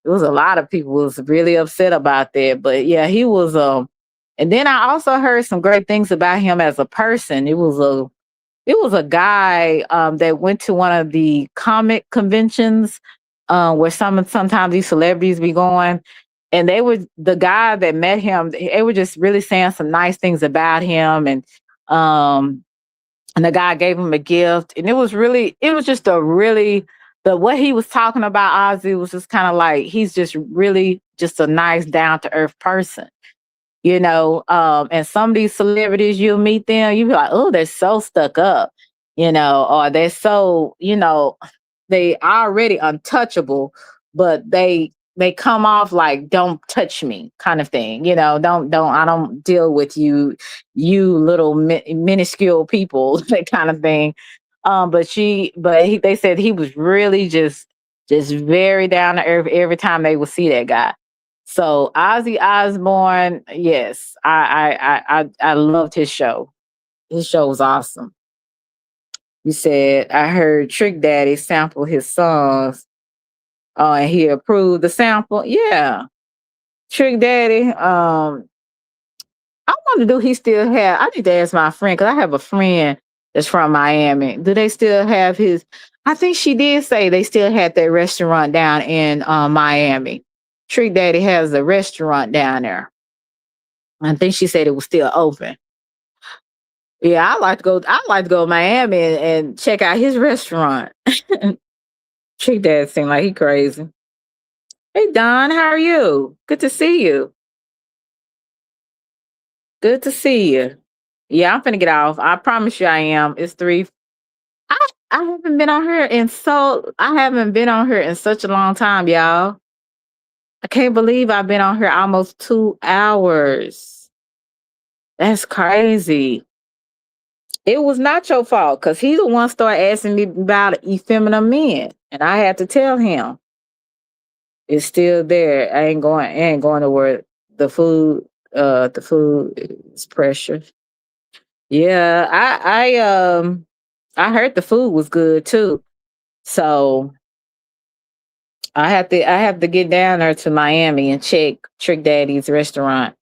It was a lot of people was really upset about that. But yeah, he was and then I also heard some great things about him as a person. It was a guy that went to one of the comic conventions where sometimes these celebrities be going, and they were the guy that met him. They were just really saying some nice things about him, um, and the guy gave him a gift, and it was just a really the what he was talking about Ozzy was just kind of like he's just really just a nice down to earth person, and some of these celebrities you'll meet them, you be like, oh, they're so stuck up, or they're so, they already untouchable, but they come off like don't touch me kind of thing, don't I don't deal with you little minuscule people, that kind of thing. They said he was really just very down to earth every time they would see that guy. So Ozzy Osbourne, yes, I loved his show. His show was awesome. You said I heard Trick Daddy sample his songs, and he approved the sample. Yeah, Trick Daddy. I wonder do he still have? I need to ask my friend because I have a friend that's from Miami. Do they still have his? I think she did say they still had that restaurant down in Miami. Trick Daddy has a restaurant down there. I think she said it was still open. Yeah, I like to go. I like to go to Miami and check out his restaurant. Trick Dad seemed like he crazy. Hey Don, how are you? Good to see you. Good to see you. Yeah, I'm finna get off. I promise you I am. It's three. I I haven't been on here in such a long time, y'all. I can't believe I've been on here almost 2 hours. That's crazy. It was not your fault because he the one started asking me about effeminate men. And I had to tell him it's still there. I ain't going to where the food is precious. Yeah, I heard the food was good too. So I have to get down there to Miami and check Trick Daddy's restaurant.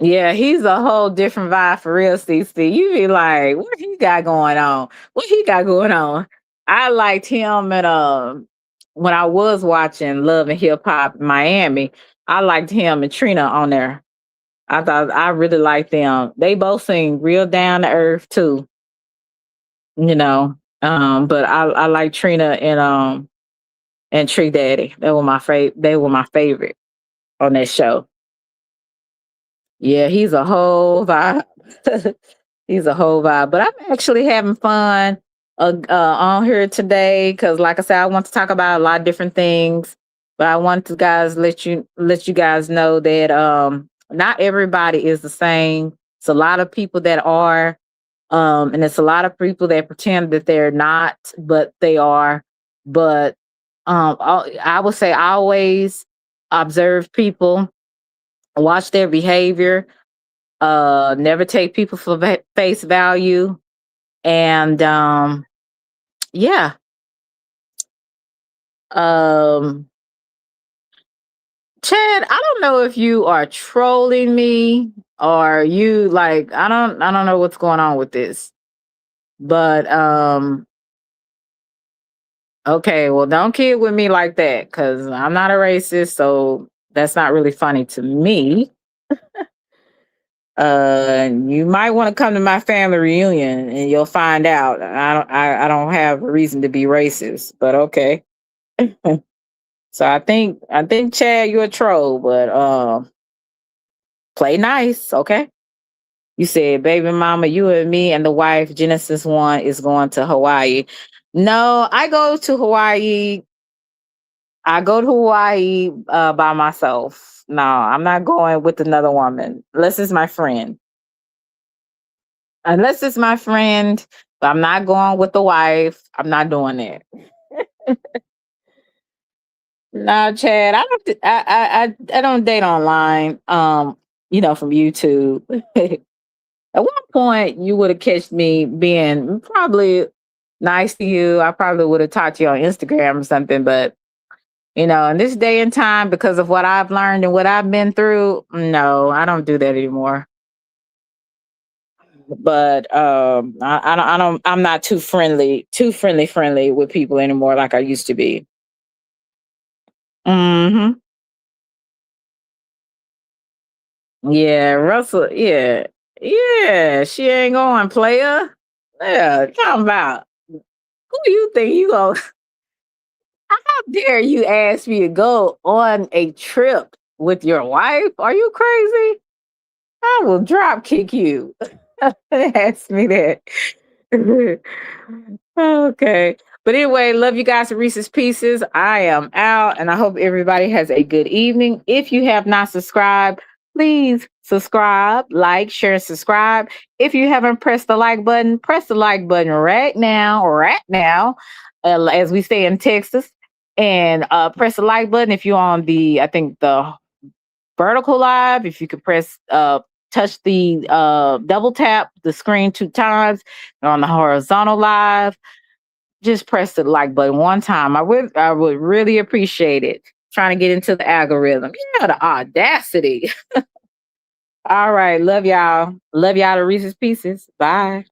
Yeah, he's a whole different vibe for real, CC. You be like, what he got going on? What he got going on? I liked him and when I was watching Love and Hip Hop Miami, I liked him and Trina on there. I thought I really liked them. They both sing real down to earth too, you know. But I like Trina and Tree Daddy. They were my favorite on that show. Yeah, he's a whole vibe. He's a whole vibe. But I'm actually having fun on here today because, like I said, I want to talk about a lot of different things. But I want to guys let you guys know that not everybody is the same. It's a lot of people that are, and it's a lot of people that pretend that they're not, but they are. But I would say always observe people, watch their behavior, never take people for face value, and yeah. um Chad, I don't know if you are trolling me or you like I don't know what's going on with this. But okay, well don't kid with me like that cuz I'm not a racist, so that's not really funny to me. You might want to come to my family reunion and you'll find out. I don't have a reason to be racist, but okay. So I think Chad, you're a troll, but play nice, okay? You said, baby mama, you and me and the wife, Genesis One, is going to Hawaii. No, I go to Hawaii. I go to Hawaii by myself. No, I'm not going with another woman. Unless it's my friend. Unless it's my friend, but I'm not going with the wife. I'm not doing that. No, Chad, I don't. I don't date online. From YouTube. At one point, you would have catched me being probably nice to you. I probably would have talked to you on Instagram or something. But in this day and time, because of what I've learned and what I've been through, no, I don't do that anymore. But I'm not too friendly with people anymore like I used to be. Hmm. Yeah, Russell. Yeah, yeah. She ain't going, player. Yeah, talking about who you think you gonna? How dare you ask me to go on a trip with your wife? Are you crazy? I will drop kick you. Ask me that. Okay. But anyway, love you guys to Reese's Pieces. I am out and I hope everybody has a good evening. If you have not subscribed, please subscribe, like, share, and subscribe. If you haven't pressed the like button, press the like button right now, as we say in Texas. And press the like button if you're on I think the vertical live. If you could touch the double tap the screen 2 times. And on the horizontal live, just press the like button one time. I would really appreciate it. Trying to get into the algorithm. Yeah, the audacity. All right. Love y'all. Love y'all to Reese's Pieces. Bye.